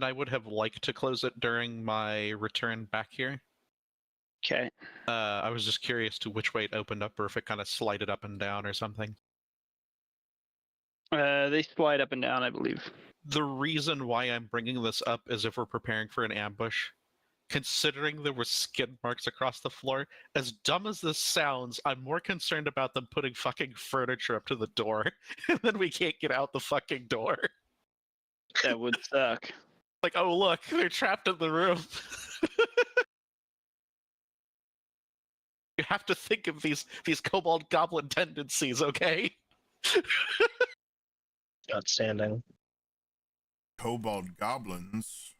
[SPEAKER 4] I would have liked to close it during my return back here.
[SPEAKER 1] Okay.
[SPEAKER 4] I was just curious to which way it opened up, or if it kind of slided up and down or something.
[SPEAKER 1] They slide up and down, I believe.
[SPEAKER 4] The reason why I'm bringing this up is if we're preparing for an ambush. Considering there were skid marks across the floor, as dumb as this sounds, I'm more concerned about them putting fucking furniture up to the door, and then we can't get out the fucking door.
[SPEAKER 1] That would suck.
[SPEAKER 4] Like, oh look, they're trapped in the room. You have to think of these kobold goblin tendencies, okay?
[SPEAKER 3] Outstanding.
[SPEAKER 2] Kobold goblins?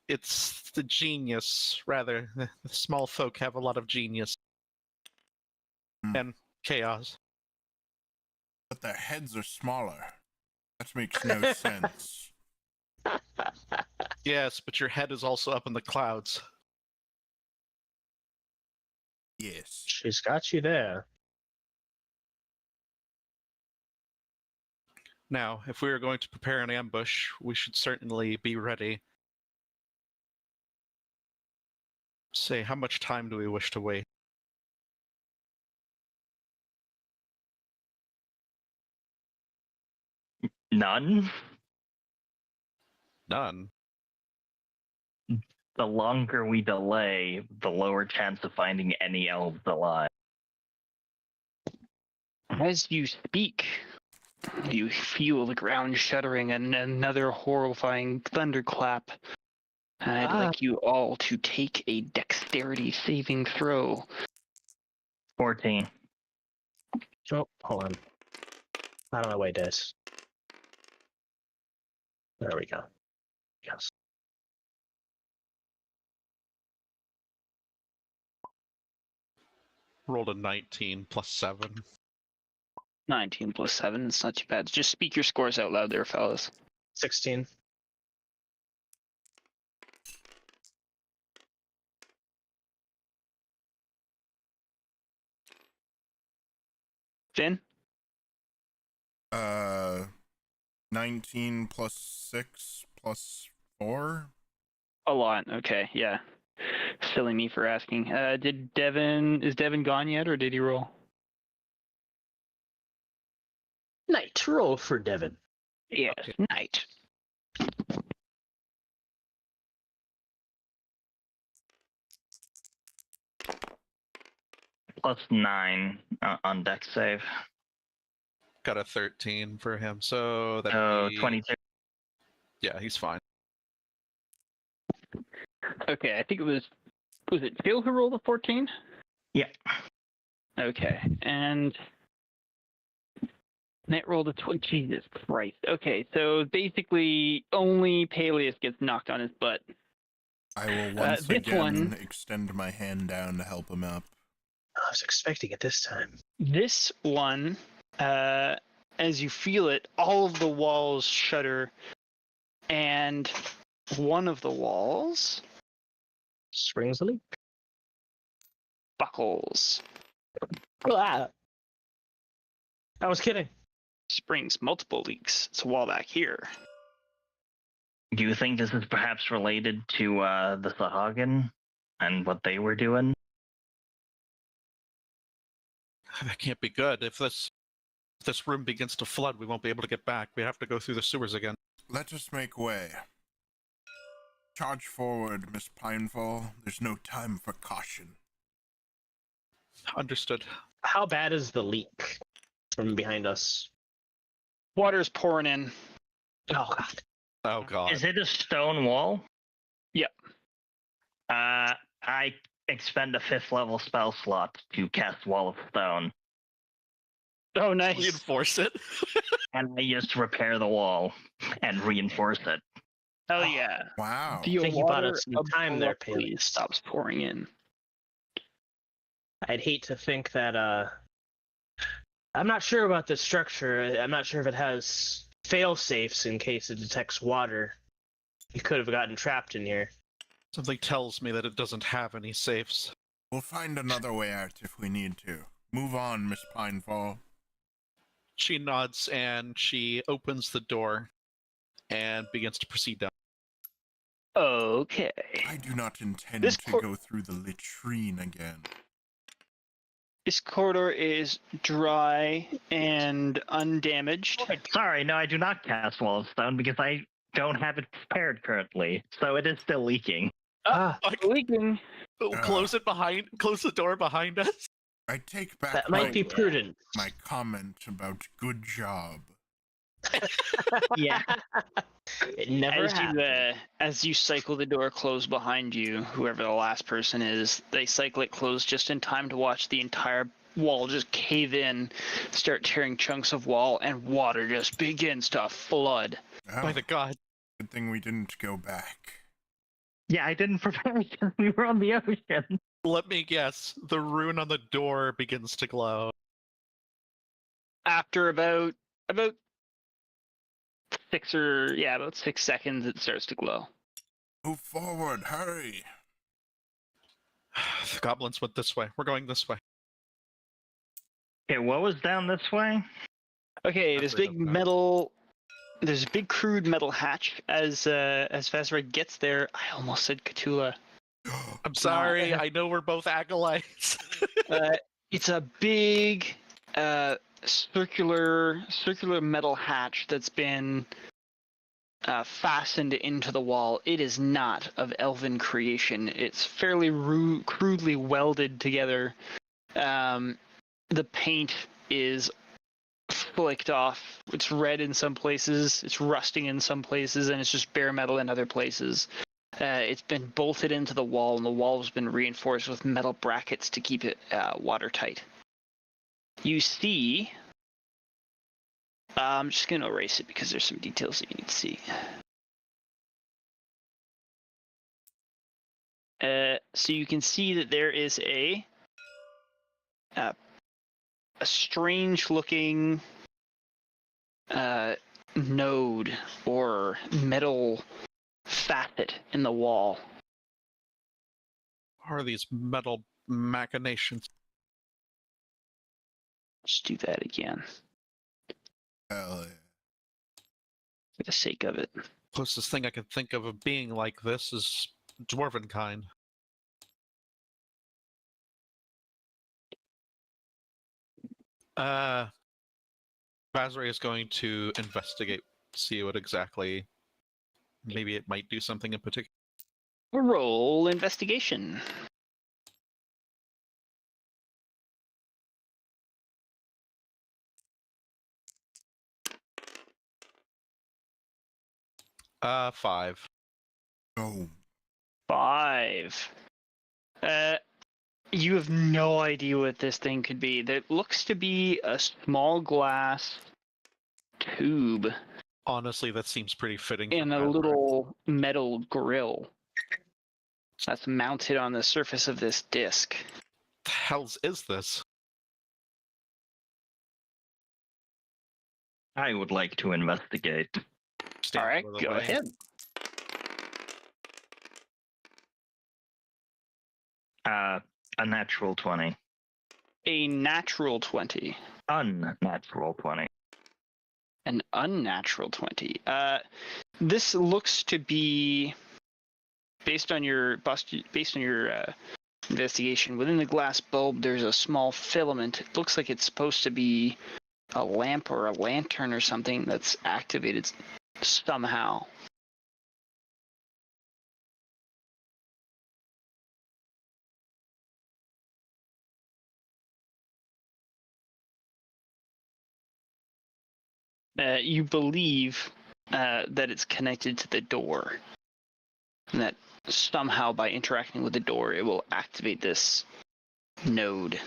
[SPEAKER 4] It's the genius, rather. The small folk have a lot of genius. And chaos.
[SPEAKER 2] But their heads are smaller. That makes no sense.
[SPEAKER 4] Yes, but your head is also up in the clouds.
[SPEAKER 2] Yes.
[SPEAKER 3] She's got you there.
[SPEAKER 4] Now, if we are going to prepare an ambush, we should certainly be ready. Say, how much time do we wish to wait?
[SPEAKER 5] None.
[SPEAKER 4] None.
[SPEAKER 5] The longer we delay, the lower chance of finding any elves alive.
[SPEAKER 1] As you speak, you feel the ground shuddering and another horrifying thunderclap. I'd like you all to take a dexterity saving throw.
[SPEAKER 5] 14.
[SPEAKER 3] Oh, hold on. Out of my way, Dice. There we go. Yes.
[SPEAKER 4] Rolled a 19 plus 7.
[SPEAKER 1] 19 plus 7, it's not too bad. Just speak your scores out loud there, fellas.
[SPEAKER 3] 16.
[SPEAKER 1] Finn?
[SPEAKER 2] 19 plus 6 plus 4.
[SPEAKER 1] A lot, okay, yeah. Silly me for asking. Is Devon gone yet, or did he roll?
[SPEAKER 3] Night roll for Devon.
[SPEAKER 1] Yes, night.
[SPEAKER 5] Plus 9 on dex save.
[SPEAKER 4] Got a 13 for him, so that
[SPEAKER 5] Oh, 22.
[SPEAKER 4] Yeah, he's fine.
[SPEAKER 1] Okay, I think it was it Phil who rolled a 14?
[SPEAKER 5] Yeah.
[SPEAKER 1] Okay, and Net rolled a 20. Jesus Christ. Okay, so basically only Paelias gets knocked on his butt.
[SPEAKER 2] I will once
[SPEAKER 1] this
[SPEAKER 2] again
[SPEAKER 1] one-
[SPEAKER 2] extend my hand down to help him up.
[SPEAKER 3] I was expecting it this time.
[SPEAKER 1] This one, as you feel it, all of the walls shudder, and one of the walls
[SPEAKER 3] Springs a leak.
[SPEAKER 1] buckles.
[SPEAKER 3] I was kidding.
[SPEAKER 1] Springs multiple leaks. It's a wall back here.
[SPEAKER 5] Do you think this is perhaps related to the Sahagin and what they were doing?
[SPEAKER 4] That can't be good. If this room begins to flood, we won't be able to get back. We have to go through the sewers again.
[SPEAKER 2] Let us make way. Charge forward, Miss Pinefall. There's no time for caution.
[SPEAKER 4] Understood.
[SPEAKER 3] How bad is the leak from behind us?
[SPEAKER 1] Water's pouring in.
[SPEAKER 3] Oh, God.
[SPEAKER 4] Oh god.
[SPEAKER 5] Is it a stone wall?
[SPEAKER 1] Yep.
[SPEAKER 5] I expend a 5th level spell slot to cast Wall of Stone,
[SPEAKER 1] Oh, nice.
[SPEAKER 4] Reinforce it.
[SPEAKER 5] and I just repair the wall and reinforce it.
[SPEAKER 1] Hell yeah.
[SPEAKER 2] Wow.
[SPEAKER 1] The
[SPEAKER 3] I think you bought
[SPEAKER 1] water
[SPEAKER 3] us some time there,
[SPEAKER 1] abruptly
[SPEAKER 3] Paelias.
[SPEAKER 1] stops pouring in.
[SPEAKER 3] I'd hate to think that, I'm not sure about this structure. I'm not sure if it has fail-safes in case it detects water. You could have gotten trapped in here.
[SPEAKER 4] Something tells me that it doesn't have any safes.
[SPEAKER 2] We'll find another way out if we need to. Move on, Miss Pinefall.
[SPEAKER 4] She nods and she opens the door and begins to proceed down.
[SPEAKER 1] Okay.
[SPEAKER 2] I do not intend
[SPEAKER 1] This
[SPEAKER 2] to
[SPEAKER 1] cor-
[SPEAKER 2] go through the latrine again.
[SPEAKER 1] This corridor is dry and undamaged.
[SPEAKER 5] Sorry, no, I do not cast Wall of Stone because I don't have it prepared currently, so it is still leaking.
[SPEAKER 1] Leaking.
[SPEAKER 4] Close the door behind us.
[SPEAKER 2] I take back
[SPEAKER 3] That might be prudent.
[SPEAKER 2] my comment about good job.
[SPEAKER 5] Yeah.
[SPEAKER 3] It never happened.
[SPEAKER 1] As you cycle the door closed behind you, whoever the last person is, they cycle it closed just in time to watch the entire wall just cave in, start tearing chunks of wall, and water just begins to flood.
[SPEAKER 2] Oh,
[SPEAKER 4] By the god.
[SPEAKER 2] good thing we didn't go back.
[SPEAKER 5] Yeah, I didn't prepare because we were on the ocean.
[SPEAKER 4] Let me guess. The rune on the door begins to glow.
[SPEAKER 1] After about 6 seconds, it starts to glow.
[SPEAKER 2] Move forward, hurry.
[SPEAKER 4] The goblins went this way. We're going this way.
[SPEAKER 5] Okay, what was down this way?
[SPEAKER 1] Okay, this
[SPEAKER 4] Actually,
[SPEAKER 1] big
[SPEAKER 4] don't know.
[SPEAKER 1] metal. There's a big crude metal hatch. As Vasra gets there, I almost said Khutula.
[SPEAKER 4] I'm sorry. I know we're both acolytes.
[SPEAKER 1] It's a big circular metal hatch that's been fastened into the wall. It is not of elven creation. It's fairly crudely welded together. The paint is flicked off. It's red in some places, it's rusting in some places, and it's just bare metal in other places. It's been bolted into the wall, and the wall has been reinforced with metal brackets to keep it watertight. You see... I'm just going to erase it because there's some details that you need to see. So you can see that there is a strange-looking node or metal facet in the wall.
[SPEAKER 4] What are these metal machinations?
[SPEAKER 1] Let's do that again.
[SPEAKER 2] Hell yeah.
[SPEAKER 1] For the sake of it.
[SPEAKER 4] Closest thing I can think of being like this is dwarven kind. Vazray is going to investigate, see what exactly. Maybe it might do something in particular.
[SPEAKER 1] Roll investigation.
[SPEAKER 4] Five.
[SPEAKER 2] Oh.
[SPEAKER 1] 5. You have no idea what this thing could be. There looks to be a small glass tube
[SPEAKER 4] Honestly, that seems pretty fitting.
[SPEAKER 1] in a little metal grill that's mounted on the surface of this disc.
[SPEAKER 4] The hell is this?
[SPEAKER 5] I would like to investigate.
[SPEAKER 4] Stand
[SPEAKER 1] All right,
[SPEAKER 4] out of the
[SPEAKER 1] go
[SPEAKER 4] way.
[SPEAKER 1] ahead.
[SPEAKER 5] A natural 20.
[SPEAKER 1] A natural 20.
[SPEAKER 5] Unnatural 20.
[SPEAKER 1] An unnatural 20. This looks to be, based on your investigation, within the glass bulb there's a small filament. It looks like it's supposed to be a lamp or a lantern or something that's activated somehow. You believe that it's connected to the door, and that somehow by interacting with the door it will activate this node.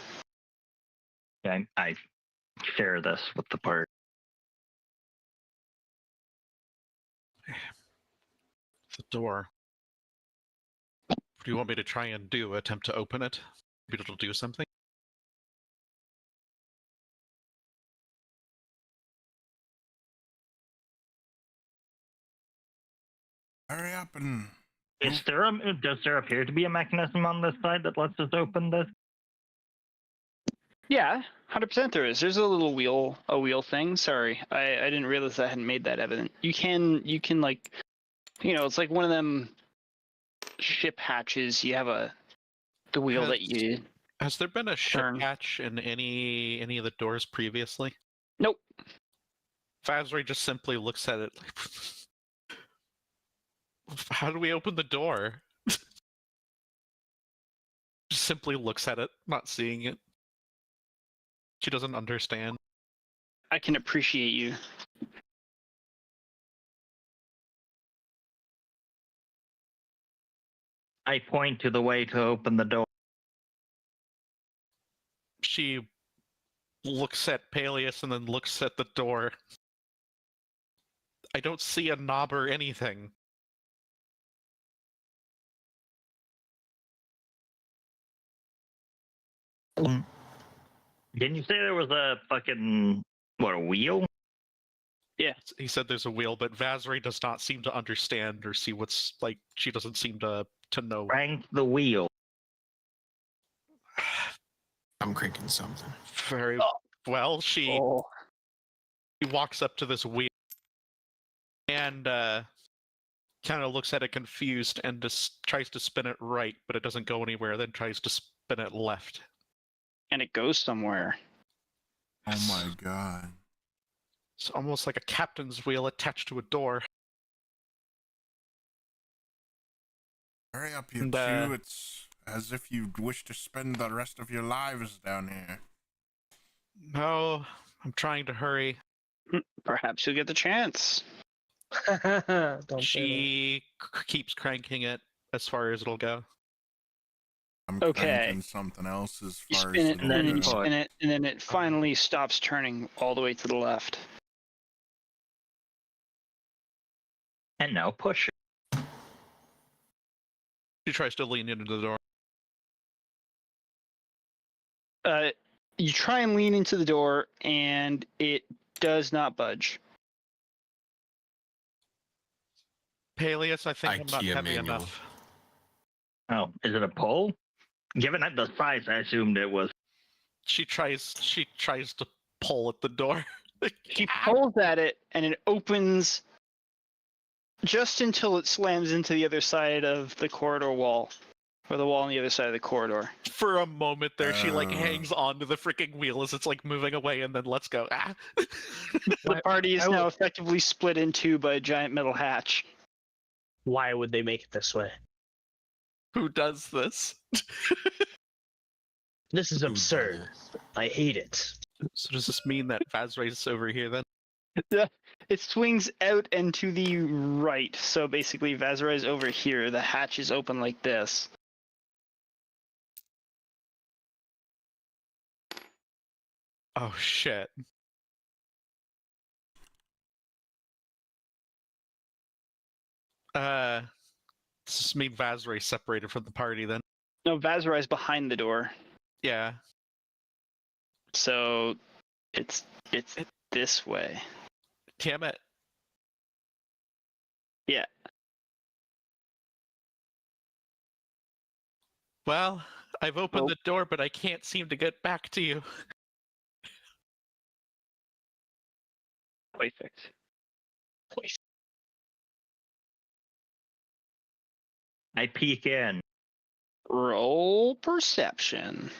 [SPEAKER 5] Okay, I share this with the party.
[SPEAKER 4] The door. What do you want me to try and do? Attempt to open it? Maybe it'll do something?
[SPEAKER 2] Hurry up and...
[SPEAKER 5] Does there appear to be a mechanism on this side that lets us open this?
[SPEAKER 1] Yeah, 100% there is. There's a little wheel thing. Sorry, I didn't realize I hadn't made that evident. You can like, it's like one of them ship hatches. You have the wheel that you.
[SPEAKER 4] Has there been a ship
[SPEAKER 1] turn.
[SPEAKER 4] hatch in any of the doors previously?
[SPEAKER 1] Nope.
[SPEAKER 4] Vazray just simply looks at it like, how do we open the door? Just simply looks at it, not seeing it. She doesn't understand.
[SPEAKER 1] I can appreciate you.
[SPEAKER 5] I point to the way to open the door.
[SPEAKER 4] She looks at Paelias and then looks at the door. I don't see a knob or anything.
[SPEAKER 5] Didn't you say there was a fucking, a wheel?
[SPEAKER 1] Yeah.
[SPEAKER 4] He said there's a wheel, but Vazray does not seem to understand or see what's, like, she doesn't seem to know.
[SPEAKER 5] Crank the wheel.
[SPEAKER 6] I'm cranking something.
[SPEAKER 4] Very well. She walks up to this wheel and kind of looks at it confused and just tries to spin it right, but it doesn't go anywhere, then tries to spin it left.
[SPEAKER 1] And it goes somewhere.
[SPEAKER 2] Oh my god.
[SPEAKER 4] It's almost like a captain's wheel attached to a door.
[SPEAKER 2] Hurry up, you
[SPEAKER 4] And,
[SPEAKER 2] two. It's as if you wish to spend the rest of your lives down here.
[SPEAKER 4] No, I'm trying to hurry.
[SPEAKER 1] Perhaps you'll get the chance.
[SPEAKER 3] Don't say
[SPEAKER 4] She keeps cranking it as far as it'll go.
[SPEAKER 2] I'm
[SPEAKER 1] Okay.
[SPEAKER 2] cranking something else as
[SPEAKER 1] You
[SPEAKER 2] far
[SPEAKER 1] spin
[SPEAKER 2] as
[SPEAKER 1] it,
[SPEAKER 2] it'll
[SPEAKER 1] and then you
[SPEAKER 2] go.
[SPEAKER 1] spin it, and then it finally stops turning all the way to the left.
[SPEAKER 5] And now push it.
[SPEAKER 4] She tries to lean into the door.
[SPEAKER 1] You try and lean into the door, and it does not budge.
[SPEAKER 4] Paelias, I think I'm not
[SPEAKER 6] IKEA
[SPEAKER 4] heavy
[SPEAKER 6] manual.
[SPEAKER 4] enough.
[SPEAKER 5] Oh, is it a pole? Given the size, I assumed it was.
[SPEAKER 4] She tries to pull at the door.
[SPEAKER 1] He pulls at it, and it opens just until it slams into the other side of the corridor wall, or the wall on the other side of the corridor.
[SPEAKER 4] For a moment there, she like hangs onto the freaking wheel as it's like moving away, and then lets go. Ah.
[SPEAKER 1] The party is now effectively split in two by a giant metal hatch.
[SPEAKER 3] Why would they make it this way?
[SPEAKER 4] Who does this?
[SPEAKER 3] This is
[SPEAKER 6] Who done
[SPEAKER 3] absurd. I hate it.
[SPEAKER 4] So does this mean that Vazray's over here then?
[SPEAKER 1] It swings out and to the right, so basically Vazra is over here. The hatch is open like this.
[SPEAKER 4] Oh shit. Does this mean Vazray separated from the party then?
[SPEAKER 1] No, Vazra is behind the door,
[SPEAKER 4] Yeah.
[SPEAKER 1] so it's this way.
[SPEAKER 4] Damn it.
[SPEAKER 1] Yeah.
[SPEAKER 4] Well, I've opened
[SPEAKER 1] Well-
[SPEAKER 4] the door, but I can't seem to get back to you.
[SPEAKER 1] Perfect.
[SPEAKER 5] I peek in.
[SPEAKER 1] Roll perception.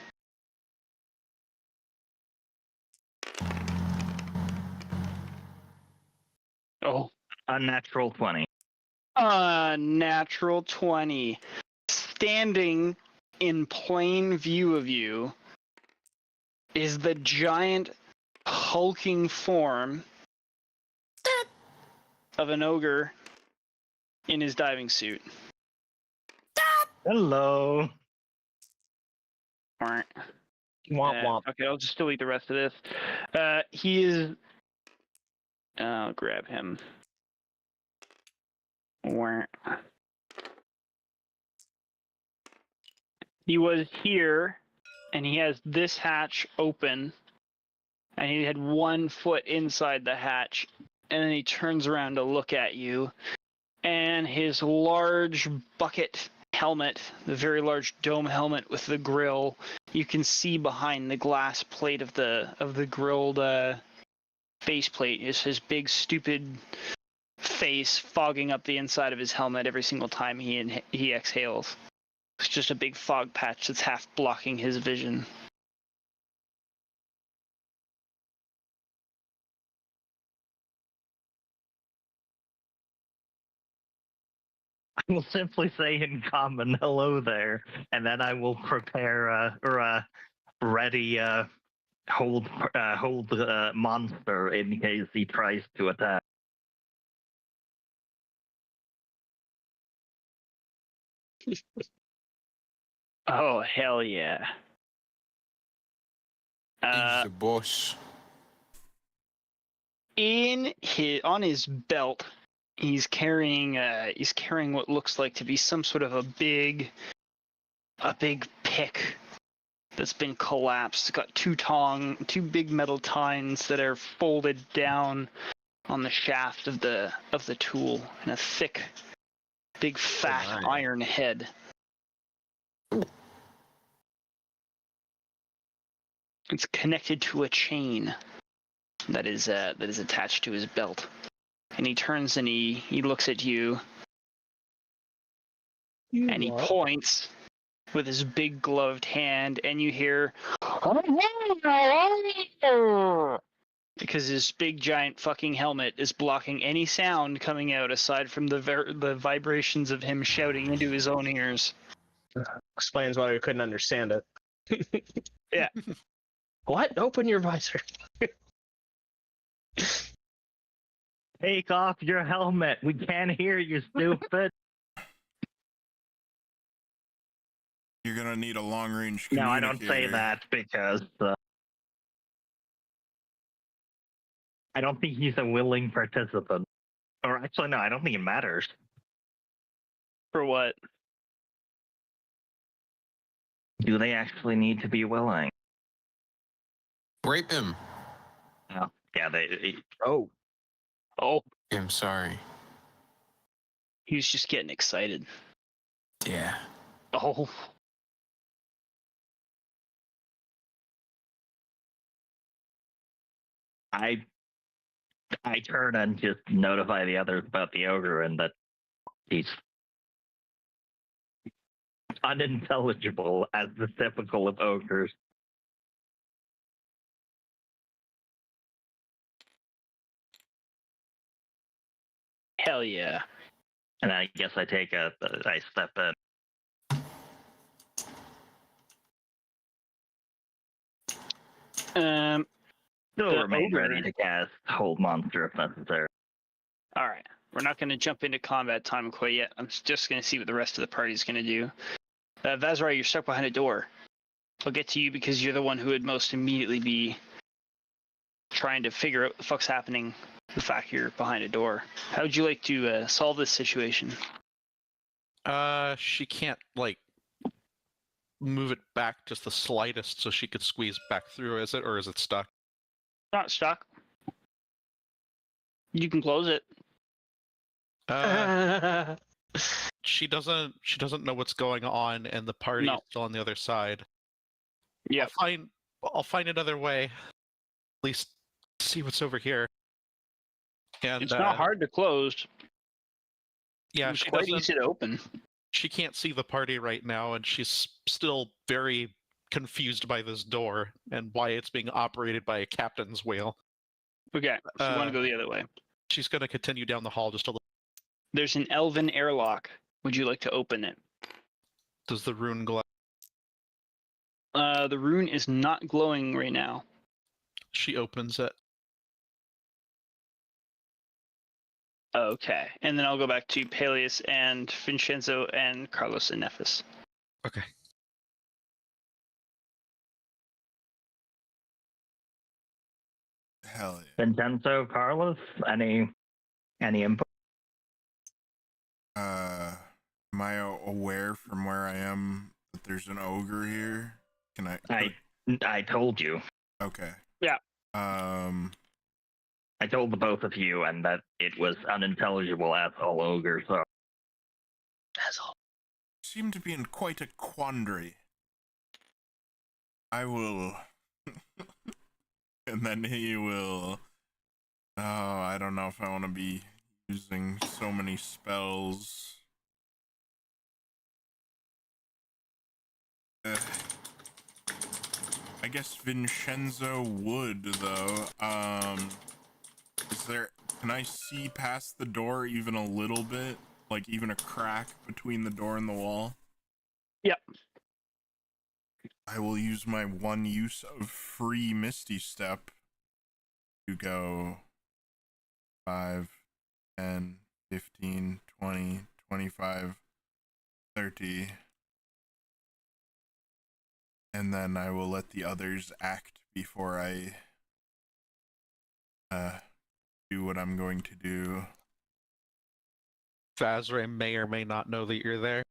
[SPEAKER 1] Oh.
[SPEAKER 5] Unnatural 20.
[SPEAKER 1] Natural 20. Standing in plain view of you is the giant hulking form of an ogre in his diving suit.
[SPEAKER 5] Hello.
[SPEAKER 1] Alright.
[SPEAKER 3] Womp womp.
[SPEAKER 1] Okay, I'll just delete the rest of this. He is... I'll grab him. Where? He was here, and he has this hatch open, and he had 1 foot inside the hatch, and then he turns around to look at you, and his large bucket helmet, the very large dome helmet with the grill, you can see behind the glass plate of the grilled faceplate is his big stupid face fogging up the inside of his helmet every single time he exhales. It's just a big fog patch that's half blocking his vision.
[SPEAKER 5] I will simply say in common, hello there, and then I will prepare ready hold monster in case he tries to attack.
[SPEAKER 1] Oh, hell yeah.
[SPEAKER 6] He's the boss.
[SPEAKER 1] On his belt, he's carrying what looks like to be some sort of a big pick that's been collapsed. It's got two big metal tines that are folded down on the shaft of the tool, and a thick, big fat
[SPEAKER 6] nice.
[SPEAKER 1] iron head. It's connected to a chain that is attached to his belt. And he turns and he looks at you, and he points, with his big gloved hand, and you hear because his big giant fucking helmet is blocking any sound coming out aside from the vibrations of him shouting into his own ears.
[SPEAKER 3] Explains why we couldn't understand it.
[SPEAKER 1] Yeah.
[SPEAKER 3] What? Open your visor.
[SPEAKER 5] Take off your helmet. We can't hear you, stupid.
[SPEAKER 2] You're gonna need a long-range
[SPEAKER 5] No,
[SPEAKER 2] communicator.
[SPEAKER 5] I don't say that because I don't think he's a willing participant. Or actually, no, I don't think it matters.
[SPEAKER 1] For what?
[SPEAKER 5] Do they actually need to be willing?
[SPEAKER 6] Rape him.
[SPEAKER 5] Oh, yeah,
[SPEAKER 3] Oh.
[SPEAKER 6] I'm sorry.
[SPEAKER 1] He was just getting excited.
[SPEAKER 6] Yeah.
[SPEAKER 1] Oh.
[SPEAKER 5] I turn and just notify the others about the ogre and that he's unintelligible as the typical of ogres.
[SPEAKER 1] Hell yeah.
[SPEAKER 5] And I guess I step in. Still
[SPEAKER 1] The
[SPEAKER 5] remain
[SPEAKER 1] ogre-
[SPEAKER 5] ready to cast Hold Monster if necessary.
[SPEAKER 1] All right. We're not going to jump into combat time quite yet. I'm just going to see what the rest of the party's going to do. Vazrai, you're stuck behind a door. I'll get to you because you're the one who would most immediately be trying to figure out what the fuck's happening. The fact you're behind a door. How would you like to solve this situation?
[SPEAKER 4] She can't, like, move it back just the slightest so she could squeeze back through, is it? Or is it stuck?
[SPEAKER 1] Not stuck. You can close it.
[SPEAKER 4] She doesn't know what's going on, and the party
[SPEAKER 1] No.
[SPEAKER 4] is still on the other side.
[SPEAKER 1] Yeah.
[SPEAKER 4] I'll find another way. At least see what's over here. And
[SPEAKER 1] It's not hard to close.
[SPEAKER 4] yeah,
[SPEAKER 1] It's
[SPEAKER 4] she
[SPEAKER 1] quite
[SPEAKER 4] doesn't.
[SPEAKER 1] easy to open.
[SPEAKER 4] She can't see the party right now, and she's still very confused by this door and why it's being operated by a captain's wheel.
[SPEAKER 1] Okay, so you want to go the other way.
[SPEAKER 4] She's going to continue down the hall just a little.
[SPEAKER 1] There's an elven airlock. Would you like to open it?
[SPEAKER 4] Does the rune glow?
[SPEAKER 1] The rune is not glowing right now.
[SPEAKER 4] She opens it.
[SPEAKER 1] Okay, and then I'll go back to Paelias and Vinshenzo and Carlos and Nephis.
[SPEAKER 4] Okay.
[SPEAKER 2] Hell yeah.
[SPEAKER 5] Vincenzo, Carlos, any input?
[SPEAKER 2] Am I aware from where I am that there's an ogre here? Can
[SPEAKER 5] I told you.
[SPEAKER 2] Okay.
[SPEAKER 1] Yeah.
[SPEAKER 5] I told the both of you, and that it was unintelligible as all ogre. So
[SPEAKER 2] Seem to be in quite a quandary. I will. And then he will. Oh, I don't know if I want to be using so many spells. I guess Vinshenzo would, though. Is there... Can I see past the door even a little bit? Like, even a crack between the door and the wall?
[SPEAKER 1] Yep.
[SPEAKER 2] I will use my one use of free Misty Step to go 5, 10, 15, 20, 25, 30. And then I will let the others act before I do what I'm going to do.
[SPEAKER 4] Vazrai may or may not know that you're there.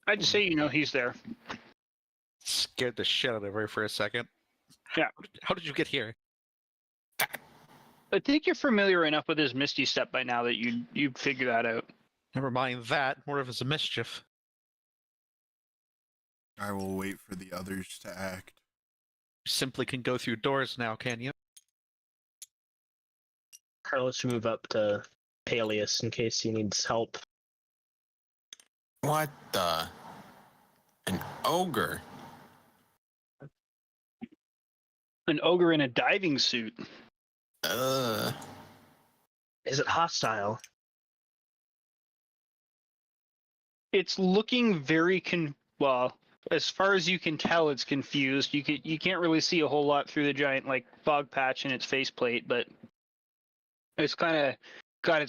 [SPEAKER 1] I'd say you know he's there.
[SPEAKER 4] Scared the shit out of her for a second.
[SPEAKER 1] Yeah.
[SPEAKER 4] How did you get here?
[SPEAKER 1] I think you're familiar enough with his Misty Step by now that you'd figure that out.
[SPEAKER 4] Never mind that. More of as a mischief.
[SPEAKER 2] I will wait for the others to act.
[SPEAKER 4] You simply can go through doors now, can you?
[SPEAKER 3] Carlos will move up to Paelias in case he needs help.
[SPEAKER 6] What the? An ogre?
[SPEAKER 1] An ogre in a diving suit.
[SPEAKER 3] Is it hostile?
[SPEAKER 1] It's looking very well, as far as you can tell, it's confused. You can't really see a whole lot through the giant like fog patch in its faceplate, but it's kind of got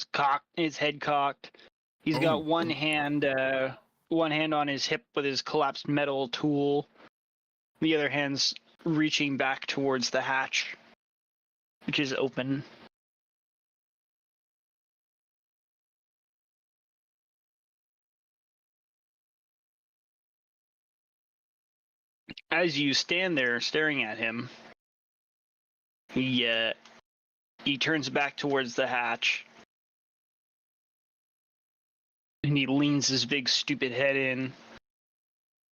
[SPEAKER 1] its head cocked. He's got one hand on his hip with his collapsed metal tool. The other hand's reaching back towards the hatch, which is open. As you stand there staring at him, he turns back towards the hatch, and he leans his big stupid head in,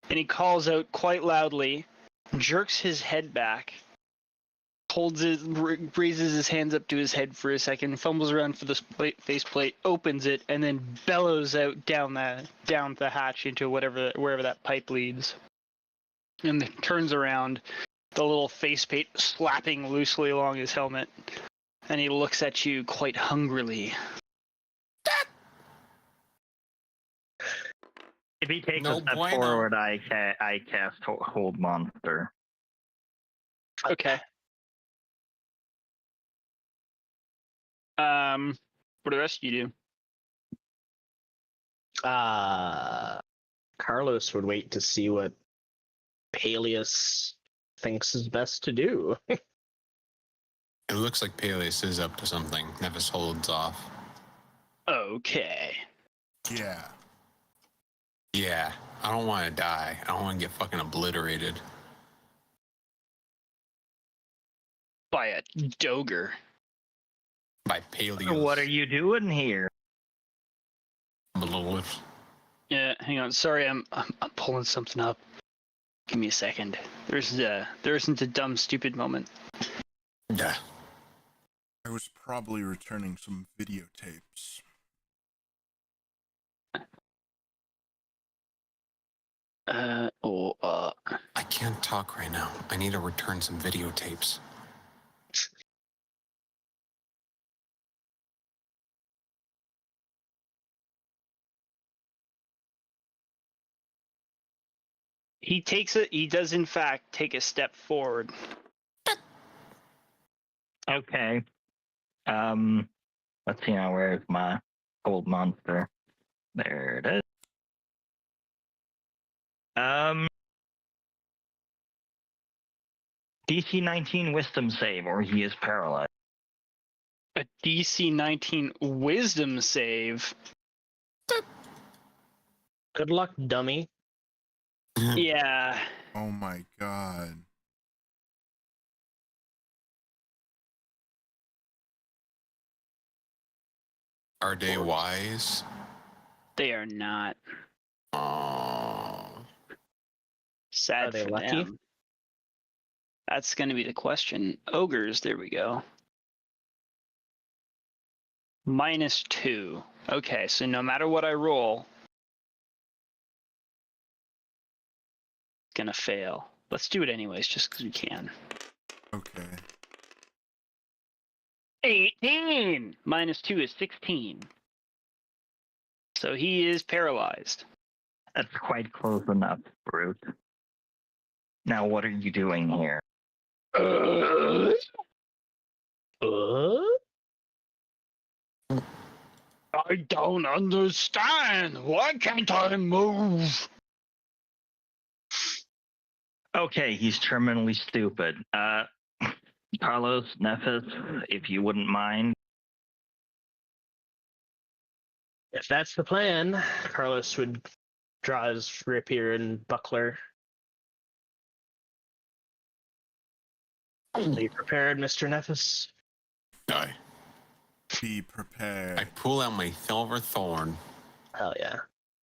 [SPEAKER 1] and he calls out quite loudly, jerks his head back, raises his hands up to his head for a second, fumbles around for the faceplate, opens it, and then bellows out down the hatch into wherever that pipe leads. And then turns around, the little faceplate slapping loosely along his helmet, and he looks at you quite hungrily.
[SPEAKER 5] If he takes a step forward, I cast Hold Monster.
[SPEAKER 1] Okay. What do the rest of you do?
[SPEAKER 3] Carlos would wait to see what Paelias thinks is best to do.
[SPEAKER 6] It looks like Paelias is up to something. Nephis holds off.
[SPEAKER 1] Okay.
[SPEAKER 2] Yeah.
[SPEAKER 6] Yeah, I don't want to die. I don't want to get fucking obliterated.
[SPEAKER 1] By a Dogre.
[SPEAKER 6] By Paelias.
[SPEAKER 5] What are you doing here?
[SPEAKER 1] Yeah, hang on. Sorry, I'm pulling something up. Give me a second. There isn't a dumb, stupid moment.
[SPEAKER 6] Yeah.
[SPEAKER 2] I was probably returning some videotapes.
[SPEAKER 6] I can't talk right now. I need to return some videotapes.
[SPEAKER 1] He does in fact take a step forward.
[SPEAKER 5] Okay. Let's see now. Where's my Hold Monster? There it is. DC 19 Wisdom save, or he is paralyzed.
[SPEAKER 1] A DC 19 Wisdom save.
[SPEAKER 3] Good luck, dummy.
[SPEAKER 1] Yeah.
[SPEAKER 2] Oh my god.
[SPEAKER 6] Are they wise?
[SPEAKER 1] They are not.
[SPEAKER 6] Oh.
[SPEAKER 1] Sad
[SPEAKER 3] Are they
[SPEAKER 1] for
[SPEAKER 3] lucky?
[SPEAKER 1] them. That's going to be the question. Ogres, there we go. -2. Okay, so no matter what I roll, it's going to fail. Let's do it anyways, just because we can.
[SPEAKER 2] Okay.
[SPEAKER 1] 18! -2 is 16. So he is paralyzed.
[SPEAKER 5] That's quite close enough, Brute. Now, what are you doing here?
[SPEAKER 1] I don't understand. Why can't I move?
[SPEAKER 5] Okay, he's terminally stupid. Carlos, Nephis, if you wouldn't mind.
[SPEAKER 3] If that's the plan, Carlos would draw his rapier and buckler. Are you prepared, Mr. Nephis?
[SPEAKER 6] Die.
[SPEAKER 2] Be prepared.
[SPEAKER 6] I pull out my silver thorn.
[SPEAKER 3] Hell yeah.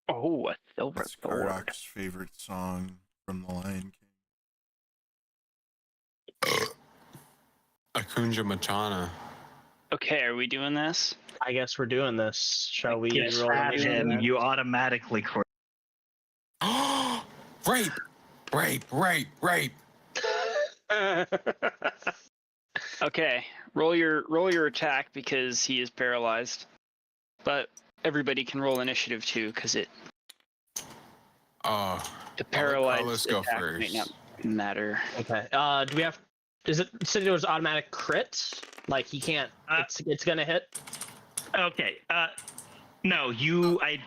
[SPEAKER 1] Oh, a silver
[SPEAKER 2] It's
[SPEAKER 1] sword.
[SPEAKER 2] Kardoc's favorite song from The Lion King.
[SPEAKER 6] Akunja Machana.
[SPEAKER 1] Okay, are we doing this?
[SPEAKER 3] I guess we're doing this. Shall we
[SPEAKER 5] Yes,
[SPEAKER 3] roll
[SPEAKER 5] add him.
[SPEAKER 3] initiative?
[SPEAKER 5] You automatically crit.
[SPEAKER 6] Rape.
[SPEAKER 1] Okay, roll your attack because he is paralyzed. But everybody can roll initiative too, because the paralyzed
[SPEAKER 6] Carlos go
[SPEAKER 1] attack
[SPEAKER 6] first.
[SPEAKER 1] might not matter.
[SPEAKER 3] Okay. Do we have? Is it said it was automatic crit? Like he can't. It's gonna hit.
[SPEAKER 5] Okay. No, I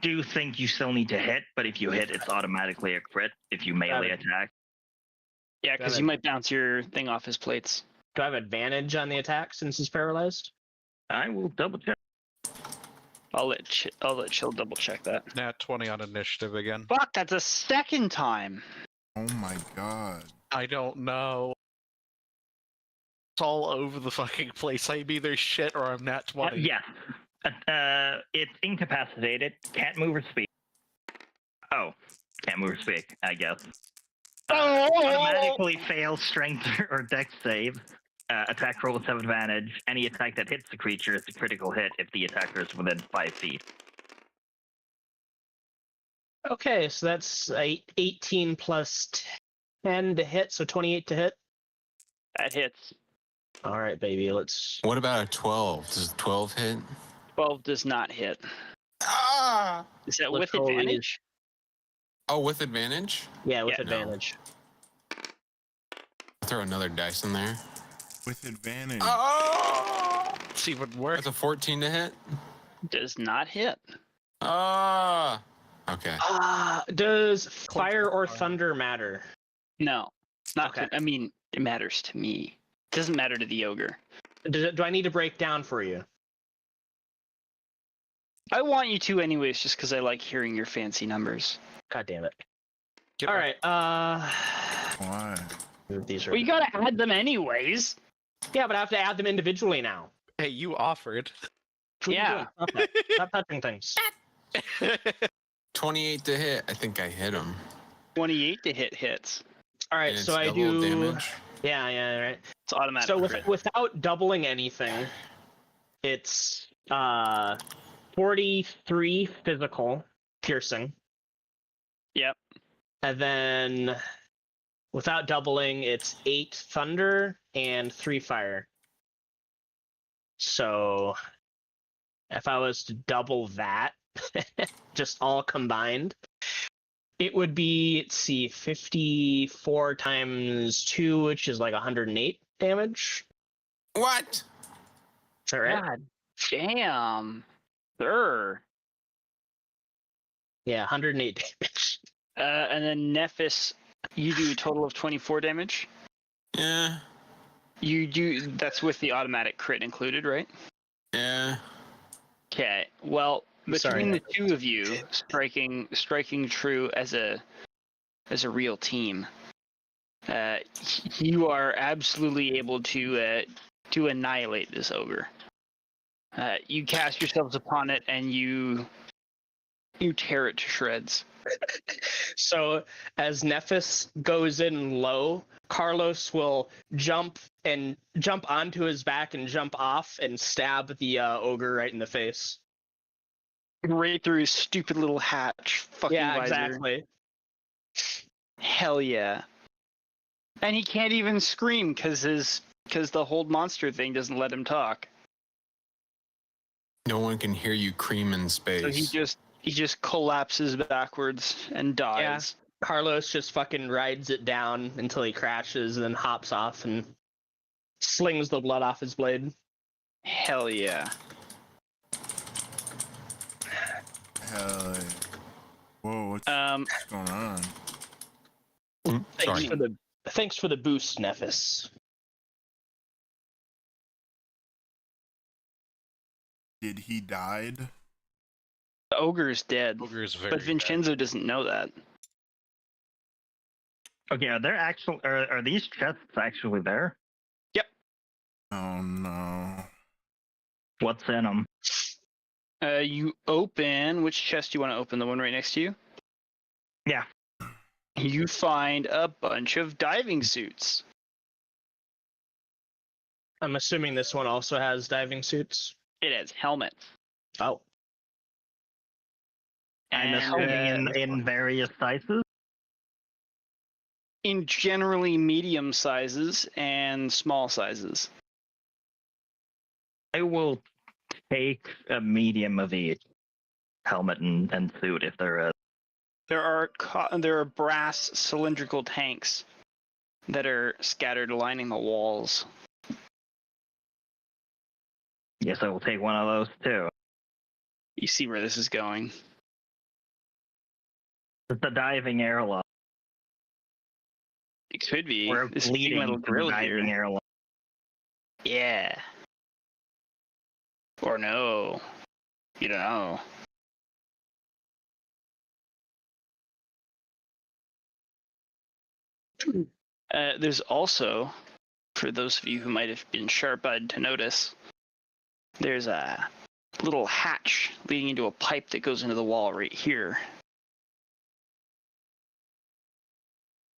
[SPEAKER 5] do think you still need to hit, but if you hit, it's automatically a crit if you melee attack.
[SPEAKER 1] Yeah, because you might bounce your thing off his plates.
[SPEAKER 3] Do I have advantage on the attack since he's paralyzed?
[SPEAKER 5] I will double check.
[SPEAKER 1] I'll let Chill double check that.
[SPEAKER 4] Nat 20 on initiative again.
[SPEAKER 1] Fuck, that's a second time.
[SPEAKER 2] Oh my god.
[SPEAKER 4] I don't know. It's all over the fucking place. I'm either shit or I'm nat 20.
[SPEAKER 5] Yes. It's incapacitated. Can't move or speak. Oh, can't move or speak, I guess. Automatically fails strength or dex save. Attack rolls have advantage. Any attack that hits the creature is a critical hit if the attacker is within 5 feet.
[SPEAKER 3] Okay, so that's 18 plus 10 to hit, so 28 to hit.
[SPEAKER 1] That hits.
[SPEAKER 3] All right, baby, let's.
[SPEAKER 6] What about a 12? Does 12 hit?
[SPEAKER 1] 12 does not hit.
[SPEAKER 6] Ah!
[SPEAKER 1] Is that
[SPEAKER 3] Let's
[SPEAKER 1] with
[SPEAKER 3] roll
[SPEAKER 1] advantage?
[SPEAKER 6] Oh, with advantage?
[SPEAKER 3] Yeah, with
[SPEAKER 1] Yeah,
[SPEAKER 6] no.
[SPEAKER 3] advantage.
[SPEAKER 6] Throw another dice in there.
[SPEAKER 2] With advantage.
[SPEAKER 6] Oh!
[SPEAKER 4] It's even worse.
[SPEAKER 6] That's a 14 to hit?
[SPEAKER 1] Does not hit.
[SPEAKER 6] Ah! Okay.
[SPEAKER 3] Does fire or thunder matter?
[SPEAKER 1] No. Not
[SPEAKER 3] Okay.
[SPEAKER 1] I mean, it matters to me. It doesn't matter to the ogre.
[SPEAKER 3] Do I need to break down for you?
[SPEAKER 1] I want you to anyways, just because I like hearing your fancy numbers.
[SPEAKER 3] God damn it.
[SPEAKER 4] Get
[SPEAKER 3] All
[SPEAKER 4] right.
[SPEAKER 3] right,
[SPEAKER 2] Why?
[SPEAKER 3] these are.
[SPEAKER 1] Well, you gotta add them anyways.
[SPEAKER 3] Yeah, but I have to add them individually now.
[SPEAKER 4] Hey, you offered.
[SPEAKER 3] What are you
[SPEAKER 1] Yeah.
[SPEAKER 3] doing? Stop that. Stop touching things.
[SPEAKER 6] 28 to hit. I think I hit him.
[SPEAKER 1] 28 to hit hits.
[SPEAKER 3] All right,
[SPEAKER 6] And it's
[SPEAKER 3] so I
[SPEAKER 6] double
[SPEAKER 3] do.
[SPEAKER 6] damage.
[SPEAKER 3] Yeah, right.
[SPEAKER 1] It's automatic.
[SPEAKER 3] So
[SPEAKER 1] crit.
[SPEAKER 3] without doubling anything, it's 43 physical piercing.
[SPEAKER 1] Yep.
[SPEAKER 3] And then without doubling, it's 8 thunder and 3 fire. So if I was to double that, just all combined, it would be, let's see, 54 times 2, which is like 108 damage.
[SPEAKER 6] What?
[SPEAKER 3] Is that right?
[SPEAKER 1] God damn. Sure.
[SPEAKER 3] Yeah, 108 damage.
[SPEAKER 1] And then Nephis, you do a total of 24 damage.
[SPEAKER 6] Yeah.
[SPEAKER 1] You do. That's with the automatic crit included, right?
[SPEAKER 6] Yeah.
[SPEAKER 1] Okay. Well,
[SPEAKER 3] Sorry,
[SPEAKER 1] between the two of you, striking true as a real team, you are absolutely able to annihilate this ogre. You cast yourselves upon it and you tear it to shreds.
[SPEAKER 3] So as Nephis goes in low, Carlos will jump onto his back and jump off and stab the ogre right in the face.
[SPEAKER 1] Right through his stupid little hatch. Fucking
[SPEAKER 3] Yeah,
[SPEAKER 1] visor.
[SPEAKER 3] exactly.
[SPEAKER 1] Hell yeah. And he can't even scream because the hold monster thing doesn't let him talk.
[SPEAKER 6] No one can hear you cream in space.
[SPEAKER 1] So he just collapses backwards and dies.
[SPEAKER 3] Carlos just fucking rides it down until he crashes and then hops off and slings the blood off his blade.
[SPEAKER 1] Hell yeah.
[SPEAKER 2] Hell yeah. Whoa, what's going on?
[SPEAKER 6] Sorry.
[SPEAKER 3] Thanks for the boost, Nephis.
[SPEAKER 2] Did he died?
[SPEAKER 1] The ogre is dead.
[SPEAKER 4] Ogre is very
[SPEAKER 1] But Vinshenzo doesn't know that.
[SPEAKER 5] Okay, are these chests actually there?
[SPEAKER 2] Oh no.
[SPEAKER 5] What's in them?
[SPEAKER 1] You open... Which chest do you want to open? The one right next to you?
[SPEAKER 5] Yeah.
[SPEAKER 1] You find a bunch of diving suits.
[SPEAKER 3] I'm assuming this one also has diving suits.
[SPEAKER 1] It has helmets.
[SPEAKER 3] Oh.
[SPEAKER 5] I'm
[SPEAKER 1] And,
[SPEAKER 5] assuming in various sizes.
[SPEAKER 1] in generally medium sizes and small sizes.
[SPEAKER 5] I will take a medium of each helmet and suit if there is.
[SPEAKER 1] There are brass cylindrical tanks that are scattered lining the walls.
[SPEAKER 5] Yes, I will take one of those too.
[SPEAKER 1] You see where this is going.
[SPEAKER 5] It's the diving airlock.
[SPEAKER 1] It could be.
[SPEAKER 5] We're
[SPEAKER 1] This big
[SPEAKER 5] leading
[SPEAKER 1] metal
[SPEAKER 5] to the
[SPEAKER 1] grill
[SPEAKER 5] diving
[SPEAKER 1] here.
[SPEAKER 5] airlock.
[SPEAKER 1] Yeah. Or no. You don't know. There's also, for those of you who might have been sharp-eyed to notice, there's a little hatch leading into a pipe that goes into the wall right here.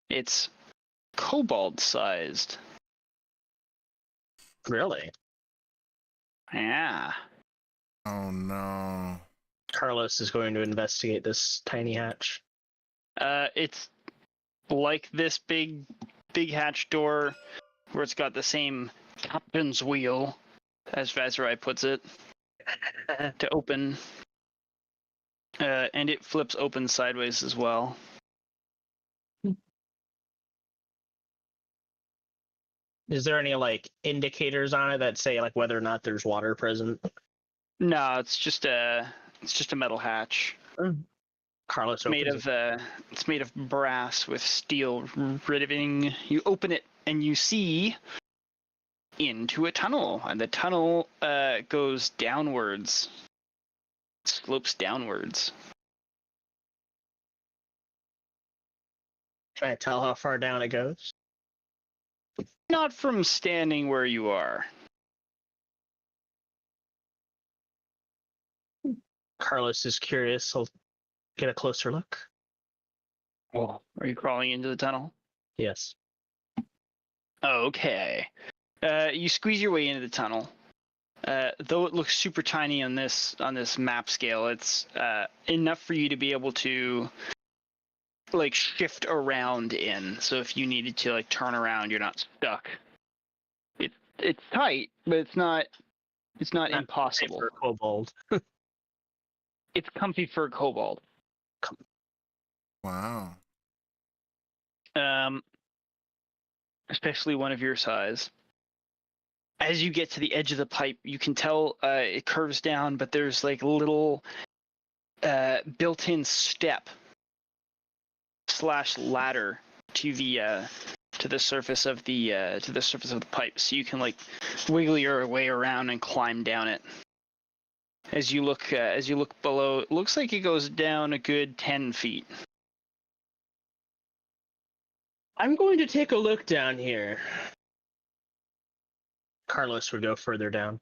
[SPEAKER 1] It's kobold-sized.
[SPEAKER 3] Really?
[SPEAKER 1] Yeah.
[SPEAKER 2] Oh no.
[SPEAKER 3] Carlos is going to investigate this tiny hatch.
[SPEAKER 1] It's like this big hatch door where it's got the same captain's wheel, as Vazrai puts it, to open. And it flips open sideways as well.
[SPEAKER 3] Is there any like indicators on it that say like whether or not there's water present?
[SPEAKER 1] No, it's just a metal hatch.
[SPEAKER 3] Carlos
[SPEAKER 1] Made
[SPEAKER 3] opens
[SPEAKER 1] of it's made of brass with steel riveting. You open it and you see into a tunnel, and the tunnel goes downwards, slopes downwards.
[SPEAKER 3] Can I tell how far down it goes?
[SPEAKER 1] Not from standing where you are.
[SPEAKER 3] Carlos is curious. He'll get a closer look.
[SPEAKER 1] Well, are you crawling into the tunnel?
[SPEAKER 3] Yes.
[SPEAKER 1] Okay. You squeeze your way into the tunnel. Though it looks super tiny on this map scale, it's enough for you to be able to like shift around in. So if you needed to like turn around, you're not stuck. It's tight, but it's not impossible.
[SPEAKER 3] For a kobold.
[SPEAKER 1] It's comfy for a kobold.
[SPEAKER 2] Wow.
[SPEAKER 1] Especially one of your size. As you get to the edge of the pipe, you can tell it curves down, but there's like a little built-in step / ladder to the surface of the pipe, so you can like wiggle your way around and climb down it. As you look below, it looks like it goes down a good 10 feet.
[SPEAKER 3] I'm going to take a look down here. Carlos would go further down.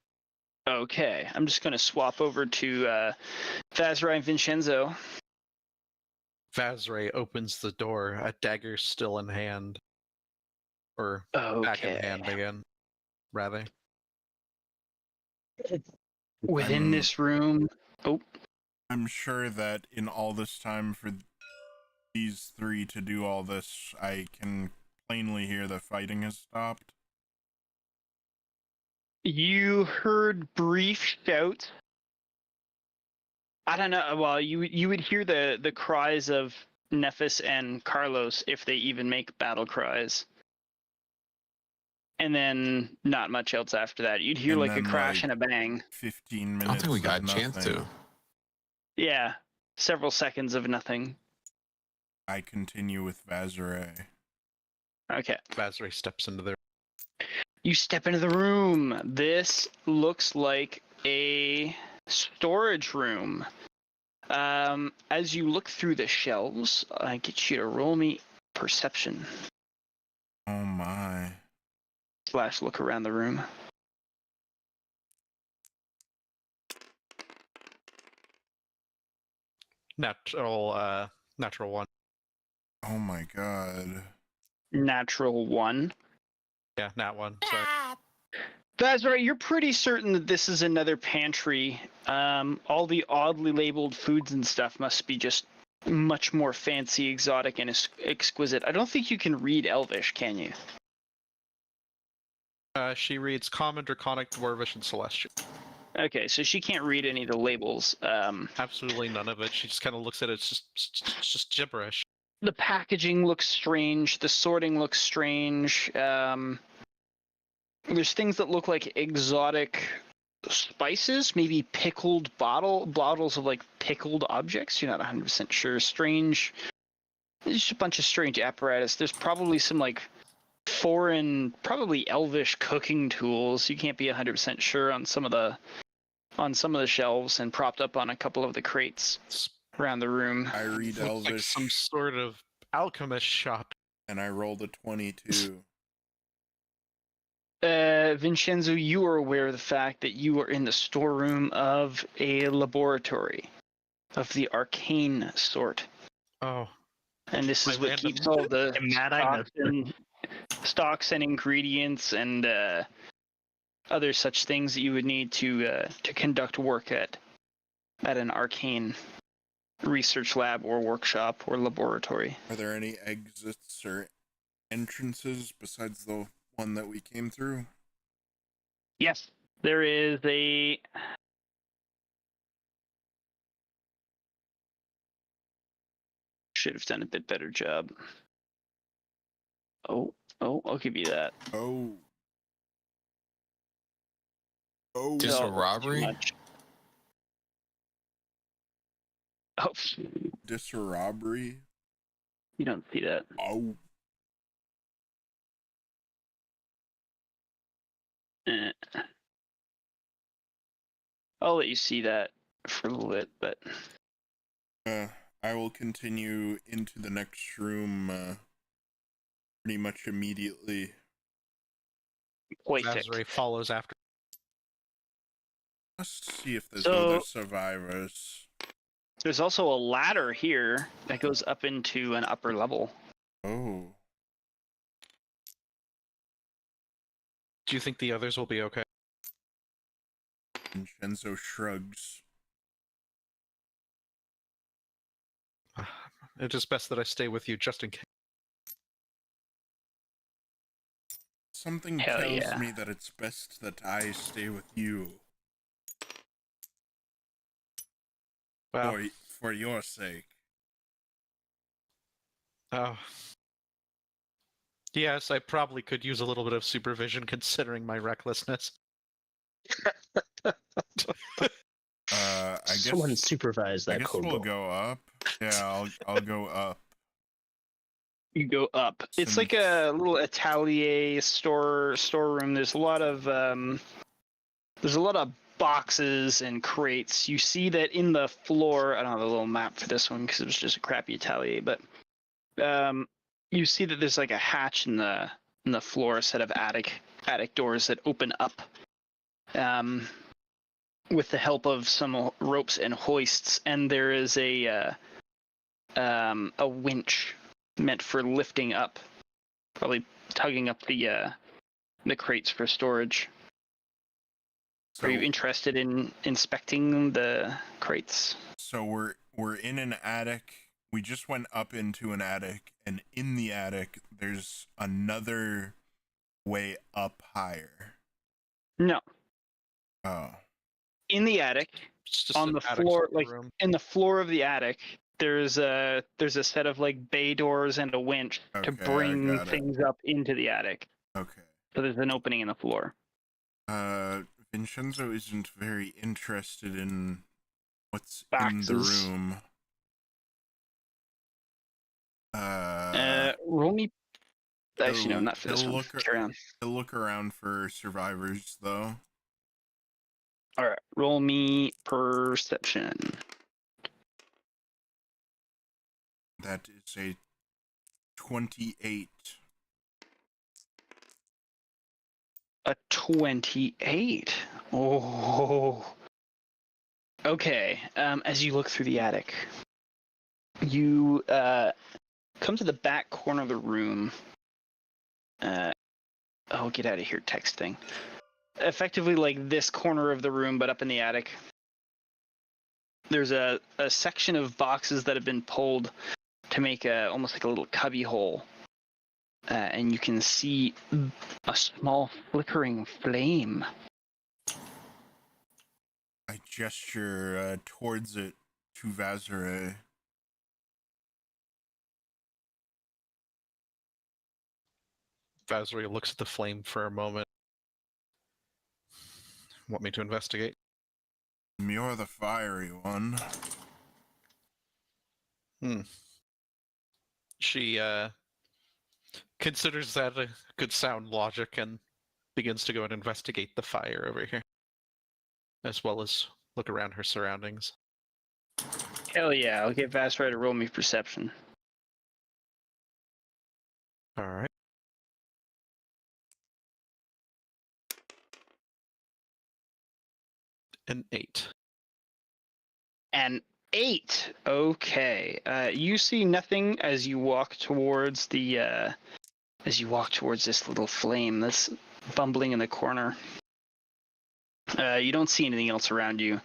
[SPEAKER 1] Okay, I'm just going to swap over to Vazrai and Vinshenzo.
[SPEAKER 4] Vazrai opens the door, a dagger still in hand. Or back in hand again, rather.
[SPEAKER 1] Within this room... Oh.
[SPEAKER 2] I'm sure that in all this time for these three to do all this, I can plainly hear the fighting has stopped.
[SPEAKER 1] You heard brief shouts. I don't know. Well, you would hear the cries of Nephis and Carlos if they even make battle cries. And then not much else after that. You'd hear like a crash and a bang.
[SPEAKER 2] 15 minutes.
[SPEAKER 6] I don't think we
[SPEAKER 2] of
[SPEAKER 6] got a chance
[SPEAKER 2] nothing.
[SPEAKER 6] to.
[SPEAKER 1] Yeah, several seconds of nothing.
[SPEAKER 2] I continue with Vazrai.
[SPEAKER 1] Okay.
[SPEAKER 4] Vazrai steps into the...
[SPEAKER 1] You step into the room. This looks like a storage room. As you look through the shelves, I get you to roll me perception.
[SPEAKER 2] Oh my.
[SPEAKER 1] / look around the room.
[SPEAKER 4] Natural 1.
[SPEAKER 2] Oh my god.
[SPEAKER 1] Natural 1.
[SPEAKER 4] Yeah, nat 1. Sorry.
[SPEAKER 1] That's right. You're pretty certain that this is another pantry. All the oddly labeled foods and stuff must be just much more fancy, exotic, and exquisite. I don't think you can read Elvish, can you?
[SPEAKER 4] She reads Common, Draconic, Dwarvish, and Celestial.
[SPEAKER 1] Okay, so she can't read any of the labels.
[SPEAKER 4] Absolutely none of it. She just kind of looks at it. It's just gibberish.
[SPEAKER 1] The packaging looks strange. The sorting looks strange. There's things that look like exotic spices, maybe pickled bottles of like pickled objects. You're not 100% sure. Strange. There's just a bunch of strange apparatus. There's probably some like foreign, probably elvish cooking tools. You can't be 100% sure on some of the shelves and propped up on a couple of the crates around the room.
[SPEAKER 2] I read
[SPEAKER 4] Looks
[SPEAKER 2] Elvish,
[SPEAKER 4] like some sort of alchemist shop.
[SPEAKER 2] and I rolled a 22.
[SPEAKER 1] Vinshenzo, you are aware of the fact that you are in the storeroom of a laboratory of the arcane sort.
[SPEAKER 4] Oh.
[SPEAKER 1] And this is
[SPEAKER 4] My
[SPEAKER 1] what
[SPEAKER 4] random-
[SPEAKER 1] keeps all the
[SPEAKER 5] I'm mad I missed
[SPEAKER 1] stocks and ingredients and other such things that you would need to conduct work at an arcane research lab or workshop or laboratory.
[SPEAKER 2] Are there any exits or entrances besides the one that we came through?
[SPEAKER 1] Yes, there is a... Should have done a bit better job. Oh, I'll give you that.
[SPEAKER 2] Oh. Oh.
[SPEAKER 6] Just a
[SPEAKER 1] No,
[SPEAKER 6] robbery?
[SPEAKER 1] too much. Oh,
[SPEAKER 2] Disrobbery?
[SPEAKER 1] you don't see that.
[SPEAKER 2] Oh.
[SPEAKER 1] Eh. I'll let you see that for a little bit, but
[SPEAKER 2] I will continue into the next room pretty much immediately.
[SPEAKER 1] perfect.
[SPEAKER 4] Vazray follows after.
[SPEAKER 2] Let's see if there's
[SPEAKER 1] So-
[SPEAKER 2] other survivors.
[SPEAKER 1] There's also a ladder here that goes up into an upper level.
[SPEAKER 2] Oh.
[SPEAKER 4] Do you think the others will be okay?
[SPEAKER 2] Vinshenzo shrugs.
[SPEAKER 4] It is best that I stay with you just in case.
[SPEAKER 2] Something
[SPEAKER 1] Hell
[SPEAKER 2] tells
[SPEAKER 1] yeah.
[SPEAKER 2] me that it's best that I stay with you.
[SPEAKER 4] Well,
[SPEAKER 2] For your sake.
[SPEAKER 4] oh. Yes, I probably could use a little bit of supervision considering my recklessness.
[SPEAKER 2] I guess
[SPEAKER 3] Someone supervise
[SPEAKER 2] I
[SPEAKER 3] that
[SPEAKER 2] guess
[SPEAKER 3] code.
[SPEAKER 2] we'll go up. Yeah, I'll go up.
[SPEAKER 1] You go up. It's like a little atelier storeroom. There's a lot of boxes and crates. You see that in the floor. I don't have a little map for this one because it was just a crappy atelier, but you see that there's like a hatch in the floor, a set of attic doors that open up. With the help of some ropes and hoists, and there is a winch meant for lifting up, probably tugging up the crates for storage.
[SPEAKER 2] So,
[SPEAKER 1] Are you interested in inspecting the crates?
[SPEAKER 2] so we're in an attic. We just went up into an attic, and in the attic there's another way up higher.
[SPEAKER 1] No.
[SPEAKER 2] Oh.
[SPEAKER 1] In the attic,
[SPEAKER 4] It's just
[SPEAKER 1] on
[SPEAKER 4] an
[SPEAKER 1] the
[SPEAKER 4] attic
[SPEAKER 1] floor,
[SPEAKER 4] sort of
[SPEAKER 1] like
[SPEAKER 4] room.
[SPEAKER 1] in the floor of the attic, there's a set of like bay doors and a winch to
[SPEAKER 2] Okay, I
[SPEAKER 1] bring
[SPEAKER 2] got it.
[SPEAKER 1] things up into the attic.
[SPEAKER 2] Okay.
[SPEAKER 1] So there's an opening in the floor.
[SPEAKER 2] Vinshenzo isn't very interested in what's in
[SPEAKER 1] Boxes.
[SPEAKER 2] the room.
[SPEAKER 1] Roll me. Actually, no,
[SPEAKER 2] he'll-
[SPEAKER 1] not for this
[SPEAKER 2] he'll
[SPEAKER 1] one.
[SPEAKER 2] look-
[SPEAKER 1] Carry on.
[SPEAKER 2] He'll look around for survivors, though.
[SPEAKER 1] All right, roll me perception.
[SPEAKER 2] That is a 28.
[SPEAKER 1] A 28. Oh. Okay. As you look through the attic, you come to the back corner of the room. Oh, get out of here, text thing. effectively like this corner of the room, but up in the attic. There's a section of boxes that have been pulled to make almost like a little cubby hole. And you can see a small flickering flame.
[SPEAKER 2] I gesture towards it to Vazare.
[SPEAKER 4] Vazri looks at the flame for a moment. Want me to investigate?
[SPEAKER 2] You're the fiery one.
[SPEAKER 4] She considers that a good sound logic and begins to go and investigate the fire over here, as well as look around her surroundings.
[SPEAKER 1] Hell yeah, I'll get Vasrai to roll me perception.
[SPEAKER 4] All right. An 8.
[SPEAKER 1] An 8. Okay. You see nothing as you walk towards the this little flame that's bumbling in the corner. You don't see anything else around you.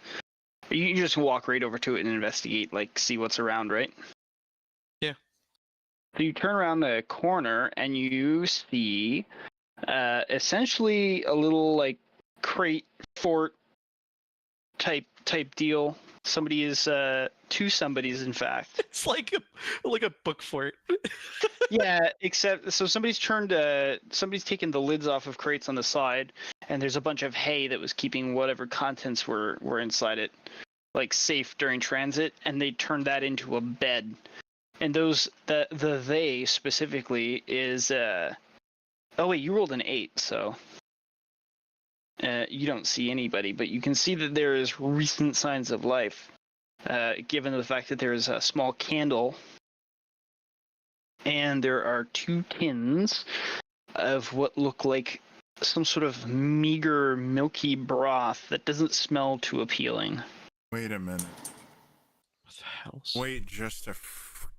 [SPEAKER 1] You just walk right over to it and investigate, like see what's around, right?
[SPEAKER 4] Yeah.
[SPEAKER 1] So you turn around the corner and you see essentially a little like crate fort type deal. Somebody is two somebodies in fact.
[SPEAKER 4] It's like a book fort.
[SPEAKER 1] Yeah, except so somebody's taken the lids off of crates on the side, and there's a bunch of hay that was keeping whatever contents were inside it, like safe during transit, and they turned that into a bed. And the they specifically is oh wait, you rolled an 8, so you don't see anybody, but you can see that there is recent signs of life, given the fact that there is a small candle, and there are 2 tins of what look like some sort of meager, milky broth that doesn't smell too appealing.
[SPEAKER 2] Wait a minute.
[SPEAKER 4] What the hell?
[SPEAKER 2] Wait just a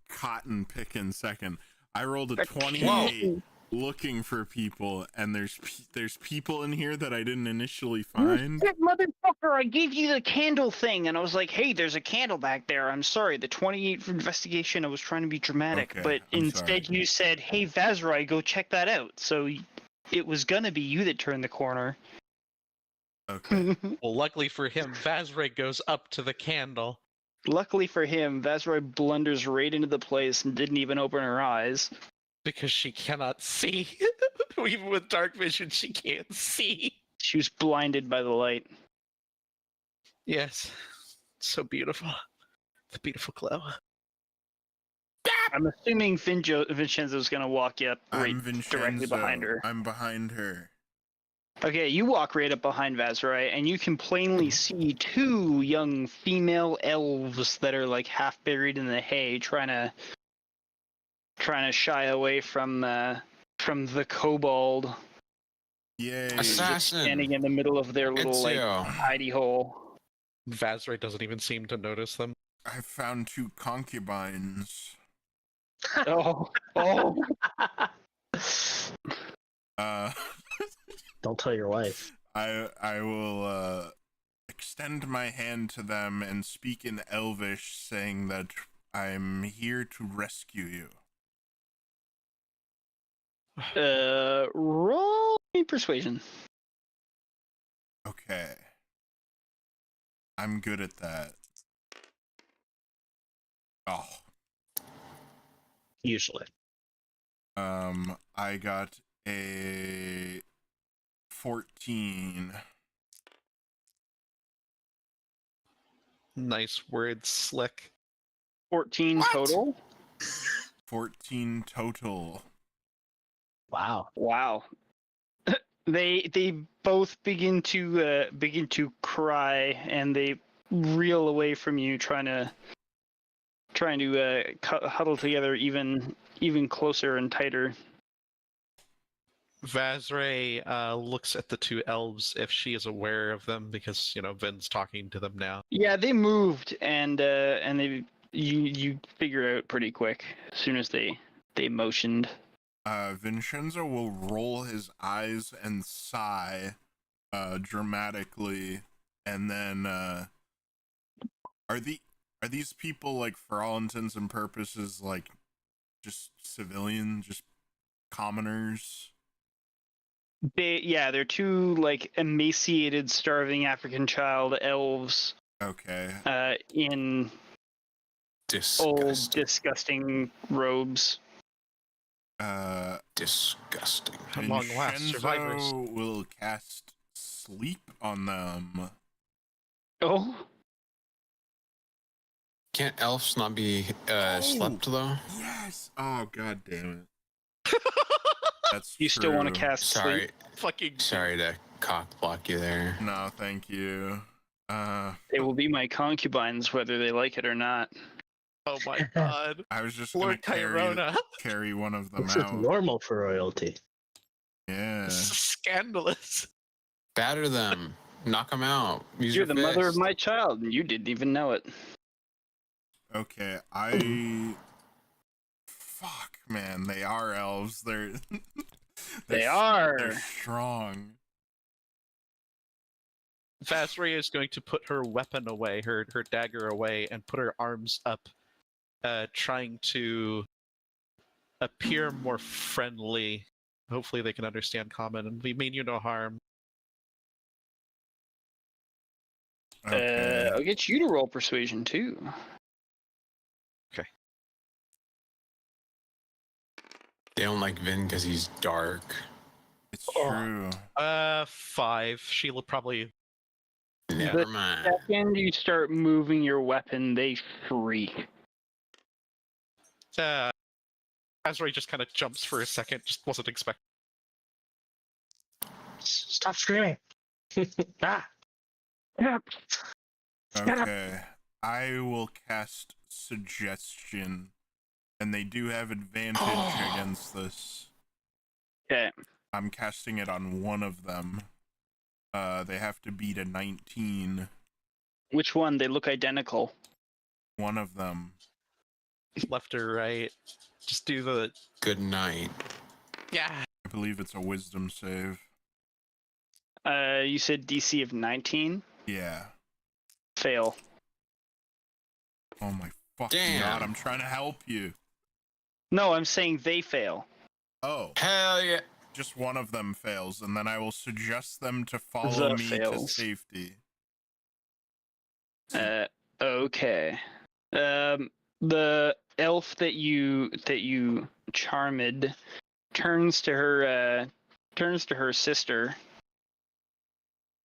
[SPEAKER 2] cotton picking second. I rolled a
[SPEAKER 1] A
[SPEAKER 2] 28 looking for people, and there's people in here that I didn't initially find.
[SPEAKER 1] You motherfucker, I gave you the candle thing, and I was like, hey, there's a candle back there. I'm sorry, the 28 for investigation, I was trying to be dramatic,
[SPEAKER 2] Okay,
[SPEAKER 1] but
[SPEAKER 2] I'm
[SPEAKER 1] instead
[SPEAKER 2] sorry.
[SPEAKER 1] you said, hey, Vazrai, go check that out. So it was gonna be you that turned the corner.
[SPEAKER 2] Okay.
[SPEAKER 4] Well, luckily for him, Vazre goes up to the candle.
[SPEAKER 1] Luckily for him, Vazrai blunders right into the place and didn't even open her eyes.
[SPEAKER 4] Because she cannot see. Even with dark vision, she can't see.
[SPEAKER 1] She was blinded by the light.
[SPEAKER 4] Yes. So beautiful. The beautiful glow.
[SPEAKER 1] I'm assuming Vincenzo's gonna walk you up right
[SPEAKER 2] I'm Vinshenzo.
[SPEAKER 1] directly behind her.
[SPEAKER 2] I'm behind her.
[SPEAKER 1] Okay, you walk right up behind Vazrai, and you can plainly see 2 young female elves that are like half buried in the hay, trying to shy away from the kobold
[SPEAKER 2] Yay.
[SPEAKER 6] Assassin.
[SPEAKER 1] standing in the middle of their little
[SPEAKER 6] It's
[SPEAKER 1] like
[SPEAKER 6] you.
[SPEAKER 1] hidey hole.
[SPEAKER 4] Vazre doesn't even seem to notice them.
[SPEAKER 2] I found 2 concubines.
[SPEAKER 1] Oh.
[SPEAKER 3] Don't tell your wife.
[SPEAKER 2] I will extend my hand to them and speak in Elvish, saying that I'm here to rescue you.
[SPEAKER 1] Roll me persuasion.
[SPEAKER 2] Okay. I'm good at that. Oh.
[SPEAKER 3] Usually.
[SPEAKER 2] I got a 14.
[SPEAKER 4] Nice word, slick.
[SPEAKER 1] 14
[SPEAKER 6] What?
[SPEAKER 1] total.
[SPEAKER 2] 14 total.
[SPEAKER 3] Wow.
[SPEAKER 1] Wow. They both begin to cry, and they reel away from you, trying to huddle together even closer and tighter.
[SPEAKER 4] Vazre looks at the 2 elves if she is aware of them, because Vin's talking to them now.
[SPEAKER 1] Yeah, they moved, and you figure out pretty quick as soon as they motioned.
[SPEAKER 2] Vinshenzo will roll his eyes and sigh dramatically, and then are these people, like, for all intents and purposes, like, just civilian, just commoners?
[SPEAKER 1] They're two like emaciated, starving African child elves.
[SPEAKER 2] Okay.
[SPEAKER 1] In old, disgusting robes.
[SPEAKER 6] Disgusting.
[SPEAKER 4] At long last, survivors.
[SPEAKER 2] Vinshenzo will cast sleep on them.
[SPEAKER 1] Oh.
[SPEAKER 6] Can't elves not be slept though?
[SPEAKER 2] Yes. Oh, god damn it. That's
[SPEAKER 1] You still want to
[SPEAKER 2] true.
[SPEAKER 1] cast
[SPEAKER 6] Sorry.
[SPEAKER 1] sleep?
[SPEAKER 4] Fucking.
[SPEAKER 6] Sorry to cock block you there.
[SPEAKER 2] No, thank you.
[SPEAKER 1] They will be my concubines whether they like it or not.
[SPEAKER 4] Oh my god.
[SPEAKER 2] I was just
[SPEAKER 4] Lord
[SPEAKER 2] gonna
[SPEAKER 4] Cairona.
[SPEAKER 2] carry one of them
[SPEAKER 3] This is
[SPEAKER 2] out.
[SPEAKER 3] normal for royalty.
[SPEAKER 2] Yeah.
[SPEAKER 4] This is scandalous.
[SPEAKER 6] Batter them. Knock them out. Use
[SPEAKER 1] You're
[SPEAKER 6] your
[SPEAKER 1] the mother of
[SPEAKER 6] fist.
[SPEAKER 1] my child, and you didn't even know it.
[SPEAKER 2] Okay, fuck, man, they are elves. They're
[SPEAKER 1] They're
[SPEAKER 2] strong.
[SPEAKER 4] Vazray is going to put her weapon away, her dagger away, and put her arms up, trying to appear more friendly. Hopefully they can understand common, and we mean you no harm.
[SPEAKER 2] Okay.
[SPEAKER 1] I'll get you to roll persuasion too.
[SPEAKER 6] They don't like Vin because he's dark.
[SPEAKER 2] It's true.
[SPEAKER 4] 5. She'll probably.
[SPEAKER 6] Never
[SPEAKER 1] The
[SPEAKER 6] mind.
[SPEAKER 1] second you start moving your weapon, they shriek.
[SPEAKER 4] Vazray just kind of jumps for a second, just wasn't expecting.
[SPEAKER 3] Stop screaming. Ah.
[SPEAKER 2] Okay. I will cast suggestion, and they do have advantage against this.
[SPEAKER 1] Okay.
[SPEAKER 2] I'm casting it on one of them. They have to beat a 19.
[SPEAKER 1] Which one? They look identical.
[SPEAKER 2] One of them.
[SPEAKER 4] Left or right. Just do the.
[SPEAKER 6] Good night.
[SPEAKER 4] Yeah.
[SPEAKER 2] I believe it's a wisdom save.
[SPEAKER 1] You said DC of 19?
[SPEAKER 2] Yeah.
[SPEAKER 1] Fail.
[SPEAKER 2] Oh my fucking
[SPEAKER 6] Damn.
[SPEAKER 2] god, I'm trying to help you.
[SPEAKER 1] No, I'm saying they fail.
[SPEAKER 2] Oh.
[SPEAKER 6] Hell yeah.
[SPEAKER 2] Just one of them fails, and then I will suggest them to
[SPEAKER 1] The
[SPEAKER 2] follow me
[SPEAKER 1] fails.
[SPEAKER 2] to safety.
[SPEAKER 1] Okay. The elf that you charmed turns to her sister,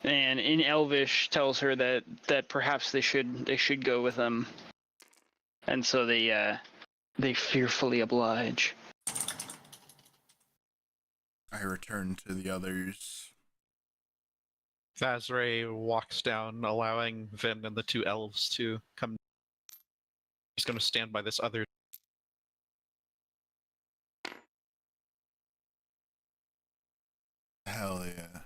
[SPEAKER 1] and in Elvish tells her that perhaps they should go with them, and so they fearfully oblige.
[SPEAKER 2] I return to the others.
[SPEAKER 4] Vazray walks down, allowing Vin and the two elves to come. He's going to stand by this other.
[SPEAKER 2] Hell yeah.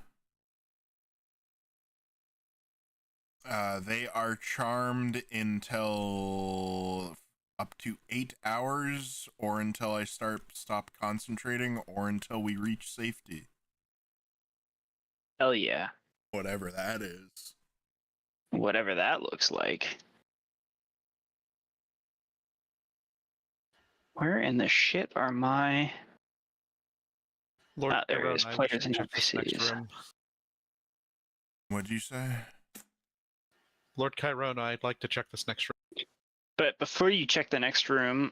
[SPEAKER 2] They are charmed until up to 8 hours, or until I stop concentrating, or until we reach safety.
[SPEAKER 1] Hell yeah.
[SPEAKER 2] Whatever that is.
[SPEAKER 1] Whatever that looks like. Where in the shit are my...
[SPEAKER 4] Lord
[SPEAKER 1] there is
[SPEAKER 4] Cairona,
[SPEAKER 1] players
[SPEAKER 4] you should
[SPEAKER 1] and
[SPEAKER 4] check this next
[SPEAKER 1] NPCs.
[SPEAKER 4] room.
[SPEAKER 2] What'd you say?
[SPEAKER 4] Lord Cairona, I'd like to check this next room.
[SPEAKER 1] But before you check the next room,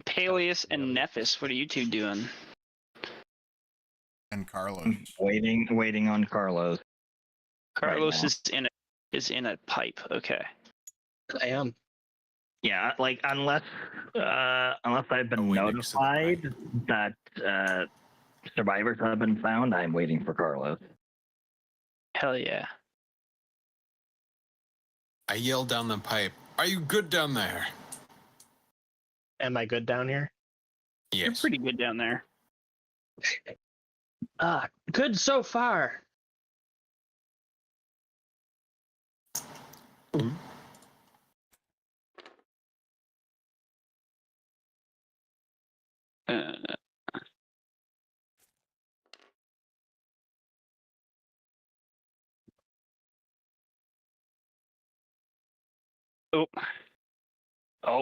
[SPEAKER 1] Paelias and Nephis, what are you two doing?
[SPEAKER 2] And Carlos.
[SPEAKER 5] Waiting on Carlos.
[SPEAKER 1] Carlos
[SPEAKER 5] now.
[SPEAKER 1] is in a pipe. Okay.
[SPEAKER 3] I am.
[SPEAKER 5] Yeah, like unless I've been
[SPEAKER 6] waiting next to the
[SPEAKER 5] notified that survivors have been found, I'm waiting for Carlos.
[SPEAKER 1] Hell yeah.
[SPEAKER 6] I yelled down the pipe. Are you good down there?
[SPEAKER 3] Am I good down here?
[SPEAKER 1] You're
[SPEAKER 6] Yes.
[SPEAKER 1] pretty good down there.
[SPEAKER 3] Good so far.
[SPEAKER 1] Uh, Oh,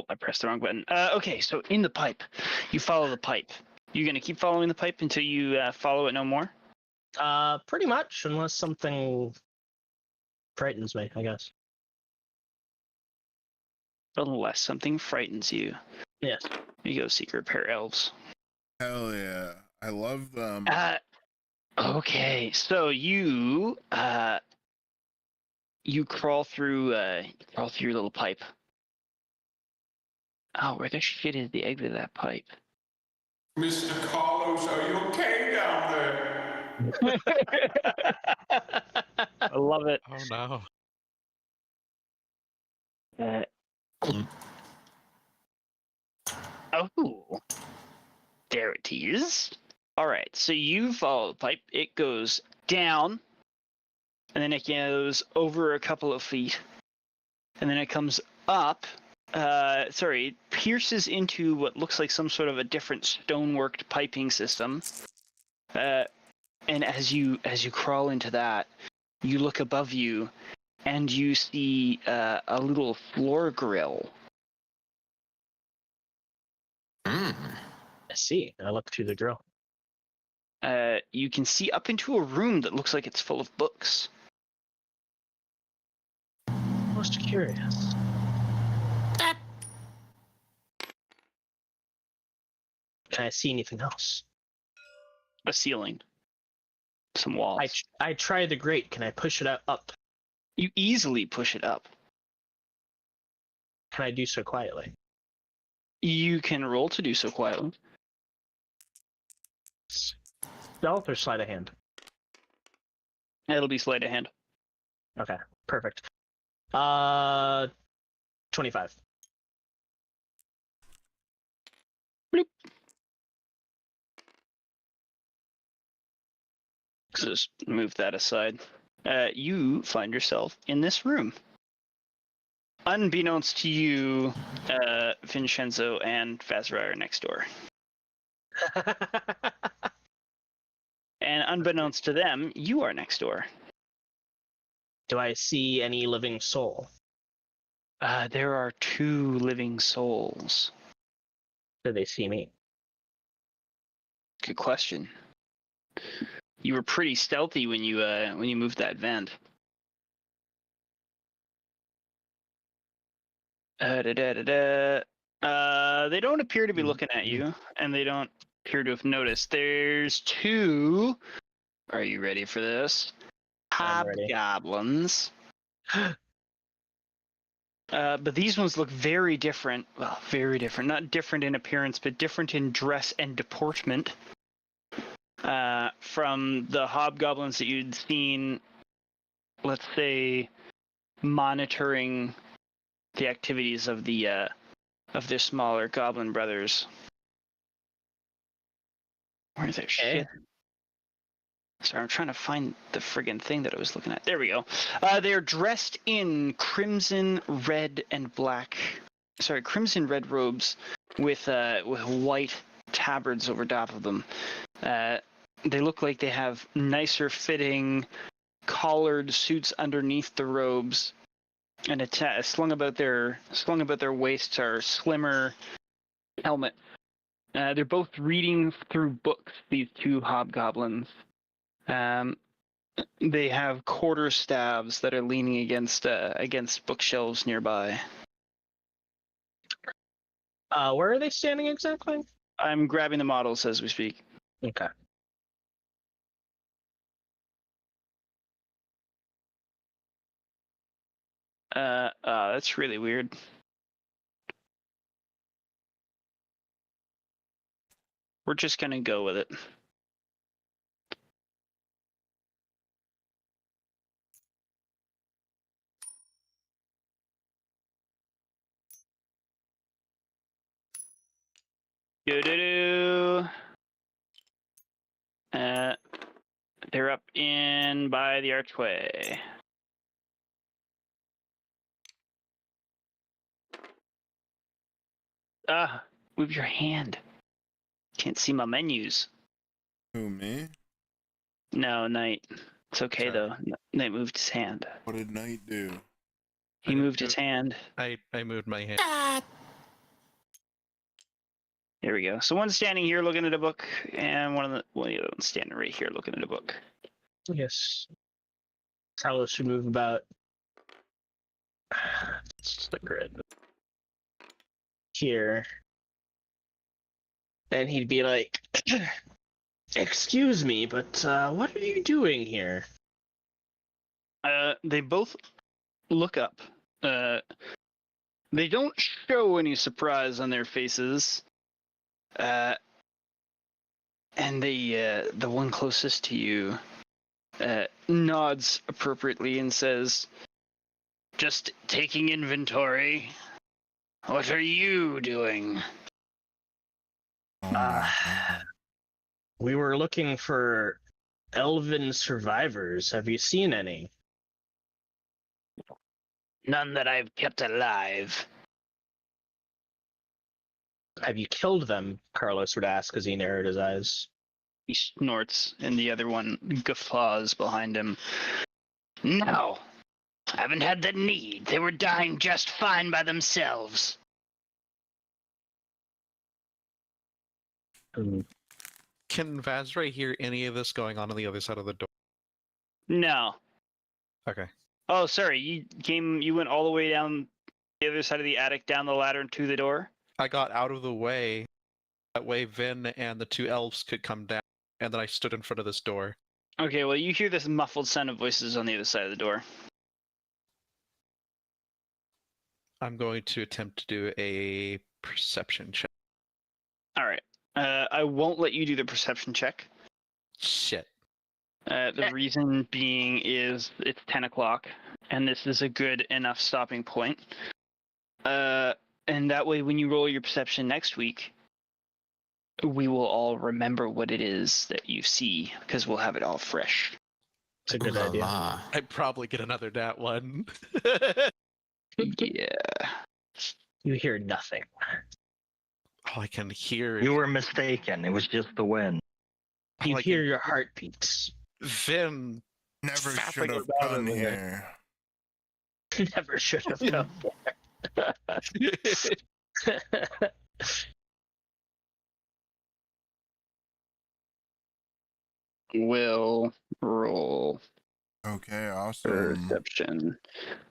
[SPEAKER 1] I pressed the wrong button. Okay, so in the pipe, you follow the pipe. You gonna keep following the pipe until you follow it no more?
[SPEAKER 3] Pretty much, unless something frightens me, I guess.
[SPEAKER 1] Unless something frightens you.
[SPEAKER 3] Yes.
[SPEAKER 1] You go seek repair elves.
[SPEAKER 2] Hell yeah. I love them.
[SPEAKER 1] Okay, so you crawl through your little pipe. Oh, where the shit is the exit of that pipe?
[SPEAKER 6] Mr. Carlos, are you okay down there?
[SPEAKER 1] I love it.
[SPEAKER 4] Oh no.
[SPEAKER 1] Oh, there it is. All right, so you follow the pipe. It goes down, and then it goes over a couple of feet, and then it comes up. It pierces into what looks like some sort of a different stoneworked piping system. And as you crawl into that, you look above you, and you see a little floor grill.
[SPEAKER 3] I see. I look through the grill.
[SPEAKER 1] You can see up into a room that looks like it's full of books.
[SPEAKER 3] Most curious. Can I see anything else?
[SPEAKER 1] A ceiling. Some walls.
[SPEAKER 3] I try the grate. Can I push it up?
[SPEAKER 1] You easily push it up.
[SPEAKER 3] Can I do so quietly?
[SPEAKER 1] You can roll to do so quietly.
[SPEAKER 3] Stealth or sleight of hand?
[SPEAKER 1] It'll be sleight of hand.
[SPEAKER 3] Okay, perfect. 25.
[SPEAKER 1] Bloop. Just move that aside. You find yourself in this room. Unbeknownst to you, Vinshenzo and Vazra are next door. And unbeknownst to them, you are next door.
[SPEAKER 3] Do I see any living soul?
[SPEAKER 1] There are 2 living souls.
[SPEAKER 3] Do they see me?
[SPEAKER 1] Good question. You were pretty stealthy when you moved that vent. They don't appear to be looking at you, and they don't appear to have noticed. There's 2. Are you ready for this? Hobgoblins. But these ones look very different. Well, very different. Not different in appearance, but different in dress and deportment. From the hobgoblins that you'd seen, let's say, monitoring the activities of their smaller goblin brothers. Where's their shit? Sorry, I'm trying to find the friggin' thing that I was looking at. There we go. They're dressed in crimson, red, and black. Sorry, crimson red robes with white tabards over top of them. They look like they have nicer fitting collared suits underneath the robes, and slung about their waists are slimmer helmets. They're both reading through books. These 2 hobgoblins. They have quarterstaves that are leaning against bookshelves nearby.
[SPEAKER 3] Where are they standing exactly?
[SPEAKER 1] I'm grabbing the models as we speak.
[SPEAKER 3] Okay.
[SPEAKER 1] That's really weird. We're just gonna go with it. Do-do-do. They're up in by the archway. Move your hand. Can't see my menus.
[SPEAKER 2] Who, me?
[SPEAKER 1] No, Knight. It's okay
[SPEAKER 2] Sorry.
[SPEAKER 1] though. Knight moved his hand.
[SPEAKER 2] What did Knight do?
[SPEAKER 1] He moved his hand.
[SPEAKER 4] I moved my hand.
[SPEAKER 1] There we go. So one's standing here looking at a book, and one of the other one's standing right here looking at a book.
[SPEAKER 3] Yes. Carlos should move about. It's the grid. Here. And he'd be like, excuse me, but what are you doing here?
[SPEAKER 1] They both look up. They don't show any surprise on their faces. And the one closest to you nods appropriately and says, "Just taking inventory. What are you doing?"
[SPEAKER 3] We were looking for elven survivors. Have you seen any?
[SPEAKER 1] None that I've kept alive.
[SPEAKER 3] Have you killed them? Carlos would ask as he narrowed his eyes.
[SPEAKER 1] He snorts, and the other one guffaws behind him. No, I haven't had the need. They were dying just fine by themselves.
[SPEAKER 4] Can Vazray hear any of this going on the other side of the door?
[SPEAKER 1] No.
[SPEAKER 4] Okay.
[SPEAKER 1] Oh, sorry. You went all the way down the other side of the attic, down the ladder, and to the door?
[SPEAKER 4] I got out of the way. That way Vin and the two elves could come down, and then I stood in front of this door.
[SPEAKER 1] Okay, well, you hear this muffled sound of voices on the other side of the door.
[SPEAKER 4] I'm going to attempt to do a perception check.
[SPEAKER 1] All right. I won't let you do the perception check.
[SPEAKER 4] Shit.
[SPEAKER 1] The reason being is it's 10 o'clock, and this is a good enough stopping point. And that way, when you roll your perception next week, we will all remember what it is that you see, because we'll have it all fresh.
[SPEAKER 3] It's a good idea.
[SPEAKER 4] I'd probably get another nat one.
[SPEAKER 1] Yeah.
[SPEAKER 3] You hear nothing.
[SPEAKER 4] Oh, I can hear.
[SPEAKER 5] You were mistaken. It was just the wind.
[SPEAKER 3] You
[SPEAKER 4] I
[SPEAKER 3] hear
[SPEAKER 4] can-
[SPEAKER 3] your heartbeats.
[SPEAKER 4] Vin.
[SPEAKER 2] Never
[SPEAKER 4] fapping
[SPEAKER 2] should have
[SPEAKER 4] about
[SPEAKER 2] come
[SPEAKER 4] over
[SPEAKER 2] here.
[SPEAKER 3] Never should have come.
[SPEAKER 1] Will roll
[SPEAKER 2] Okay, awesome.
[SPEAKER 1] perception.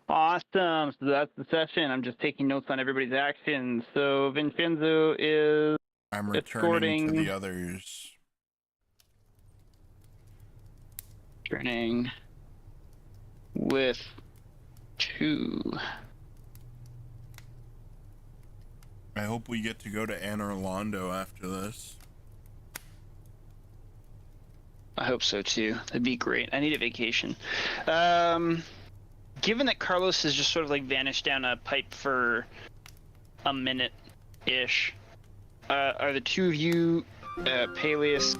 [SPEAKER 1] Awesome. So that's the session. I'm just taking notes on everybody's actions. So Vinshenzo is
[SPEAKER 2] I'm returning to
[SPEAKER 1] escorting-
[SPEAKER 2] the others.
[SPEAKER 1] turning with 2.
[SPEAKER 2] I hope we get to go to Anne Orlando after this.
[SPEAKER 1] I hope so too. That'd be great. I need a vacation. Given that Carlos has just sort of like vanished down a pipe for a minute-ish, are the two of you, Paelias